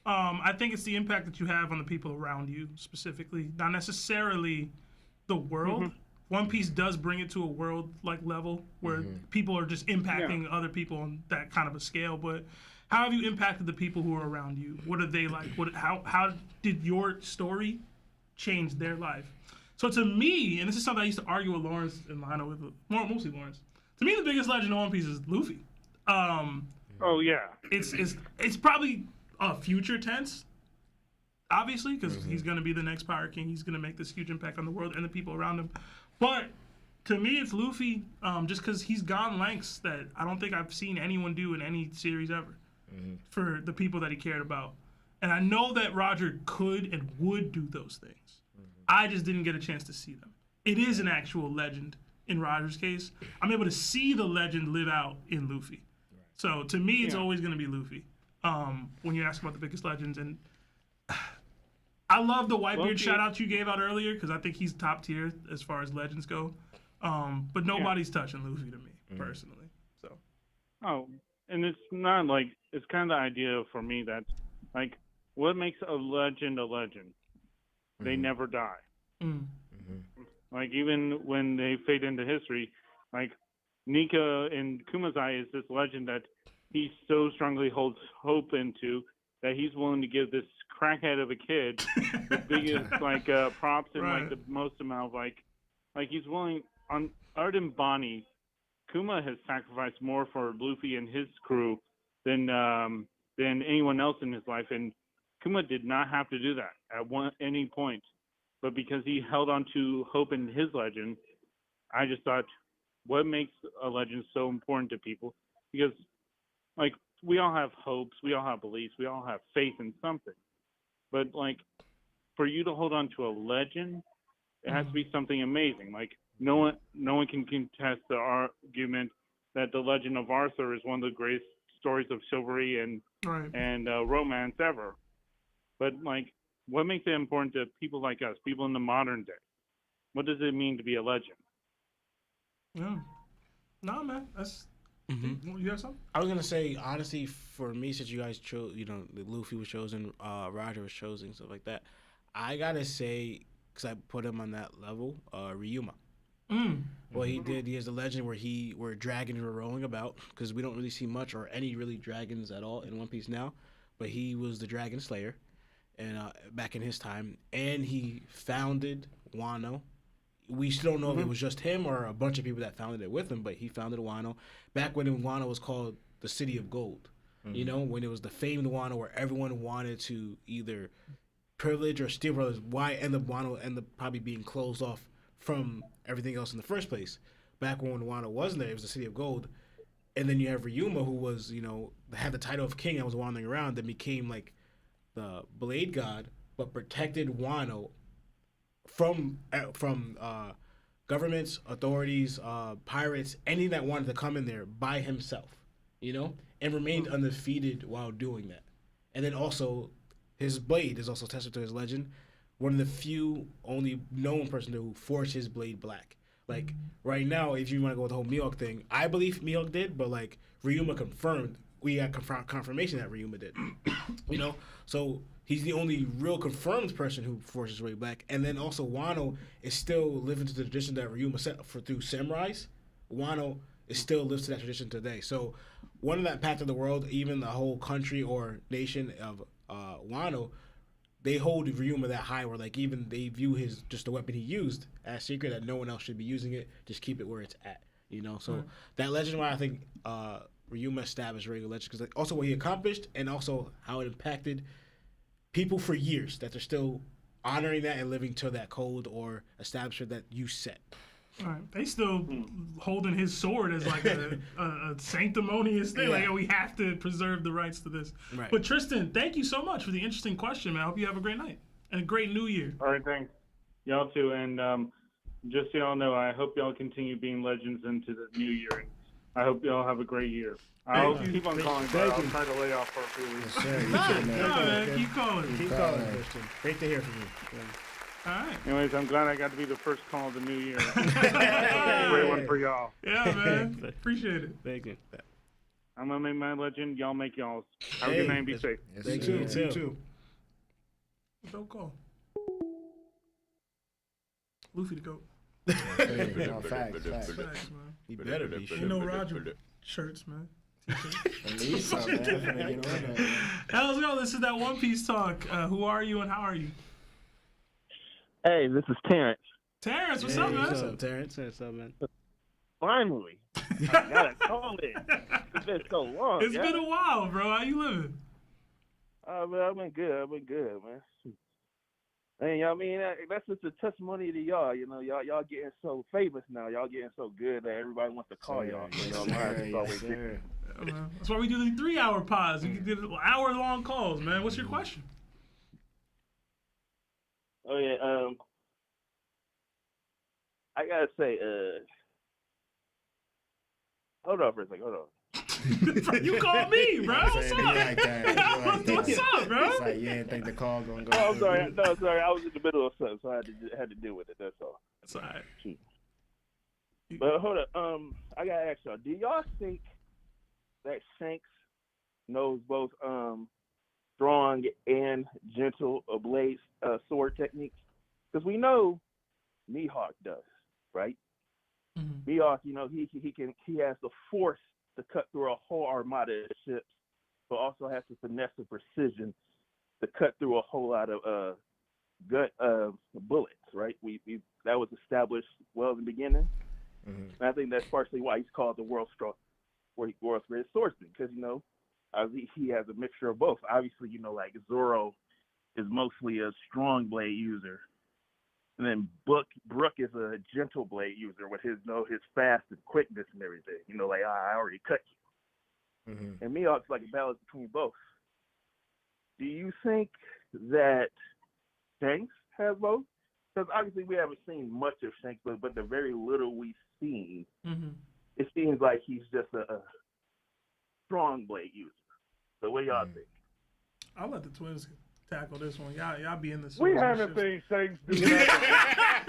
I think it's the impact that you have on the people around you, specifically, not necessarily the world. One Piece does bring it to a world-like level where people are just impacting other people on that kind of a scale. But how have you impacted the people who are around you? What are they like? How did your story change their life? So to me, and this is something I used to argue with Lawrence and Lionel with, mostly Lawrence. To me, the biggest legend of One Piece is Luffy. Oh yeah. It's probably future tense, obviously, because he's gonna be the next Pirate King. He's gonna make this huge impact on the world and the people around him. But to me, it's Luffy, just because he's gone lengths that I don't think I've seen anyone do in any series ever for the people that he cared about. And I know that Roger could and would do those things. I just didn't get a chance to see them. It is an actual legend in Roger's case. I'm able to see the legend live out in Luffy. So to me, it's always going to be Luffy. When you ask about the biggest legends, and I love the Whitebeard shout out you gave out earlier because I think he's top tier as far as legends go. But nobody's touching Luffy to me personally. So. Oh, and it's not like it's kind of the idea for me that like what makes a legend a legend? They never die. Like even when they fade into history, like Nika in Kuma's eye is this legend that he so strongly holds hope into that he's willing to give this crackhead of a kid the biggest props and like the most amount of like he's willing on other than Bonney, Kuma has sacrificed more for Luffy and his crew than anyone else in his life, and Kuma did not have to do that at any point. But because he held on to hope in his legend, I just thought, what makes a legend so important to people? Because, like, we all have hopes, we all have beliefs, we all have faith in something. But, like, for you to hold on to a legend, it has to be something amazing. Like, no one can contest the argument that the Legend of Arthur is one of the greatest stories of chivalry and romance ever. But, like, what makes it important to people like us, people in the modern day? What does it mean to be a legend? Yeah. No, man. That's... You have something? I was going to say, honestly, for me, since you guys chose, Luffy was chosen, Roger was chosen, stuff like that, I got to say, because I put him on that level, Ryuma. What he did, he is a legend where dragons were rolling about, because we don't really see much or any really dragons at all in One Piece now, but he was the dragon slayer. And back in his time, and he founded Wano. We still don't know if it was just him or a bunch of people that founded it with him, but he founded Wano back when Wano was called the City of Gold. When it was the famed Wano where everyone wanted to either privilege or steal brothers. Why Wano end up probably being closed off from everything else in the first place? Back when Wano wasn't there, it was the City of Gold. And then you have Ryuma, who was had the title of king and was wandering around, then became like the Blade God, but protected Wano from governments, authorities, pirates, anything that wanted to come in there by himself, and remained undefeated while doing that. And then also, his blade is also attested to his legend. One of the few, only known person who forged his blade black. Like right now, if you want to go with the whole Mihawk thing, I believe Mihawk did, but like Ryuma confirmed. We got confirmation that Ryuma did, So he's the only real confirmed person who forged his way black. And then also Wano is still living to the tradition that Ryuma set through samurais. Wano is still lives to that tradition today. So one of that path of the world, even the whole country or nation of Wano, they hold Ryuma that high where like even they view his just the weapon he used as secret, that no one else should be using it. Just keep it where it's at. So that legend, why I think Ryuma established regular legend, because also what he accomplished and also how it impacted people for years, that they're still honoring that and living to that code or establishment that you set. All right. They still holding his sword as like a sanctimonious thing. Like, we have to preserve the rights to this. Right. But Tristan, thank you so much for the interesting question, man. I hope you have a great night and a great new year. All right, thanks. Y'all too. And just so y'all know, I hope y'all continue being legends into the new year. And I hope y'all have a great year. I'll keep on calling, but I'll try to lay off for a few weeks. Keep calling. Keep calling, Christian. Great to hear from you. Yeah. All right. Anyways, I'm glad I got to be the first call of the new year. Great one for y'all. Yeah, man. Appreciate it. Thank you. I'm going to make my legend. Y'all make y'all's. Have a good night and be safe. Thank you. You too. Don't call. Luffy the GOAT. Facts, man. He better be. You know Roger shirts, man. Let's go. This is that One Piece talk. Who are you and how are you? Hey, this is Terrence. Terrence, what's up, man? What's up, Terrence? What's up, man? Finally. I gotta call it. It's been so long. It's been a while, bro. How you living? Man, I've been good, man. And I mean, that's just a testimony to y'all. You know, y'all getting so famous now. Y'all getting so good that everybody wants to call y'all. You know, it's always different. That's why we do the 3-hour pods. You can do hour-long calls, man. What's your question? Oh yeah, I gotta say, hold on for a second, hold on. You called me, bro. What's up? What's up, bro? It's like you didn't think the call gonna go. Oh, I'm sorry. No, sorry. I was in the middle of something, so I had to deal with it. That's all. That's all right. But hold up. I gotta ask y'all. Do y'all think that Shanks knows both strong and gentle blade sword techniques? Because we know Mihawk does, right? Mm-hmm. Mihawk, you know, he has the force to cut through a whole armada of ships, but also has the finesse and precision to cut through a whole lot of bullets, right? We that was established well in the beginning. And I think that's partially why he's called the world's greatest swordsman, because, you know, he has a mixture of both. Obviously, you know, like Zoro is mostly a strong blade user, and then Brook is a gentle blade user with his, you know, his fast and quickness and everything. You know, like, I already cut you. And Mihawk's like a balance between both. Do you think that Shanks has both? Because obviously we haven't seen much of Shanks, but the very little we've seen, it seems like he's just a strong blade user. So what do y'all think? I'll let the twins tackle this one. Y'all be in this. We haven't seen Shanks do that.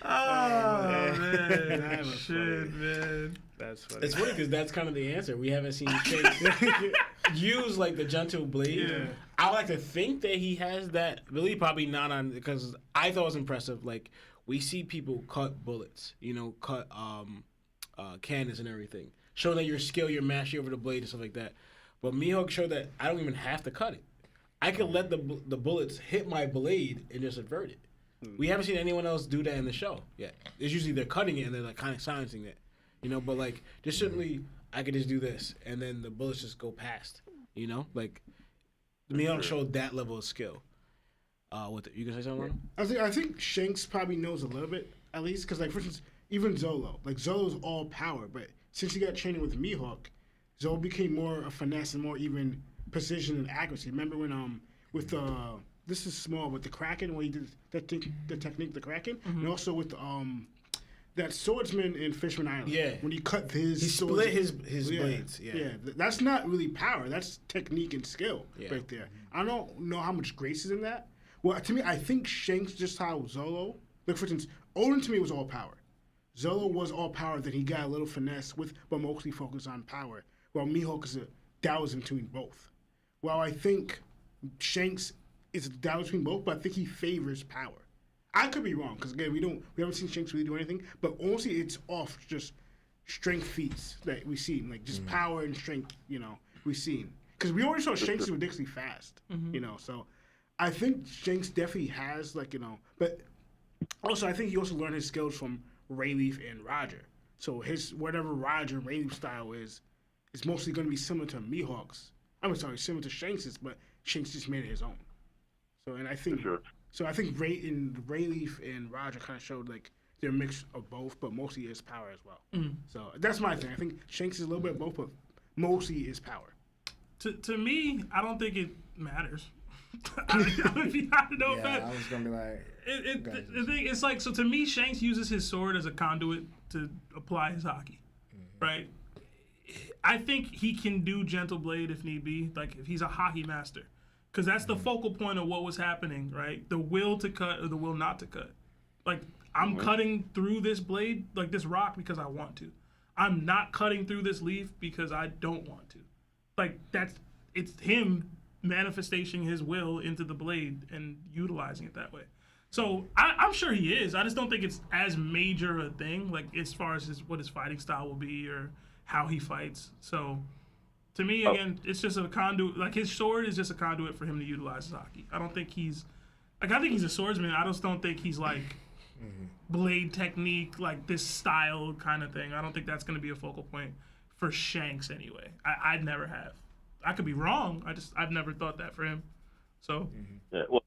Oh, man. Shit, man. That's funny. It's funny because that's kind of the answer. We haven't seen Shanks use like the gentle blade. Yeah. I like to think that he has that. Really, probably not on, because I thought it was impressive. Like, we see people cut bullets, you know, cut cannons and everything, showing that your skill, your mastery over the blade and stuff like that. But Mihawk showed that I don't even have to cut it. I can let the bullets hit my blade and just invert it. We haven't seen anyone else do that in the show yet. It's usually they're cutting it and they're like kind of silencing it, you know. But like, just certainly, I could just do this and then the bullets just go past, you know. Like, Mihawk showed that level of skill. You gonna say something? I think Shanks probably knows a little bit, at least, because, like, for instance, even Zolo. Like, Zolo's all power, but since he got training with Mihawk, Zolo became more a finesse and more even precision and accuracy. Remember when with this is small, with the Kraken, where he did the technique, the Kraken, and also with that swordsman in Fishman Island. Yeah, when he cut his, he split his blades. Yeah, that's not really power. That's technique and skill right there. I don't know how much grace is in that. Well, to me, I think Shanks, just how Zolo, like, for instance, Odin to me was all power. Zolo was all power, then he got a little finesse but mostly focused on power. While Mihawk is that was in between both. Well, I think Shanks is a balance between both, but I think he favors power. I could be wrong, because again, we haven't seen Shanks really do anything, but honestly, it's off just strength feats that we've seen, like just power and strength, you know, we've seen. Because we already saw Shanks is ridiculously fast, you know, so I think Shanks definitely has, like, you know, but also I think he also learned his skills from Rayleigh and Roger. So his, whatever Roger and Rayleigh style is mostly going to be similar to Mihawk's. Similar to Shanks's, but Shanks just made it his own. So, and I think, I think Rayleigh and Roger kind of showed, like, they're a mix of both, but mostly is power as well. So that's my thing. I think Shanks is a little bit of both, but mostly is power. To me, I don't think it matters. I don't know if I was gonna be like, the thing, it's like, so to me, Shanks uses his sword as a conduit to apply his hockey, right? I think he can do gentle blade if need be, like if he's a hockey master, because that's the focal point of what was happening, right? The will to cut or the will not to cut. Like, I'm cutting through this blade, like this rock, because I want to. I'm not cutting through this leaf because I don't want to. Like, it's him manifesting his will into the blade and utilizing it that way. So I'm sure he is. I just don't think it's as major a thing, like as far as what his fighting style will be or how he fights. So to me, again, it's just a conduit. Like, his sword is just a conduit for him to utilize his hockey. I don't think he's like, I think he's a swordsman. I just don't think he's like blade technique, like this style kind of thing. I don't think that's going to be a focal point for Shanks anyway. I'd never have. I could be wrong. I've never thought that for him. So, yeah, well,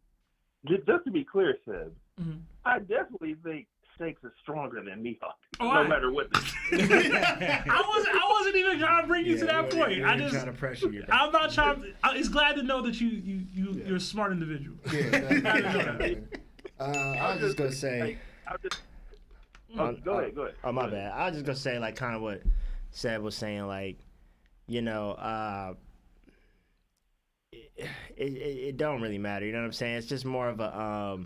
just to be clear, Seb, I definitely think Shanks is stronger than Mihawk, no matter what. I wasn't even trying to bring you to that point. I just trying to pressure you. I'm not trying. It's glad to know that you're a smart individual. I was just gonna say. Go ahead. Oh, my bad. I was just gonna say, like, kind of what Seb was saying, like, you know, it don't really matter. You know what I'm saying? It's just more of a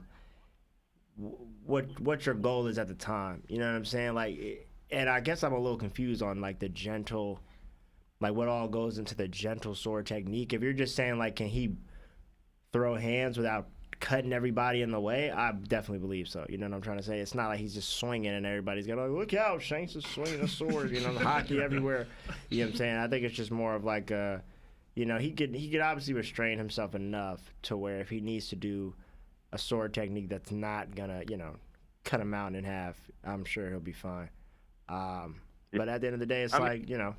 what your goal is at the time. You know what I'm saying? Like, and I guess I'm a little confused on like the gentle, like what all goes into the gentle sword technique. If you're just saying like, can he throw hands without cutting everybody in the way? I definitely believe so. You know what I'm trying to say? It's not like he's just swinging and everybody's going like, look out, Shanks is swinging a sword. You know, the hockey everywhere. You know what I'm saying? I think it's just more of like a, you know, he could obviously restrain himself enough to where if he needs to do a sword technique that's not gonna, you know, cut him out in half, I'm sure he'll be fine. But at the end of the day, it's like, you know,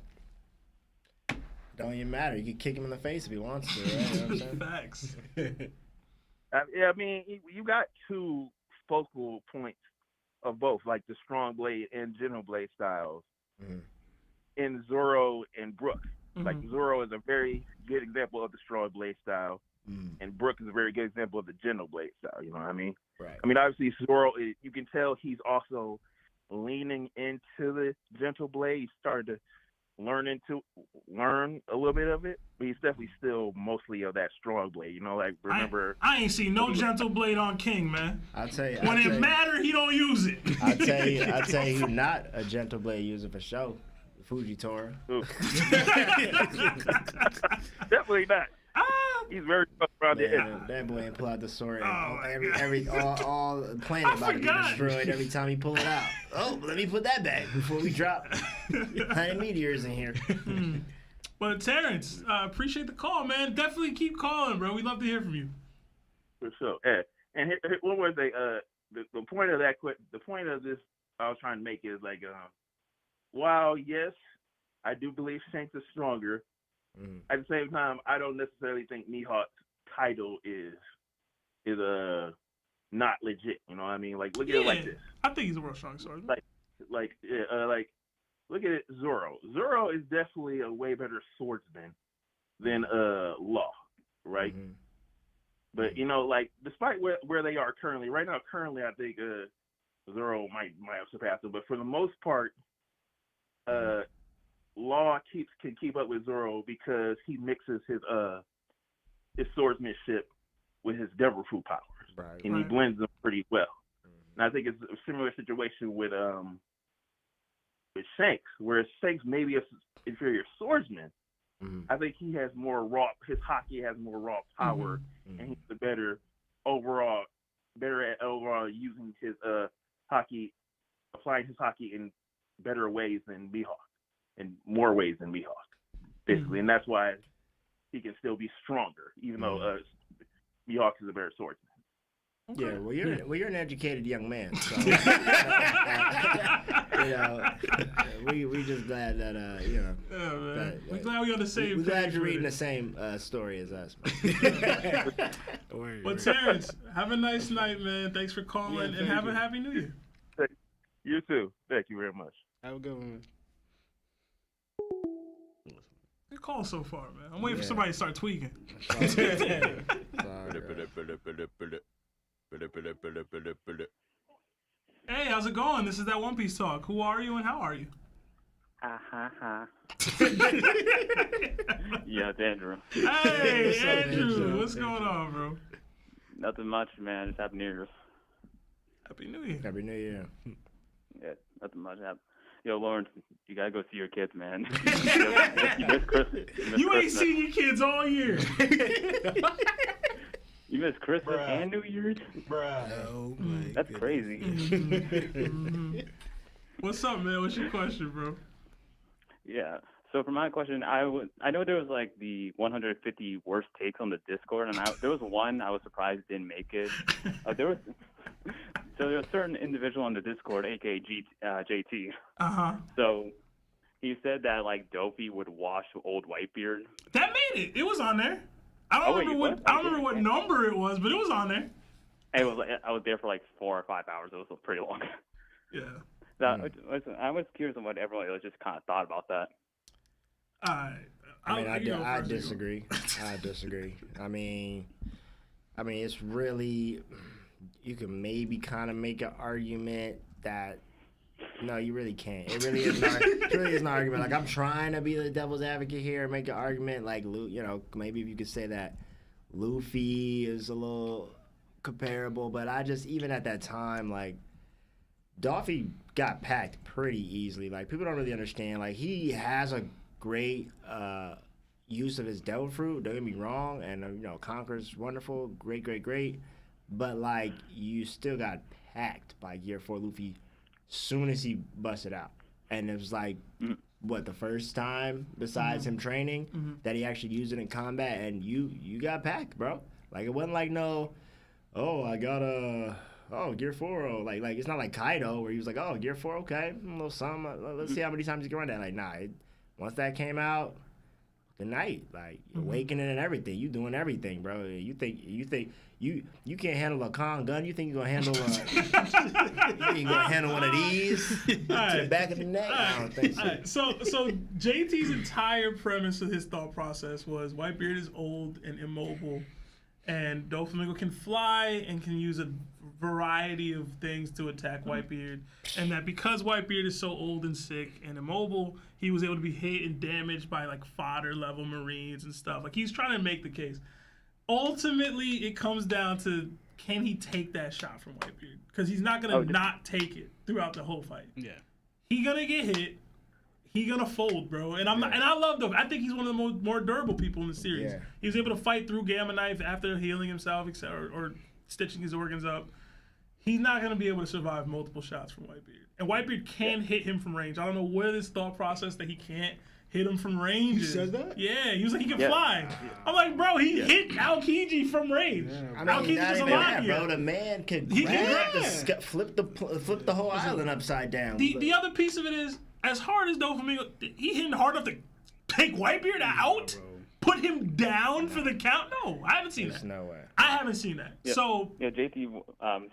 don't even matter. You can kick him in the face if he wants to, right? You know what I'm saying? Facts. I mean, you got two focal points of both, like the strong blade and gentle blade styles in Zoro and Brook. Like Zoro is a very good example of the strong blade style, and Brook is a very good example of the gentle blade style. You know what I mean? Right. I mean, obviously Zoro, you can tell he's also leaning into the gentle blade. He's starting to learn a little bit of it, but he's definitely still mostly of that strong blade. You know, like remember. I ain't seen no gentle blade on King, man. I'll tell you. When it matter, he don't use it. I'll tell you, he's not a gentle blade user for sure. Fujitora. Definitely not. He's very tough around the edge. That boy ain't pull out the sword. All the planet about to be destroyed every time he pull it out. Oh, let me put that back before we drop 100 meteors in here. But Terrence, appreciate the call, man. Definitely keep calling, bro. We'd love to hear from you. For sure. And here, one more thing. The point of the point of this I was trying to make is like, while yes, I do believe Shanks is stronger. At the same time, I don't necessarily think Mihawk's title is not legit. You know what I mean? Like, look at it like this. I think he's a world strongest swordsman. Like, look at it, Zoro. Zoro is definitely a way better swordsman than Law, right? But you know, like, despite where they are currently, right now, I think Zoro might have surpassed him. But for the most part, Law can keep up with Zoro because he mixes his swordsmanship with his devil fruit powers, and he blends them pretty well. And I think it's a similar situation with Shanks, whereas Shanks may be an inferior swordsman. I think he has more raw. His hockey has more raw power, and he's better at overall using his hockey, applying his hockey in better ways than Mihawk. In more ways than Mihawk, basically, and that's why he can still be stronger, even though Mihawk is a better swordsman. Okay. Yeah, well, you're an educated young man, so we just glad that you know. Yeah, man. We're glad we're on the same. We're glad you're reading the same story as us. Well, Terrence, have a nice night, man. Thanks for calling, and have a happy New Year. You too. Thank you very much. Have a good one, man. Good call so far, man. I'm waiting for somebody to start tweaking. Hey, how's it going? This is that One Piece talk. Who are you and how are you? Yeah, it's Andrew. Hey, Andrew. What's going on, bro? Nothing much, man. Just Happy New Year's. Happy New Year. Happy New Year. Yeah, nothing much. Yo, Lawrence, you gotta go see your kids, man. You miss Christmas. You ain't seen your kids all year. You miss Christmas and New Year's? Oh my That's crazy. What's up, man? What's your question, bro? Yeah. So for my question, I know there was like the 150 worst takes on the Discord, and there was one I was surprised didn't make it. So there's a certain individual on the Discord, aka JT. Uh-huh. So he said that like Dofi would wash old Whitebeard. That made it. It was on there. I don't remember what number it was, but it was on there. It was I was there for like 4 or 5 hours. It was pretty long. Yeah. I was curious on what everyone else just kind of thought about that. I disagree. I disagree. I mean, it's really, you can maybe kind of make an argument that, no, you really can't. It really is not. It really is an argument. Like, I'm trying to be the devil's advocate here and make an argument. Like, maybe if you could say that Luffy is a little comparable, but I just, even at that time, like, Doffy got packed pretty easily. Like, people don't really understand. Like, he has a great use of his devil fruit. Don't get me wrong, and Conqueror's wonderful, great. But like, you still got packed by Gear 4 Luffy soon as he busted out, and it was like, what, the first time besides him training that he actually used it in combat, and you got packed, bro. Like, it wasn't like I got Gear 4, like it's not like Kaido where he was like, oh, Gear 4, okay, a little something, let's see how many times you can run that. Like, nah, once that came out, good night, like, awakening and everything, you doing everything, bro. You think you can't handle a con gun? You think you're gonna handle one of these to the back of the neck? I don't think so. So JT's entire premise of his thought process was Whitebeard is old and immobile, and Doflamingo can fly and can use a variety of things to attack Whitebeard, and that because Whitebeard is so old and sick and immobile, he was able to be hit and damaged by like fodder level Marines and stuff. Like, he's trying to make the case. Ultimately, it comes down to, can he take that shot from Whitebeard? Because he's not gonna not take it throughout the whole fight. Yeah, he gonna get hit. He gonna fold, bro. And and I love Doflamingo. I think he's one of the more durable people in the series. Yeah. He was able to fight through Gamma Knife after healing himself, or stitching his organs up. He's not going to be able to survive multiple shots from Whitebeard. And Whitebeard can hit him from range. I don't know where this thought process that he can't hit him from range is. He said that? Yeah, he was like, he can fly. Yeah. I'm like, bro, he hit 𝑎okiji from range. Yeah. 𝑎okiji was alive here. Bro, the man could flip the whole island upside down. The other piece of it is, as hard as Doflamingo, he hitting hard enough to take Whitebeard out? Put him down for the count? No, I haven't seen that. No way. I haven't seen that. Yeah. So JT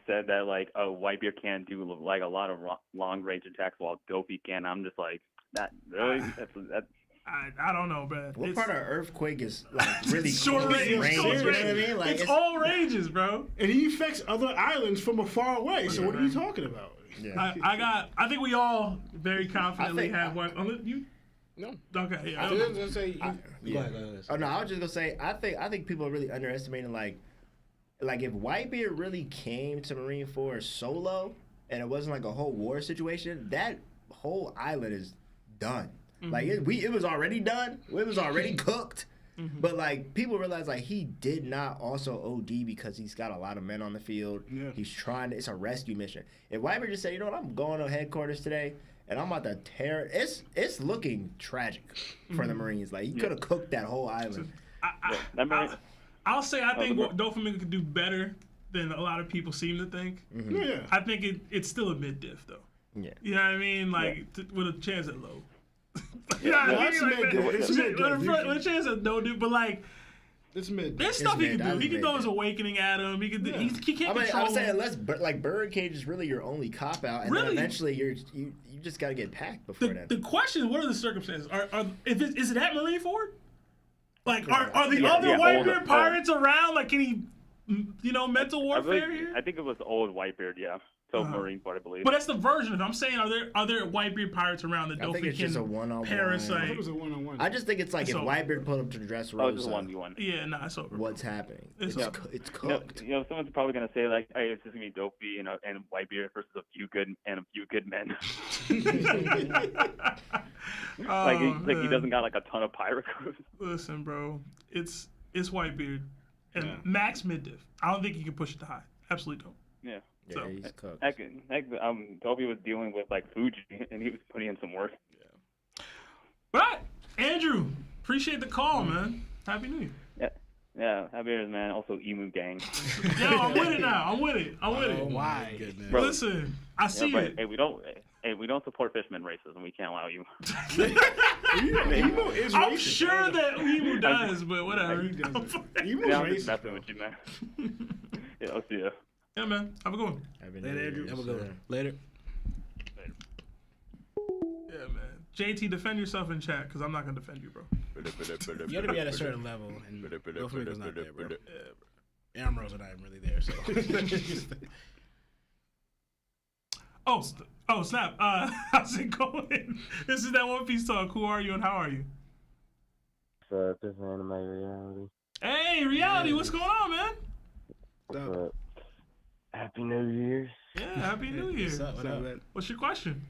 said that like Whitebeard can't do like a lot of long range attacks while Dofi can. I'm just like, that really? I don't know, bro. What part of Earthquake is like really short range? You know what I mean? Like, it's all ranges, bro. And he affects other islands from afar away. So what are you talking about? Yeah. I think we all very confidently have one. You. No. Okay. Yeah. I was gonna say. Go ahead. Oh no, I was just gonna say. I think people are really underestimating like if Whitebeard really came to Marineford solo and it wasn't like a whole war situation, that whole island is done. Like it was already done. It was already cooked. But like, people realize like he did not also OD because he's got a lot of men on the field. Yeah. He's trying to. It's a rescue mission. If Whitebeard just said, you know what, I'm going to headquarters today, and I'm about to tear. It's looking tragic for the Marines. Like, he could have cooked that whole island. I'll say I think Doflamingo could do better than a lot of people seem to think. Yeah. I think it's still a mid diff though. Yeah. You know what I mean? Like with a chance at low. It's mid. With a chance at no, dude. But like, it's mid. There's stuff he can do. He can throw his awakening at him. He can. He can't control. I'm saying unless like Birdcage is really your only cop out, and then eventually you just got to get packed before that. The question is, what are the circumstances? Is it at Marineford? Like, are the other Whitebeard pirates around? Like, can he, mental warfare here? I think it was old Whitebeard, yeah. So Marineford, I believe. But that's the version of it. I'm saying, are there Whitebeard pirates around that Dofi can parasite? I think it was a one-on-one. I just think it's like if Whitebeard pulled up to the Dressrosa. It's a 1v1. Yeah, it's over. What's happening? It's cooked. Someone's probably gonna say like, "Hey, it's just gonna be Dofi and Whitebeard versus a few good men." Like he doesn't got like a ton of pirate crews. Listen, bro, it's Whitebeard and max mid diff. I don't think you can push it to high. Absolutely don't. Yeah. So, he's cooked. Dofi was dealing with like Fuji, and he was putting in some work. Yeah. But Andrew, appreciate the call, man. Happy New Year. Yeah, happy New Year's, man. Also, Emu Gang. Yo, I'm with it now. I'm with it. Why? Bro. Listen, I see but, it. Hey, we don't support fisherman racism. We can't allow you. Emo is I'm racist. sure that Emu does, but whatever. Emo is Yeah, I'm just racist. messing with you, man. Yeah, I'll see ya. Yeah, man. Have a good one. Later, Andrew. Have a good one. Later. Yeah, man. JT, defend yourself in chat, because I'm not going to defend you, bro. You got to be at a certain level, and Luffy's not there, bro. Ambrose and I am really there, so. Oh, snap. How's it going? This is that One Piece talk. Who are you and how are you? What's up? This is Anime Reality. Hey, Reality, what's going on, man? What's up? Happy New Year's. Yeah, Happy New Year. What's up, man? What's your question?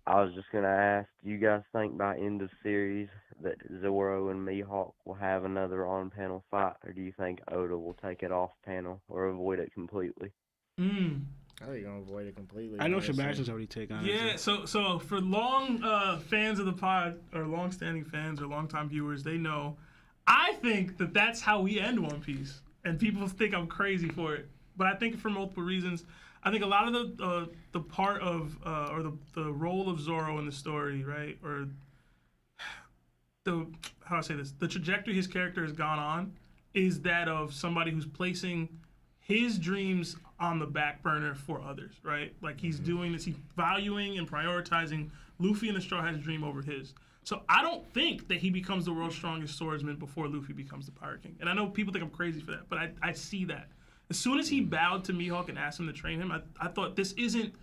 I was just going to ask, do you guys think by end of series that Zoro and Mihawk will have another on-panel fight, or do you think Oda will take it off panel or avoid it completely? I think you're going to avoid it completely. I know Sebastian's already taken on it. Yeah, so for long fans of the pod, or long-standing fans or long-time viewers, they know, I think that that's how we end One Piece. And people think I'm crazy for it. But I think for multiple reasons. I think a lot of the part of or the role of Zoro in the story, right, or the how do I say this, the trajectory his character has gone on is that of somebody who's placing his dreams on the back burner for others, right? Like he's doing this, he's valuing and prioritizing Luffy and the Straw Hat's dream over his. So I don't think that he becomes the world's strongest swordsman before Luffy becomes the Pirate King. And I know people think I'm crazy for that, but I see that. As soon as he bowed to Mihawk and asked him to train him, I thought this isn't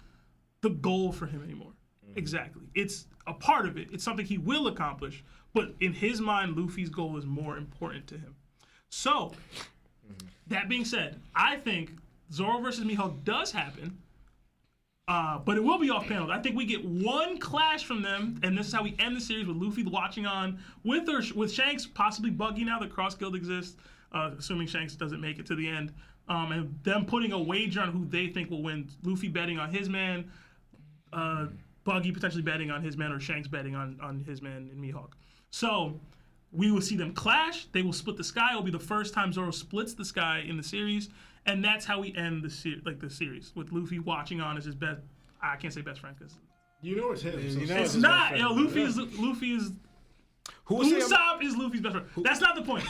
the goal for him anymore. Exactly. It's a part of it. It's something he will accomplish. But in his mind, Luffy's goal is more important to him. So, that being said, I think Zoro versus Mihawk does happen, but it will be off panel. I think we get one clash from them, and this is how we end the series with Luffy watching on with Shanks, possibly Buggy now that Cross Guild exists, assuming Shanks doesn't make it to the end. And them putting a wager on who they think will win. Luffy betting on his man, Buggy potentially betting on his man, or Shanks betting on his man in Mihawk. So we will see them clash. They will split the sky. It will be the first time Zoro splits the sky in the series, and that's how we end the series with Luffy watching on as his best. I can't say best friend because you know it's him. So it's not. Yo, Luffy is Ussop is Luffy's best friend. That's not the point.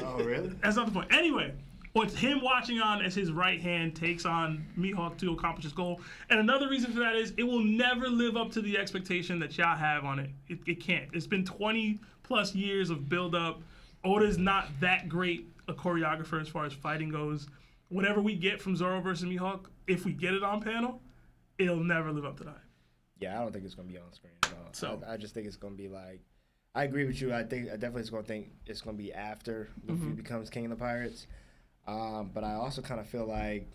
Oh, really? That's not the point. Anyway. It's him watching on as his right hand takes on Mihawk to accomplish his goal. And another reason for that is it will never live up to the expectation that y'all have on it. It can't. It's been 20 plus years of build up. Oda's not that great a choreographer as far as fighting goes. Whatever we get from Zoro versus Mihawk, if we get it on panel, it'll never live up to that. Yeah, I don't think it's going to be on screen at all. So I just think it's going to be like, I agree with you. I definitely think it's going to be after Luffy becomes King of the Pirates. But I also kind of feel like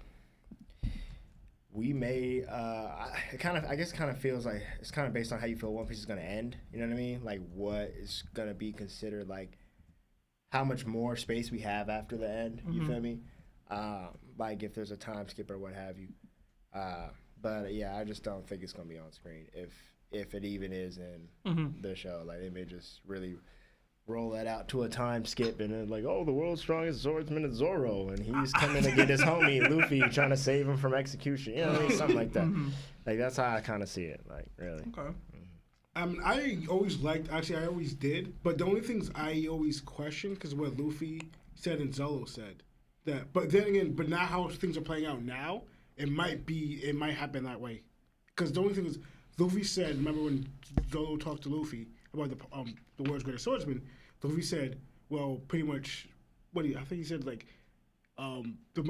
we may, I guess it kind of feels like it's kind of based on how you feel One Piece is going to end. You know what I mean? Like what is going to be considered like how much more space we have after the end. You feel me? Like if there's a time skip or what have you. But yeah, I just don't think it's going to be on screen if it even is in the show. Like they may just really roll that out to a time skip and then like, oh, the world's strongest swordsman is Zoro and he's coming to get his homie Luffy trying to save him from execution. You know what I mean? Something like that. Like that's how I kind of see it. Like really. Okay. I always liked. Actually, I always did. But the only things I always question because what Luffy said and Zoro said that. But then again, but now how things are playing out now, it might happen that way. Because the only thing is, Luffy said. Remember when Zoro talked to Luffy about the world's greatest swordsman? Luffy said, well, pretty much, I think he said like, the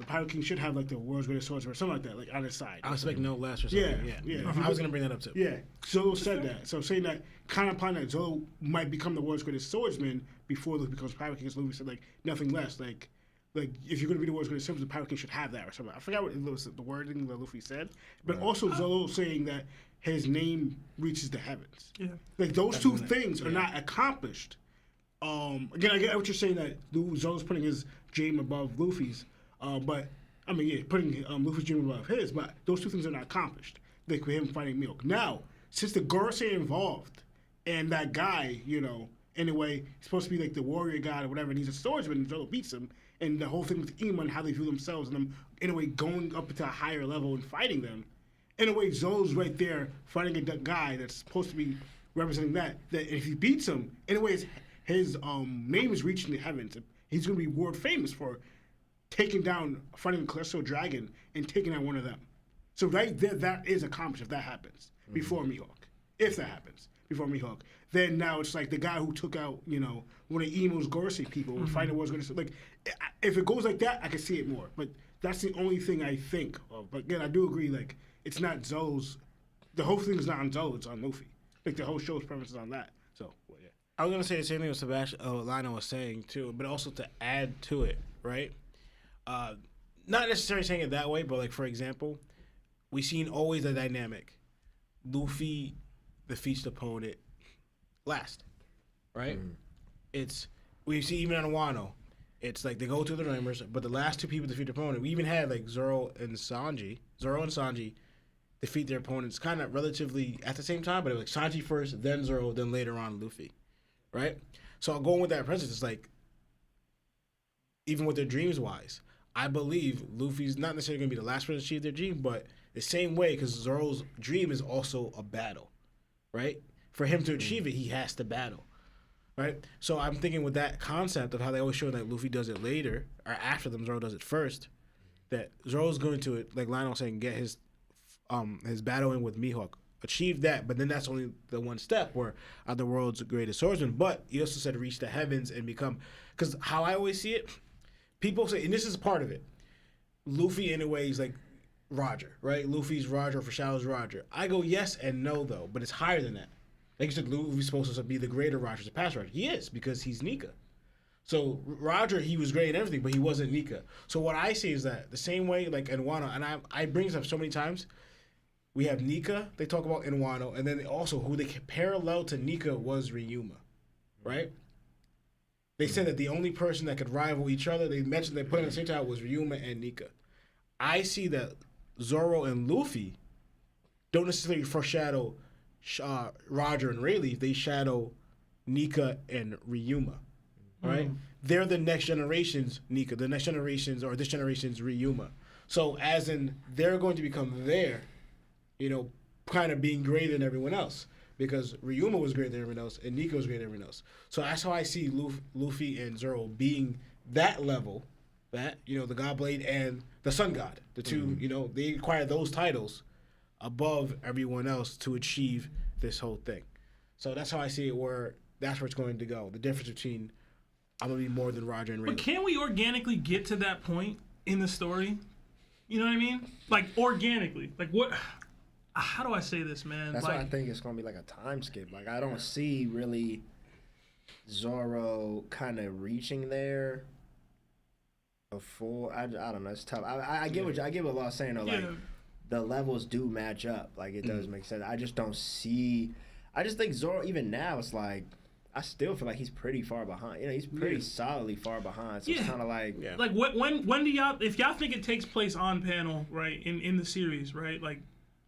Pirate King should have like the world's greatest swordsman or something like that, like on his side. I was expecting no less or something. Yeah. I was gonna bring that up too. Yeah, Zoro said that. So saying that, kind of implying that Zoro might become the world's greatest swordsman before Luffy becomes Pirate King. Luffy said like nothing less. Like if you're gonna be the world's greatest swordsman, the Pirate King should have that or something. I forgot what it was, the wording that Luffy said, but also Zoro saying that his name reaches the heavens. Yeah, like those two things are not accomplished. Again, I get what you're saying that Zoro's putting his dream above Luffy's, but I mean, yeah, putting Luffy's dream above his, but those two things are not accomplished. Like with him fighting Milk. Now, since the Gorosei involved and that guy, in a way, he's supposed to be like the warrior god or whatever, and he's a swordsman, and Zoro beats him. And the whole thing with Imu and how they view themselves, and them, in a way, going up to a higher level and fighting them. In a way, Zoro's right there fighting a guy that's supposed to be representing that if he beats him, in a way, his name is reaching the heavens. He's going to be world famous for taking down, fighting a celestial dragon and taking out one of them. So right there, that is accomplished if that happens before Mihawk. If that happens before Mihawk, then now it's like the guy who took out, one of Imu's 𝗲𝗄𝐪 people, when Fighter was going to, like, if it goes like that, I can see it more. But that's the only thing I think of. But again, I do agree, like, it's not Zoro's, the whole thing is not on Zoro, it's on Luffy. Like, the whole show's premise is on that. So, well, yeah. I was going to say the same thing what Sebastian, Lionel was saying, too, but also to add to it, right? Not necessarily saying it that way, but, like, for example, we've seen always a dynamic. Luffy defeats the opponent last, right? We see even on Wano, it's like they go to the numbers, but the last two people defeat the opponent. We even had like Zoro and Sanji defeat their opponents kind of relatively at the same time, but it was like Sanji first, then Zoro, then later on Luffy, right? So going with that presence, it's like, even with their dreams wise, I believe Luffy's not necessarily going to be the last person to achieve their dream, but the same way, because Zoro's dream is also a battle, right? For him to achieve it, he has to battle, right? So I'm thinking with that concept of how they always show that Luffy does it later, or after them, Zoro does it first, that Zoro's going to, like Lionel was saying, get his battle in with Mihawk, achieve that, but then that's only the one step where are the world's greatest swordsman. But he also said reach the heavens and become, because how I always see it, people say, and this is part of it, Luffy in a way is like Roger, right? Luffy's Roger, foreshadows Roger. I go yes and no though, but it's higher than that. Like you said, Luffy's supposed to be the greater Roger, the past Roger. He is, because he's Nika. So Roger, he was great in everything, but he wasn't Nika. So what I see is that the same way, like in Wano, and I bring this up so many times, we have Nika, they talk about in Wano, and then also who they parallel to Nika was Ryuma, right? They said that the only person that could rival each other, they mentioned they put in the same time, was Ryuma and Nika. I see that Zoro and Luffy don't necessarily foreshadow Roger and Rayleigh, they shadow Nika and Ryuma, right? They're the next generation's Nika, the next generation's, or this generation's Ryuma. So as in, they're going to become there, kind of being greater than everyone else. Because Ryuma was greater than everyone else, and Nika was greater than everyone else. So that's how I see Luffy and Zoro being that level, that, the God Blade and the Sun God. The two, they acquire those titles above everyone else to achieve this whole thing. So that's how I see it, that's where it's going to go. The difference between, I'm going to be more than Roger and Rayleigh. But can we organically get to that point in the story? You know what I mean? Like, organically. Like, what... How do I say this, man? That's why I think it's going to be like a time skip. Like, I don't see really Zoro kind of reaching there before. I don't know. It's tough. I get what Law's saying, though. Like, the levels do match up. Like, it does make sense. I just don't see. I just think Zoro, even now, it's like, I still feel like he's pretty far behind. He's pretty solidly far behind. So it's kind of like. Yeah. Like, when do y'all, if y'all think it takes place on panel, right, in the series, right, like,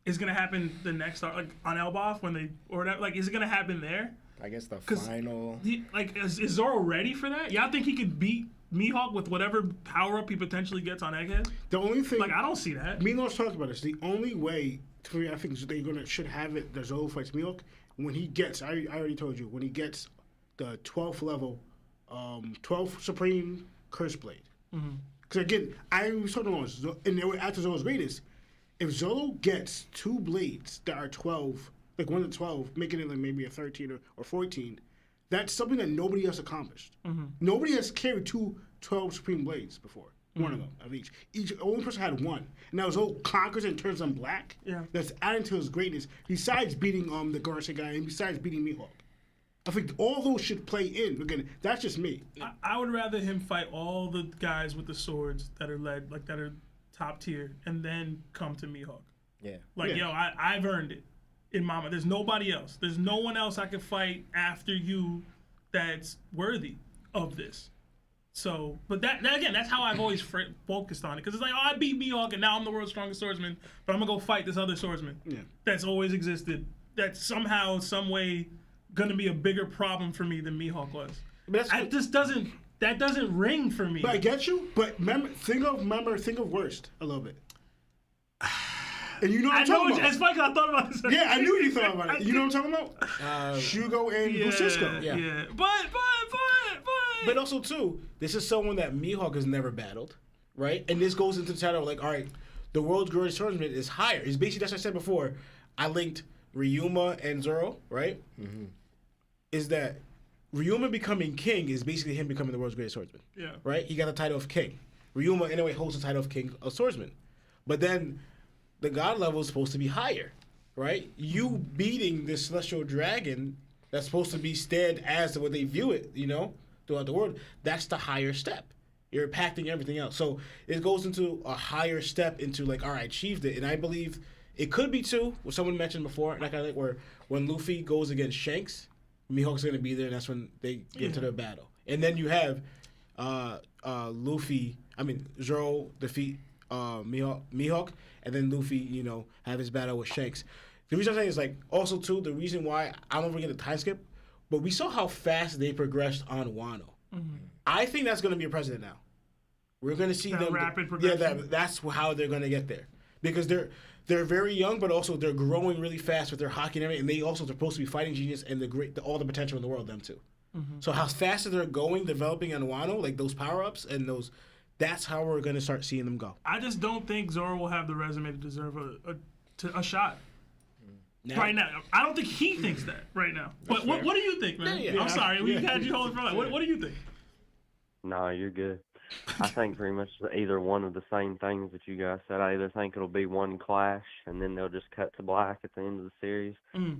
is going to happen the next arc, like on 𝗷𝐼 when they, or whatever, like, is it going to happen there? I guess the final. Is Zoro ready for that? Y'all think he could beat Mihawk with whatever power up he potentially gets on Egghead? The only thing, like, I don't see that. Milos talked about this. The only way, to me, I think they should have it. That Zoro fights Mihawk when he gets. I already told you when he gets the 12th level, 12th Supreme Curse Blade. Because again, I was talking about, and after Zoro's greatest. If Zoro gets 2 blades that are 12, like 1 to 12, making it like maybe a 13 or 14, that's something that nobody else accomplished. Nobody has carried 2 12 Supreme Blades before. One of them of each. Only person had one. And now Zoro conquers and turns them black. Yeah. That's adding to his greatness, besides beating the 𝗲𝗄𝐪 guy and besides beating Mihawk. I think all those should play in. Again, that's just me. I would rather him fight all the guys with the swords that are led, like that are top tier, and then come to Mihawk. Yeah. Like, yo, I've earned it in Mama. There's nobody else. There's no one else I can fight after you that's worthy of this. So, but that again, that's how I've always focused on it. Because it's like, I beat Mihawk, and now I'm the world's strongest swordsman, but I'm going to go fight this other swordsman that's always existed, that somehow, some way going to be a bigger problem for me than Mihawk was. But that doesn't ring for me. But I get you. But think of worst a little bit. And you know what I'm talking about. It's funny 'cause I thought about this. Yeah, I knew you thought about it. You know what I'm talking about? Shugo and Bushisko. Yeah. But also, too, this is someone that Mihawk has never battled, right? And this goes into the title of, like, all right, the world's greatest swordsman is higher. It's basically, that's what I said before. I linked Ryuma and Zoro, right? Mm-hmm. Is that Ryuma becoming king is basically him becoming the world's greatest swordsman. Yeah. Right? He got the title of king. Ryuma, in a way, holds the title of king of swordsman. But then the god level is supposed to be higher, right? You beating this celestial dragon that's supposed to be stared as what they view it, you know, throughout the world, that's the higher step. You're impacting everything else. So it goes into a higher step into, like, all right, I achieved it. And I believe it could be too, what someone mentioned before, like I think where when Luffy goes against Shanks, Mihawk's going to be there, and that's when they get into their battle. And then you have Zoro defeat Mihawk, and then Luffy, you know, have his battle with Shanks. The reason I'm saying is, like, also, too, the reason why I don't forget the time skip, but we saw how fast they progressed on Wano. Mm-hmm. I think that's going to be a precedent now. We're going to see them rapid progression. Yeah, that's how they're going to get there, because they're very young, but also they're growing really fast with their hockey and everything, and they also are supposed to be fighting genius and all the potential in the world, them too. Mm-hmm. So how fast they're going, developing on Wano, like those power-ups and those, that's how we're going to start seeing them go. I just don't think Zoro will have the resume to deserve a shot. Now, right now, I don't think he thinks that right now. But what do you think, man? I'm sorry, we had you hold it for that. What do you think? No, you're good. I think pretty much either one of the same things that you guys said. I either think it'll be one clash, and then they'll just cut to black at the end of the series,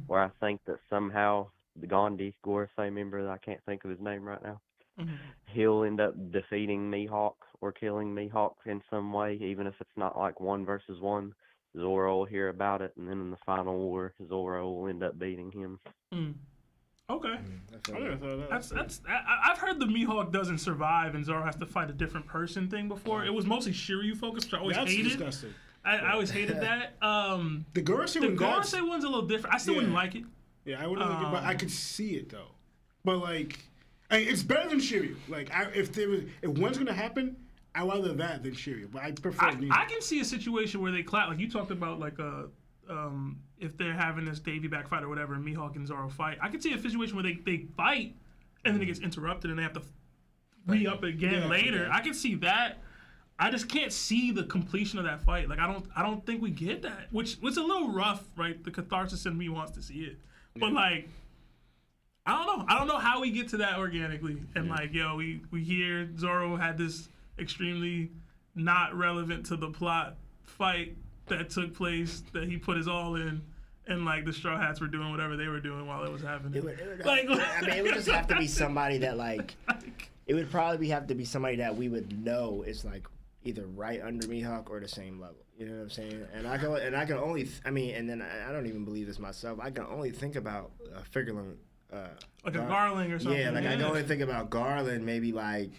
or I think that somehow the Gandhi Gorosei member, I can't think of his name right now, he'll end up defeating Mihawk or killing Mihawk in some way, even if it's not like 1 versus 1. Zoro will hear about it, and then in the final war, Zoro will end up beating him. Okay. I've heard the Mihawk doesn't survive and Zoro has to fight a different person thing before. It was mostly Shiryu focused, which I always hated. That's disgusting. I always hated that. The Gorosei one's a little different. I still wouldn't like it. Yeah, I wouldn't like it, but I could see it though. But like, it's better than Shiryu. Like, if one's gonna happen, I'd rather that than Shiryu. But I prefer. I can see a situation where they clap. Like you talked about, like if they're having this Davy back fight or whatever, and Mihawk and Zoro fight. I can see a situation where they fight and then it gets interrupted and they have to re-up again later. Yeah. I can see that. I just can't see the completion of that fight. Like I don't think we get that, which was a little rough, right? The catharsis in me wants to see it, but like I don't know how we get to that organically. And like, yo, we hear Zoro had this extremely not relevant to the plot fight that took place that he put his all in, and like the Straw Hats were doing whatever they were doing while it was happening. It would just have to be somebody that like it would probably have to be somebody that we would know is like either right under Mihawk or the same level. You know what I'm saying? And I can only and then I don't even believe this myself. I can only think about Figurine like a Garland or something. Yeah, like I can only think about Garland maybe like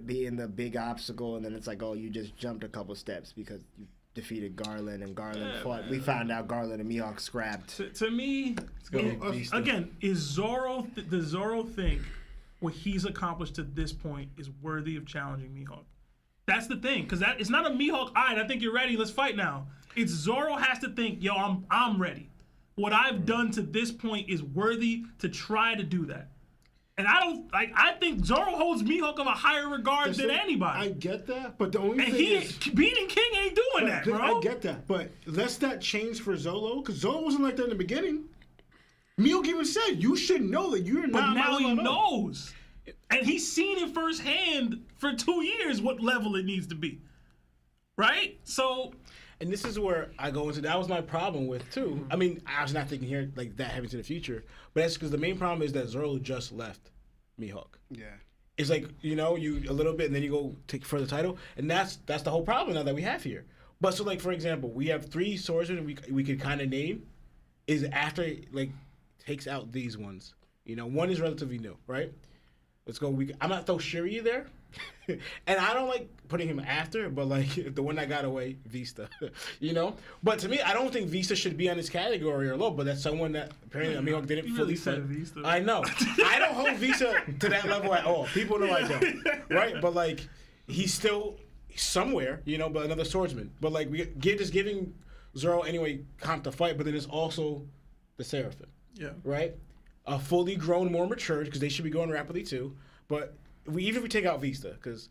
being the big obstacle, and then it's like, oh, you just jumped a couple steps because you defeated Garland, and Garland fought. We found out Garland and Mihawk scrapped. To me, again, does Zoro think what he's accomplished to this point is worthy of challenging Mihawk? That's the thing, because it's not a Mihawk. All right, I think you're ready. Let's fight now. It's Zoro has to think, yo, I'm ready. What I've done to this point is worthy to try to do that. And I think Zoro holds Mihawk of a higher regard than anybody. I get that, but the only thing is beating King ain't doing that, bro. I get that, but lest that change for Zoro, because Zoro wasn't like that in the beginning. Mihawk even said, you should know that you're not. But now he knows. And he's seen it firsthand for 2 years what level it needs to be. Right? So... And this is where I go into, that was my problem with, too. I mean, I was not thinking here like that heavy to the future, but that's because the main problem is that Zoro just left Mihawk. Yeah. It's like, you a little bit, and then you go take for the title, and that's the whole problem now that we have here. But so, like, for example, we have 3 swordsmen we could kind of name, is after, like, takes out these ones. One is relatively new, right? Let's go. I'm not throw Shiryu there, and I don't like putting him after, but like the one that got away, Vista, you know. But to me, I don't think Vista should be on this category or low. But that's someone that apparently Mihawk didn't fully said Vista. I know. I don't hold Vista to that level at all. People know I don't, right? But like he's still somewhere, you know. But another swordsman. But like we get just giving Zoro anyway comp to fight, but then there's also the Seraphim. Yeah. Right. Fully grown, more matured, because they should be going rapidly too. But even if we take out Vista, because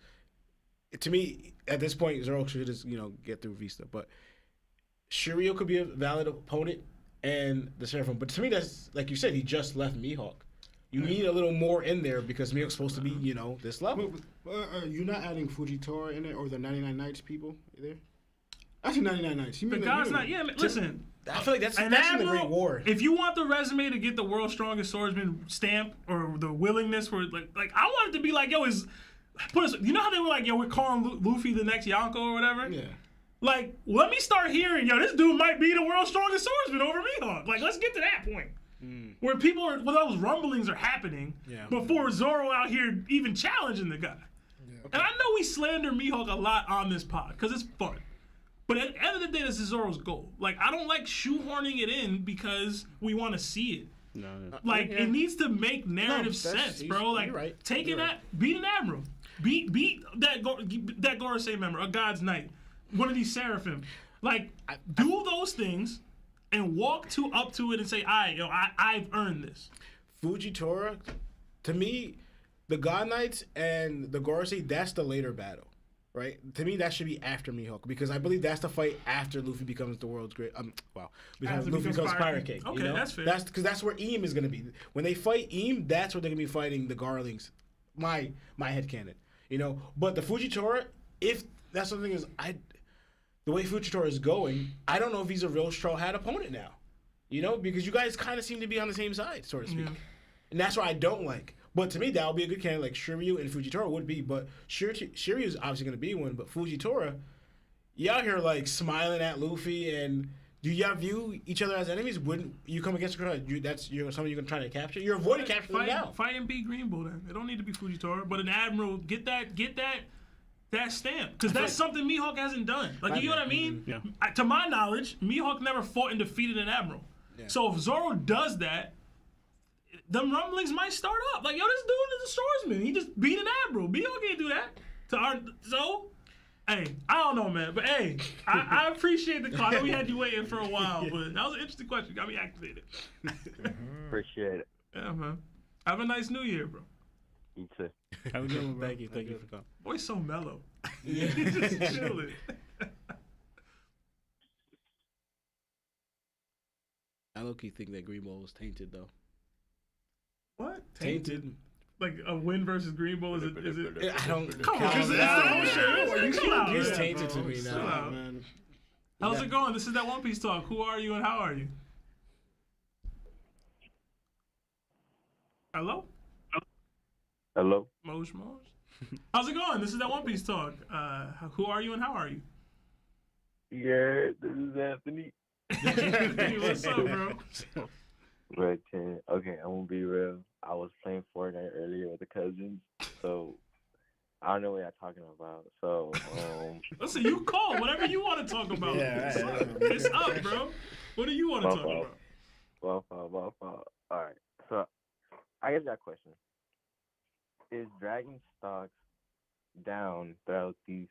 to me, at this point, Zoro should just, get through Vista. But Shiryu could be a valid opponent, and the Seraphim. But to me, that's, like you said, he just left Mihawk. You need a little more in there, because Mihawk's supposed to be, this level. You're not adding Fujitora in it, or the 99 Nights people either? Actually, 99 Nights. The guy's not, listen. I feel like that's in the Great War. If you want the resume to get the world's strongest swordsman stamp, or the willingness for like I want it to be like, yo, you know how they were like, yo, we're calling Luffy the next Yonko or whatever? Yeah. Like, let me start hearing, yo, this dude might be the world's strongest swordsman over Mihawk. Like, let's get to that point. Where those rumblings are happening before Zoro out here even challenging the guy. Yeah. Okay. And I know we slander Mihawk a lot on this pod, because it's fun. But at the end of the day, this is Zoro's goal. Like, I don't like shoehorning it in because we want to see it. No. Like, it needs to make narrative sense, bro. Like, right. Beat an admiral. Beat that Gorosei member, a God's Knight. One of these Seraphim. Like, do those things and walk up to it and say, I've earned this. Fujitora, to me, the God Knights and the Gorosei, that's the later battle. Right? To me, that should be after Mihawk, because I believe that's the fight after Luffy becomes the world's great. Because Luffy becomes Pirate King. Okay, that's fair. Because that's where _𝐸 is going to be. When they fight _𝐸, that's where they're going to be fighting the Garlings. My headcanon. But the Fujitora, if that's something the way Fujitora is going, I don't know if he's a real Straw Hat opponent now. Because you guys kind of seem to be on the same side, so to speak. Yeah. And that's what I don't like. But to me, that would be a good candidate. Like Shiryu and Fujitora would be. But Shiryu is obviously going to be one. But Fujitora, you out here like smiling at Luffy, and do y'all view each other as enemies? Wouldn't you come against Fujitora? That's something you're going to try to capture. You're avoiding capturing them now. Fight and beat Green Bull then. It don't need to be Fujitora, but an admiral, get that stamp, because that's something Mihawk hasn't done. Like, you know what I mean? Yeah. To my knowledge, Mihawk never fought and defeated an admiral. Yeah. So if Zoro does that, them rumblings might start up. Like, yo, this dude is a swordsman. He just beat an admiral. Mihawk can't do that. Hey, I don't know, man. But hey, I appreciate the call. I know we had you waiting for a while, but that was an interesting question. Got me activated. Appreciate it. Yeah, man. Have a nice New Year, bro. You too. Have a good one, bro. Thank you for coming. Boy's so mellow. He's just chilling. I low-key think that Green Bull was tainted, though. What? Tainted. Like a win versus Green Bull? Is it? I don't. Come on, It's tainted to me now, man. How's it going? This is that One Piece talk. Who are you and how are you? Hello? Hello? Moj. How's it going? This is that One Piece talk. Who are you and how are you? Yeah, this is Anthony. Hey, what's up, bro? Right, okay, I'm gonna be real. I was playing Fortnite earlier with the cousins, so I don't know what you're talking about. So, listen, you call whatever you want to talk about. Yeah, it's up, bro. What do you want to talk about? My fault. All right, so I guess that question is: Dragon stocks down throughout these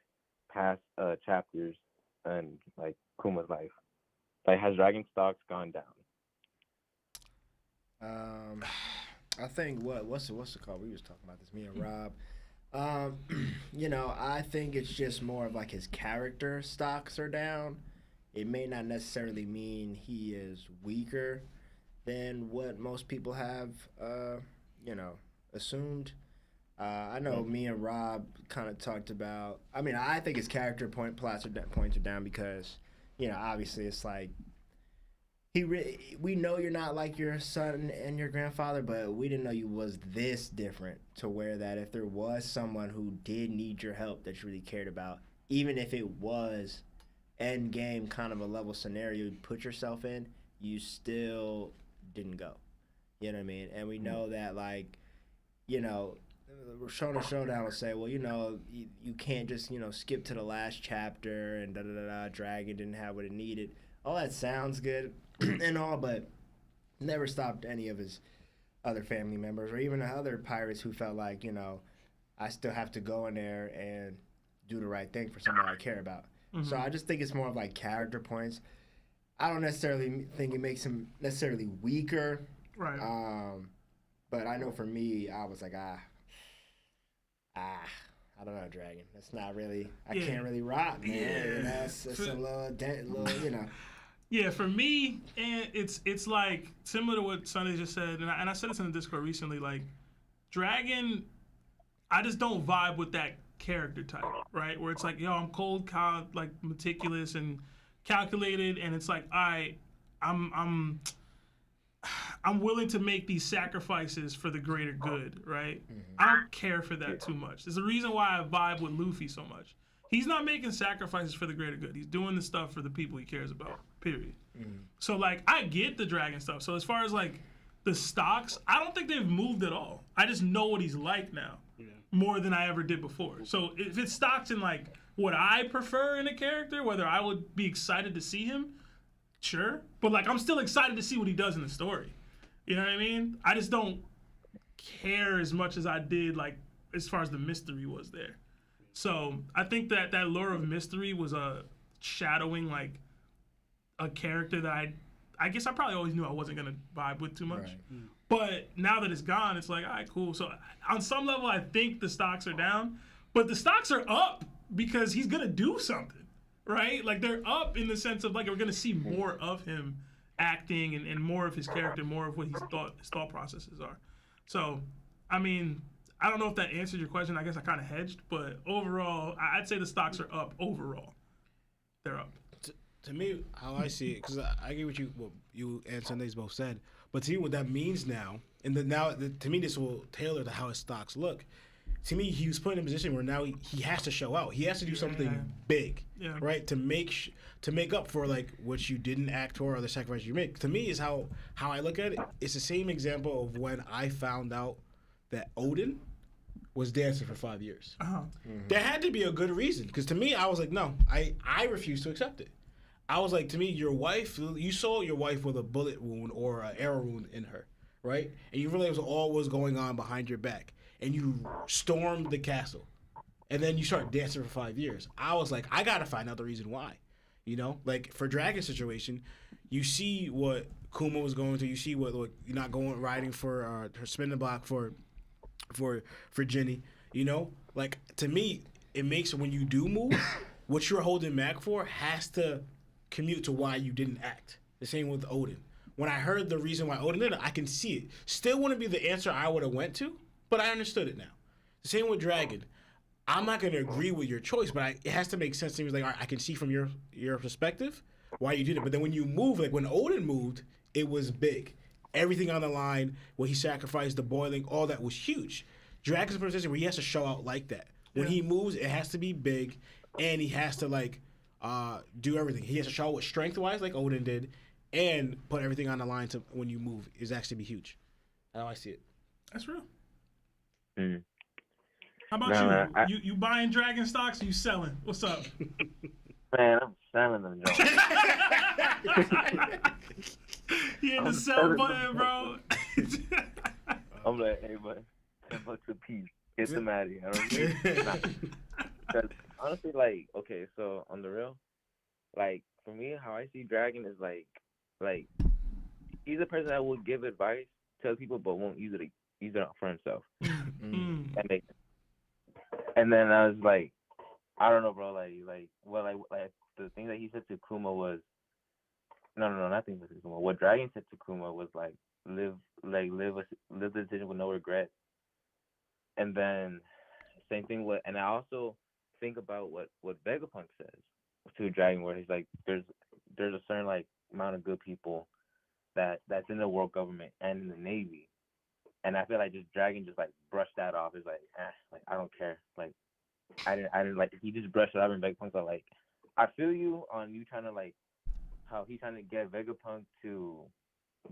past chapters and like Kuma's life? Like, has Dragon stocks gone down? I think what's the call? We was talking about this, me and Rob. I think it's just more of like his character stocks are down. It may not necessarily mean he is weaker than what most people have, assumed. I know me and Rob kind of talked about. I mean, I think his character points are down because, obviously it's like. We know you're not like your son and your grandfather, but we didn't know you was this different to where that if there was someone who did need your help that you really cared about, even if it was end game kind of a level scenario you put yourself in, you still didn't go. You know what I mean? And we know that, like, Shonen Showdown will say, well, you can't just, skip to the last chapter and da-da-da-da, Dragon didn't have what it needed. All that sounds good and all, but never stopped any of his other family members or even the other pirates who felt like, I still have to go in there and do the right thing for someone I care about. Mm-hmm. So I just think it's more of like character points. I don't necessarily think it makes him necessarily weaker. Right. But I know for me, I was like, I don't know, Dragon. That's not really. I can't really rock, man. Yeah. That's a little. Yeah, for me, and it's like similar to what Sunday just said, and I said this in the Discord recently. Like, Dragon, I just don't vibe with that character type, right? Where it's like, yo, I'm cold, like meticulous and calculated, and it's like, I'm willing to make these sacrifices for the greater good, right? Mm-hmm. I don't care for that too much. There's a reason why I vibe with Luffy so much. He's not making sacrifices for the greater good. He's doing the stuff for the people he cares about, period. Mm-hmm. So, like, I get the Dragon stuff. So as far as, like, the stocks, I don't think they've moved at all. I just know what he's like now more than I ever did before. So if it stocks in, like, what I prefer in a character, whether I would be excited to see him, sure. But, like, I'm still excited to see what he does in the story. You know what I mean? I just don't care as much as I did, like, as far as the mystery was there. So I think that lure of mystery was shadowing, like, a character that I guess I probably always knew I wasn't going to vibe with too much. Right. But now that it's gone, it's like, all right, cool. So on some level, I think the stocks are down. But the stocks are up because he's going to do something, right? Like, they're up in the sense of, like, we're going to see more of him acting and more of his character, more of what his thought processes are. So, I mean, I don't know if that answered your question. I guess I kind of hedged, but overall, I'd say the stocks are up overall. They're up. To me, how I see it, because I get what you and Sunday's both said, but to me, what that means now, to me, this will tailor to how his stocks look. To me, he was put in a position where now he has to show out. He has to do something big, right, to make up for, like, what you didn't act for or the sacrifice you make. To me, is how I look at it. It's the same example of when I found out that Odin was dancing for 5 years. Uh-huh. Mm-hmm. There had to be a good reason, because to me, I was like, no, I refuse to accept it. I was like, to me, you saw your wife with a bullet wound or an arrow wound in her, right? And you realized all was going on behind your back. And you stormed the castle. And then you start dancing for 5 years. I was like, I got to find out the reason why. Like, for Dragon's situation, you see what Kuma was going through. You see what, like, you're not riding for her spinning block for Jenny. Like, to me, it makes, when you do move, what you're holding back for has to commute to why you didn't act. The same with Odin. When I heard the reason why Odin did it, I can see it. Still wouldn't be the answer I would have went to, but I understood it now. The same with Dragon. I'm not going to agree with your choice, but it has to make sense to me. Like, all right, I can see from your perspective why you did it. But then when you move, like when Odin moved, it was big. Everything on the line, when he sacrificed the boiling, all that was huge. Dragon's in a position where he has to show out like that. When he moves, it has to be big, and he has to, like, do everything. He has to show out strength-wise, like Odin did, and put everything on the line to when you move is actually be huge. That's how I see it. That's real. Mm. How about you? You buying Dragon stocks or you selling? What's up? Man, I'm selling them, Joe. He hit the sell button, bro. I'm like, hey, man, $10 a piece. Get them out of here. I don't Because honestly, like, okay, so on the real, like, for me, how I see Dragon is like he's a person that will give advice to people but won't use it for himself. That makes sense. And then I was like, I don't know, bro. Like the thing that he said to Kuma was, no, nothing to Kuma. What Dragon said to Kuma was like, live the decision with no regret. And then same thing with, and I also think about what Vegapunk says to Dragon, where he's like, there's a certain like amount of good people that's in the world government and in the Navy. And I feel like just Dragon just like brushed that off. It's like, like I don't care. Like I didn't like, he just brushed it off, and Vegapunk's like, I feel you on you trying to like how he's trying to get Vegapunk to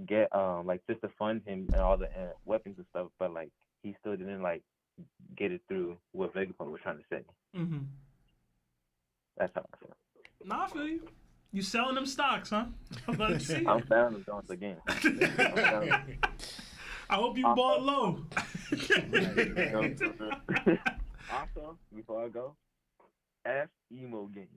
get like just to fund him and all the weapons and stuff, but like he still didn't like You selling them stocks, huh? Let's see. I'm selling them joints again. I hope you bought low. Also, before I go, 𝐓𝐴𝐚𝐬 game.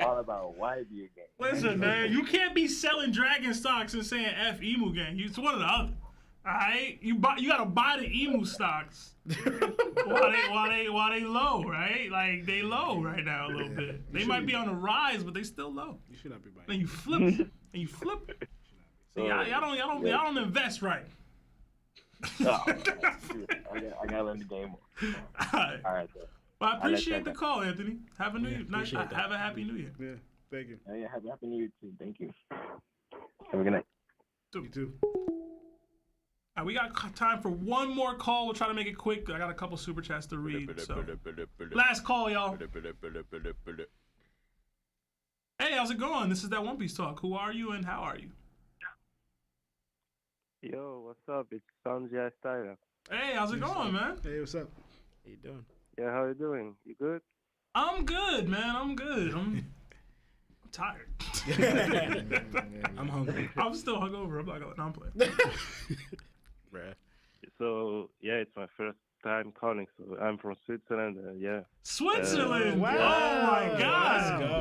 All about Whitebeard game. Listen, man, you can't be selling dragon stocks and saying 𝐓𝐴𝐚𝐬 game. It's one or the other. All right, you gotta buy the emu stocks while they low, right? Like they low right now a little bit. They might be on the rise, but they still low. You should not be buying. Then you flip it. See, y'all don't invest right. Oh, I gotta learn the game more. All right. Well, I appreciate the call, Anthony. Have a have a happy New Year. Yeah, thank you. Yeah, happy New Year too. Thank you. Have a good night. You too. All right, we got time for one more call. We'll try to make it quick. I got a couple super chats to read. So. Last call, y'all. Hey, how's it going? This is that One Piece Talk. Who are you and how are you? Yo, what's up? It's 𝗪𝗲𝘁𝗪𝙢 Styler. Hey, how's it going, man? Hey, what's up? How you doing? Yeah, how you doing? You good? I'm good, man. I'm good. I'm tired. I'm hungry. I'm still hungover. I'm not gonna. I'm playing. Bruh. So, yeah, it's my first time calling. So, I'm from Switzerland. Yeah. Switzerland! Wow. Oh my God! Let's go.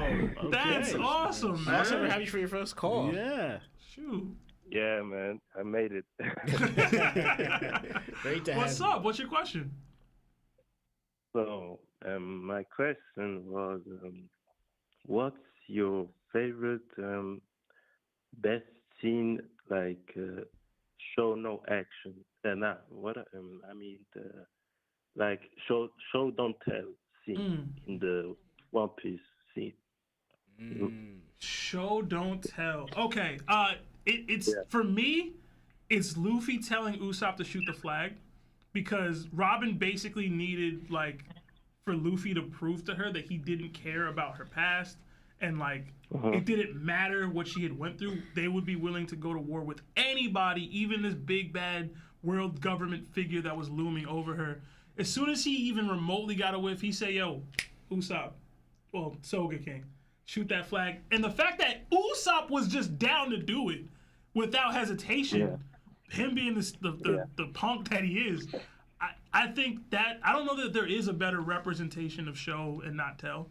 Okay. That's awesome, man. I'm super happy for your first call. Yeah. Shoot. Yeah, man. I made it. Great to have What's up? What's your question? So, my question was, what's your favorite best scene, like show no action? Like show don't tell scene in the One Piece scene. Show don't tell. Okay. It's for me, it's Luffy telling Usopp to shoot the flag because Robin basically needed like for Luffy to prove to her that he didn't care about her past and like it didn't matter what she had went through. They would be willing to go to war with anybody, even this big bad world government figure that was looming over her. As soon as he even remotely got a whiff, he said, "Yo, Usopp, well, Soga King, shoot that flag." And the fact that Usopp was just down to do it without hesitation, him being the punk that he is, I think that I don't know that there is a better representation of show and not tell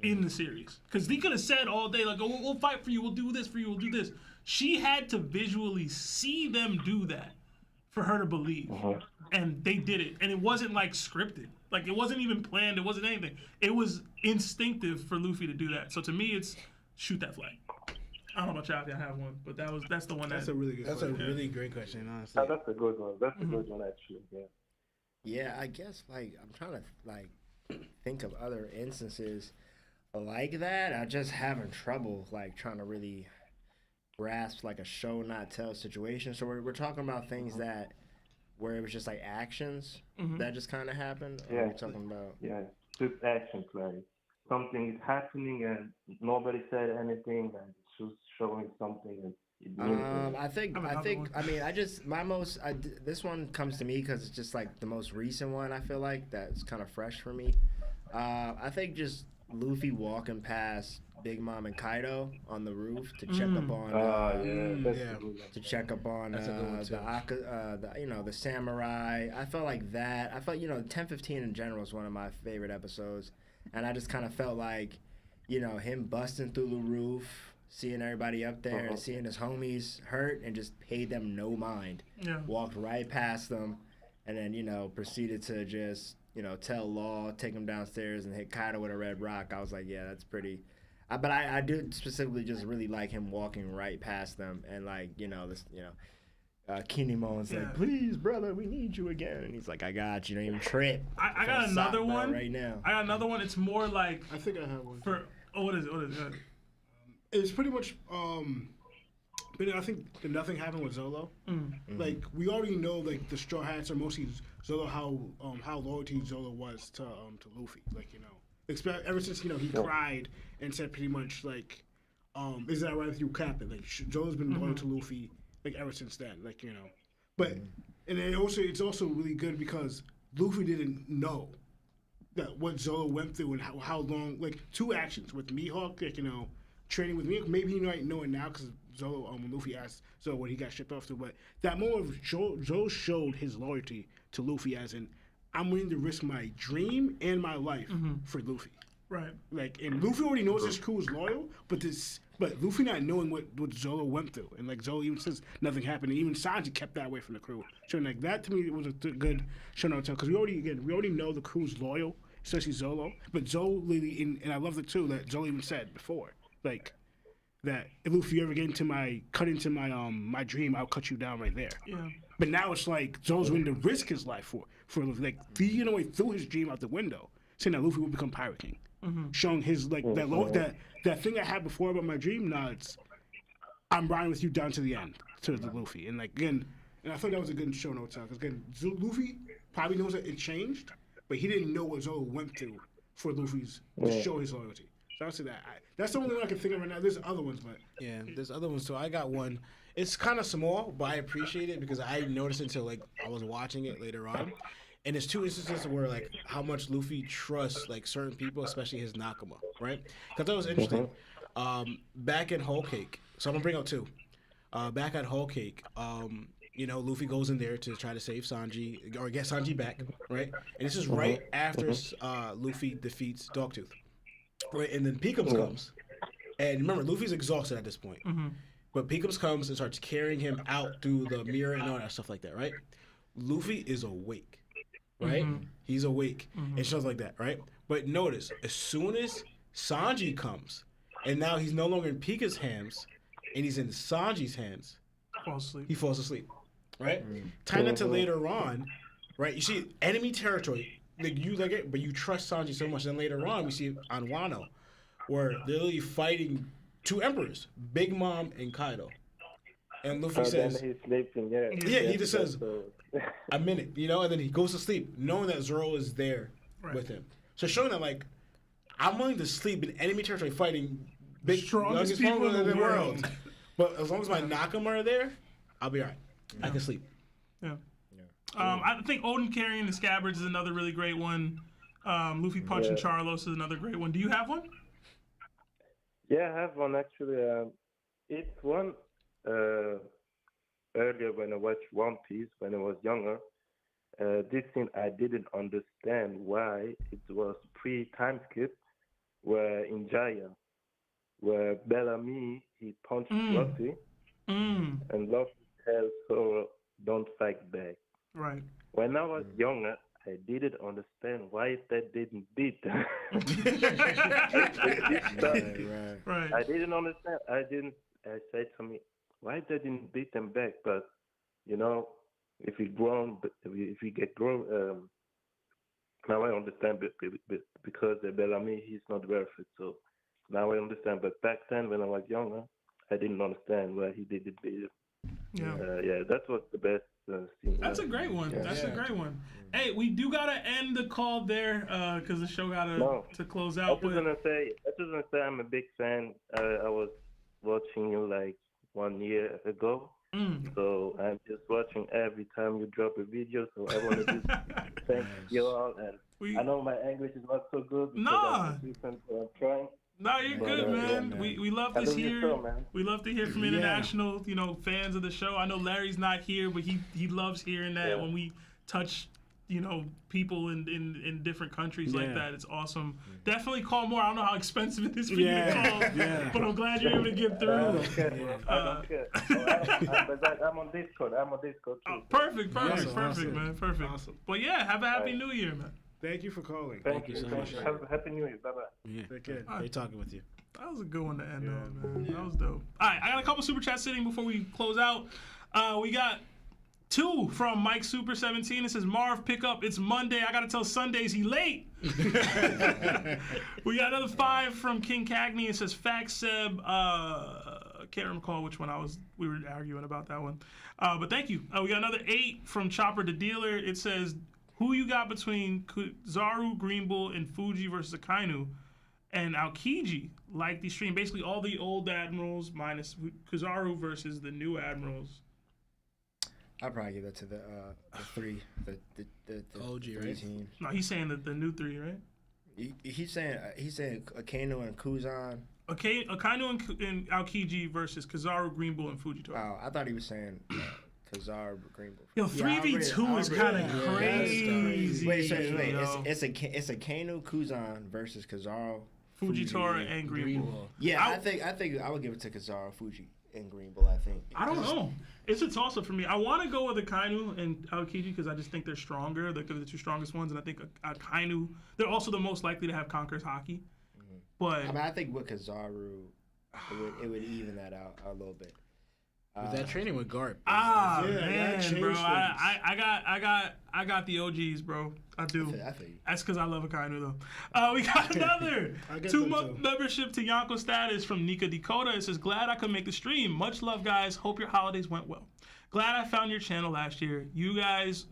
in the series, because he could have said all day like, "Oh, we'll fight for you, we'll do this for you, we'll do this." She had to visually see them do that for her to believe, and they did it, and it wasn't like scripted, like it wasn't even planned, it wasn't anything. It was instinctive for Luffy to do that. So to me, it's shoot that flag. I don't know about y'all if y'all have one, but that's the one. That's a really good. That's question. a really great question, honestly. That's a good one. That's a good one, actually. Yeah. Yeah, I guess like I'm trying to like think of other instances like that. I just having trouble like trying to really grasp like a show not tell situation. So we're talking about things that where it was just like actions that just kind of happened. Yeah. We're talking about just actions, like something is happening and nobody said anything, and it's just showing something. And this one comes to me because it's just like the most recent one. I feel like that's kind of fresh for me. I think just Luffy walking past Big Mom and Kaido on the roof to check up on the samurai. I felt like that. I felt 10-15 in general is one of my favorite episodes, and I just kind of felt like him busting through the roof, seeing everybody up there and seeing his homies hurt and just paid them no mind. Yeah. Walked right past them and then, proceeded to just, tell Law, take him downstairs and hit Kaido with a red rock. I was like, yeah, that's pretty. But I do specifically just really like him walking right past them and like, Kinemon's like, please, brother, we need you again. And he's like, I got you. Don't even trip. I got another one right now. I got another one. It's more like I think I have one. What is it? It's pretty much. But I think nothing happened with Zolo. Like we already know, like the Straw Hats are mostly Zolo. How loyalty Zolo was to Luffy. Like ever since he cried and said pretty much like, "Is that right with you, Captain?" Like Zolo's been loyal to Luffy like ever since then. Like but and it's also really good because Luffy didn't know that what Zoro went through and how long, like 2 actions with Mihawk, like, training with Mihawk. Maybe you might know it now because Zoro, Luffy asked Zoro what he got shipped off to. But that moment, Zoro showed his loyalty to Luffy, as in, I'm willing to risk my dream and my life for Luffy. Right. Like, and Luffy already knows his crew is loyal, but Luffy not knowing what Zoro went through, and like Zoro even says nothing happened, and even Sanji kept that away from the crew. So like that to me was a good show no tell, because we already know the crew's loyal, especially Zoro. But Zoro really, and I loved it too that Zoro even said before, like that if Luffy ever cut into my dream, I'll cut you down right there. Yeah. But now it's like Zoro's willing to risk his life for Luffy, like he threw his dream out the window, saying that Luffy will become Pirate King. Showing his like that thing I had before about my dream. Now I'm riding with you down to the end, to the Luffy, and like again, and I thought that was a good show note because again, Luffy probably knows that it changed, but he didn't know what Zoro went through for Luffy's to show his loyalty. So I'll say that that's the only one I can think of right now. There's other ones, but yeah, there's other ones too. I got one. It's kind of small, but I appreciate it because I didn't notice until like I was watching it later on. And there's 2 instances where like how much Luffy trusts like certain people, especially his Nakama, right? Because that was interesting. Back in Whole Cake, so I'm gonna bring up 2. Back at Whole Cake, Luffy goes in there to try to save Sanji or get Sanji back, right? And this is right after Luffy defeats Dogtooth, right? And then Peekums comes, and remember Luffy's exhausted at this point, but Peekums comes and starts carrying him out through the mirror and all that stuff like that, right? Luffy is awake. Right? He's awake and stuff like that, right? But notice, as soon as Sanji comes, and now he's no longer in Pika's hands, and he's in Sanji's hands, he falls asleep, right? Tying that to later on, right? You see enemy territory, like you like it, but you trust Sanji so much. Then later on, we see on Wano, where they're literally fighting 2 emperors, Big Mom and Kaido. And Luffy says, he's sleeping, he just says, a minute, and then he goes to sleep, knowing that Zoro is there with him. So showing that, like, I'm willing to sleep in enemy territory fighting strongest people in the world. But as long as my Nakama are there, I'll be all right. I can sleep. Yeah. I think Oden carrying the Scabbards is another really great one. Luffy punching Charlos is another great one. Do you have one? Yeah, I have one actually. It's one earlier when I watched One Piece when I was younger. This scene I didn't understand why it was pre-time skip, where in Jaya, where Bellamy he punched Luffy, and Luffy tells Zoro, "Don't fight back." Right. When I was younger, I didn't understand why that didn't beat them. Right. I didn't understand. I said to me, why they didn't beat them back? But if we get grown, now I understand. Because the Bellamy, he's not worth it. So now I understand. But back then, when I was younger, I didn't understand why he didn't beat him. Yeah. That was the best scene. That's a great one. That's a great one. Hey, we do gotta end the call there because the show gotta to close out. I was gonna say I'm a big fan. I was watching you like 1 year ago, so I'm just watching every time you drop a video. So I want to just thank you all. And I know my English is not so good. I'm trying. No, you're good, man. We love to hear. We love to hear from international, fans of the show. I know Larry's not here, but he loves hearing that when we touch, people in different countries like that. It's awesome. Definitely call more. I don't know how expensive it is for you to call, but I'm glad you're able to get through. I don't care. But I'm on Discord. Too. Oh, perfect, man. Perfect. Awesome. But yeah, have a happy New Year, man. Thank you for calling. Thank you so much. Have a happy New Year. Bye-bye. Yeah. Take care. Great talking with you. That was a good one to end on, man. That was dope. All right, I got a couple super chats sitting before we close out. We got 2 from Mike Super 17. It says, Marv, pick up. It's Monday. I got to tell Sundays he late. We got another 5 from King Cagney. It says, Facts Seb. Can't recall which one we were arguing about that one. But thank you. We got another 8 from Chopper the Dealer. It says, who you got between Zaru, Green Bull, and Fuji versus Akainu and Aokiji? Like the stream, basically all the old admirals minus Kizaru versus the new admirals. I'd probably give that to the three, the OG, three right? teams. No, he's saying that the new three, right? He's saying 𝗍𝐻 and 𝘂𝐚. Okay, 𝗍𝐻 and 𝘏𝐻 versus Kizaru, Green Bull, and Fujitora. Oh, I thought he was saying Kizaru, Green Bull. Yo, 3v2 is kind of crazy. Wait. It's 𝗍𝐻, 𝘂𝐚 versus Kizaru, Fujitora, and Green Bull. Yeah, I think I would give it to Kizaru, Fuji, and Green Bull. I think. I don't know. It's a toss-up for me. I want to go with 𝗍𝐻 and 𝘏𝐻 because I just think they're stronger. They're the two strongest ones, and I think 𝗍𝐻. They're also the most likely to have conquers hockey. But I think with Kizaru, it would even that out a little bit. With that training with Garp. Man, bro, I got the OGs, bro. I do. I feel you. That's because I love 𝗍𝐻 though. We got another 2-month membership to Yonko status from Nika Dakota. It says, glad I could make the stream. Much love, guys. Hope your holidays went well. Glad I found your channel last year. You guys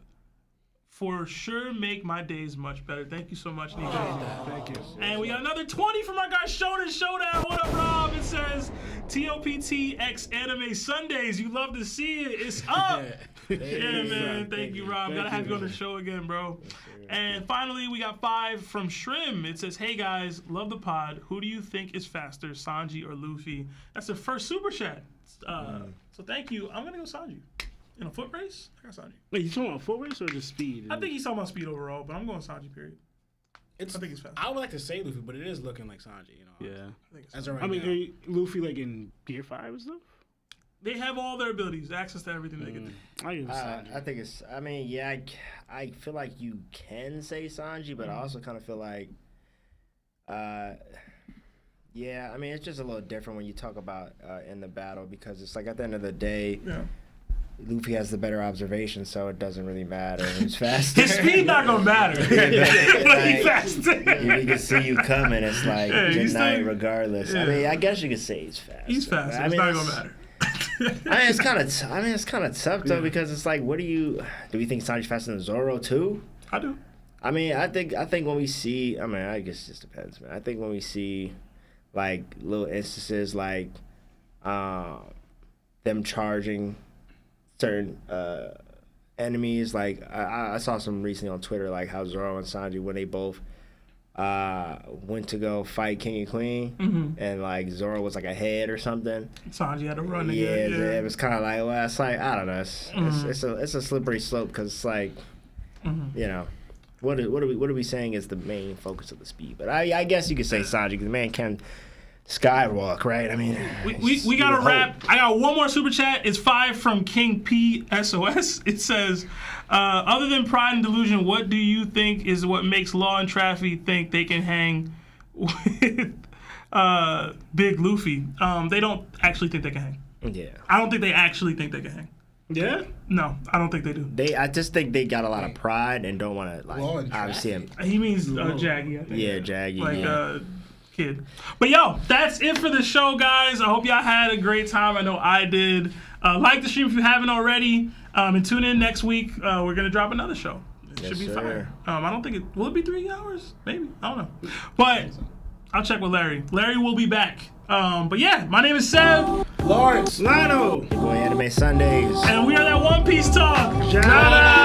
for sure make my days much better. Thank you so much, Nico. Thank you. And we got another 20 from our guy Shonen Showdown. What up, Rob? It says, TOPT X Anime Sundays. You love to see it. It's up. Yeah, man. Thank you, Rob. Gotta have you on the show again, bro. And finally, we got 5 from Shrim. It says, hey, guys, love the pod. Who do you think is faster, Sanji or Luffy? That's the first super chat. So thank you. I'm gonna go Sanji. In a foot race, I got Sanji. Wait, you talking about foot race or just speed? I think he's talking about speed overall, but I'm going Sanji, period. I think he's fast. I would like to say Luffy, but it is looking like Sanji, you know. Yeah. I think it's As of right I mean, now. are you, Luffy like in Gear 5 and stuff? They have all their abilities, access to everything they can do. I give Sanji. I think it's. I mean, yeah, I feel like you can say Sanji, but I also kind of feel like, yeah, I mean, it's just a little different when you talk about in the battle because it's like at the end of the day, Luffy has the better observation, so it doesn't really matter who's faster. His speed not gonna matter. But he's faster. He can see you coming. It's like good night, regardless. Yeah. I mean, I guess you could say he's fast. He's faster. It's not gonna matter. I mean, it's kind of tough though because it's like, do we think Sanji's faster than Zoro too? I do. I mean, I think when we see, I mean, I guess it just depends, man. I think when we see like little instances like them charging certain enemies, like I saw some recently on Twitter, like how Zoro and Sanji, when they both went to go fight King and Queen, and like Zoro was like ahead or something. Sanji had to run Yeah, again. Yeah, it was kind of like, well, it's like I don't know, it's a slippery slope because it's like, you know, what are we saying is the main focus of the speed? But I guess you could say Sanji because the man can skywalk, right? I mean, we got to wrap. I got one more super chat. It's 5 from King P SOS. It says, other than pride and delusion, what do you think is what makes Law and Traffy think they can hang with Big Luffy? They don't actually think they can hang. Yeah. I don't think they actually think they can hang. Yeah? No, I don't think they do. I just think they got a lot of pride and don't want to like obviously him. He means Jaggy, I think. Yeah, Jaggy. Like kid. But yo, that's it for the show, guys. I hope y'all had a great time. I know I did. Like the stream if you haven't already, and tune in next week. We're gonna drop another show. It should be fire. I don't think will it be 3 hours? Maybe, I don't know. But I'll check with Larry. Larry will be back. But yeah, my name is Sev. Lawrence. Lano. Boy, Anime Sundays. And we are that One Piece Talk. Shout out.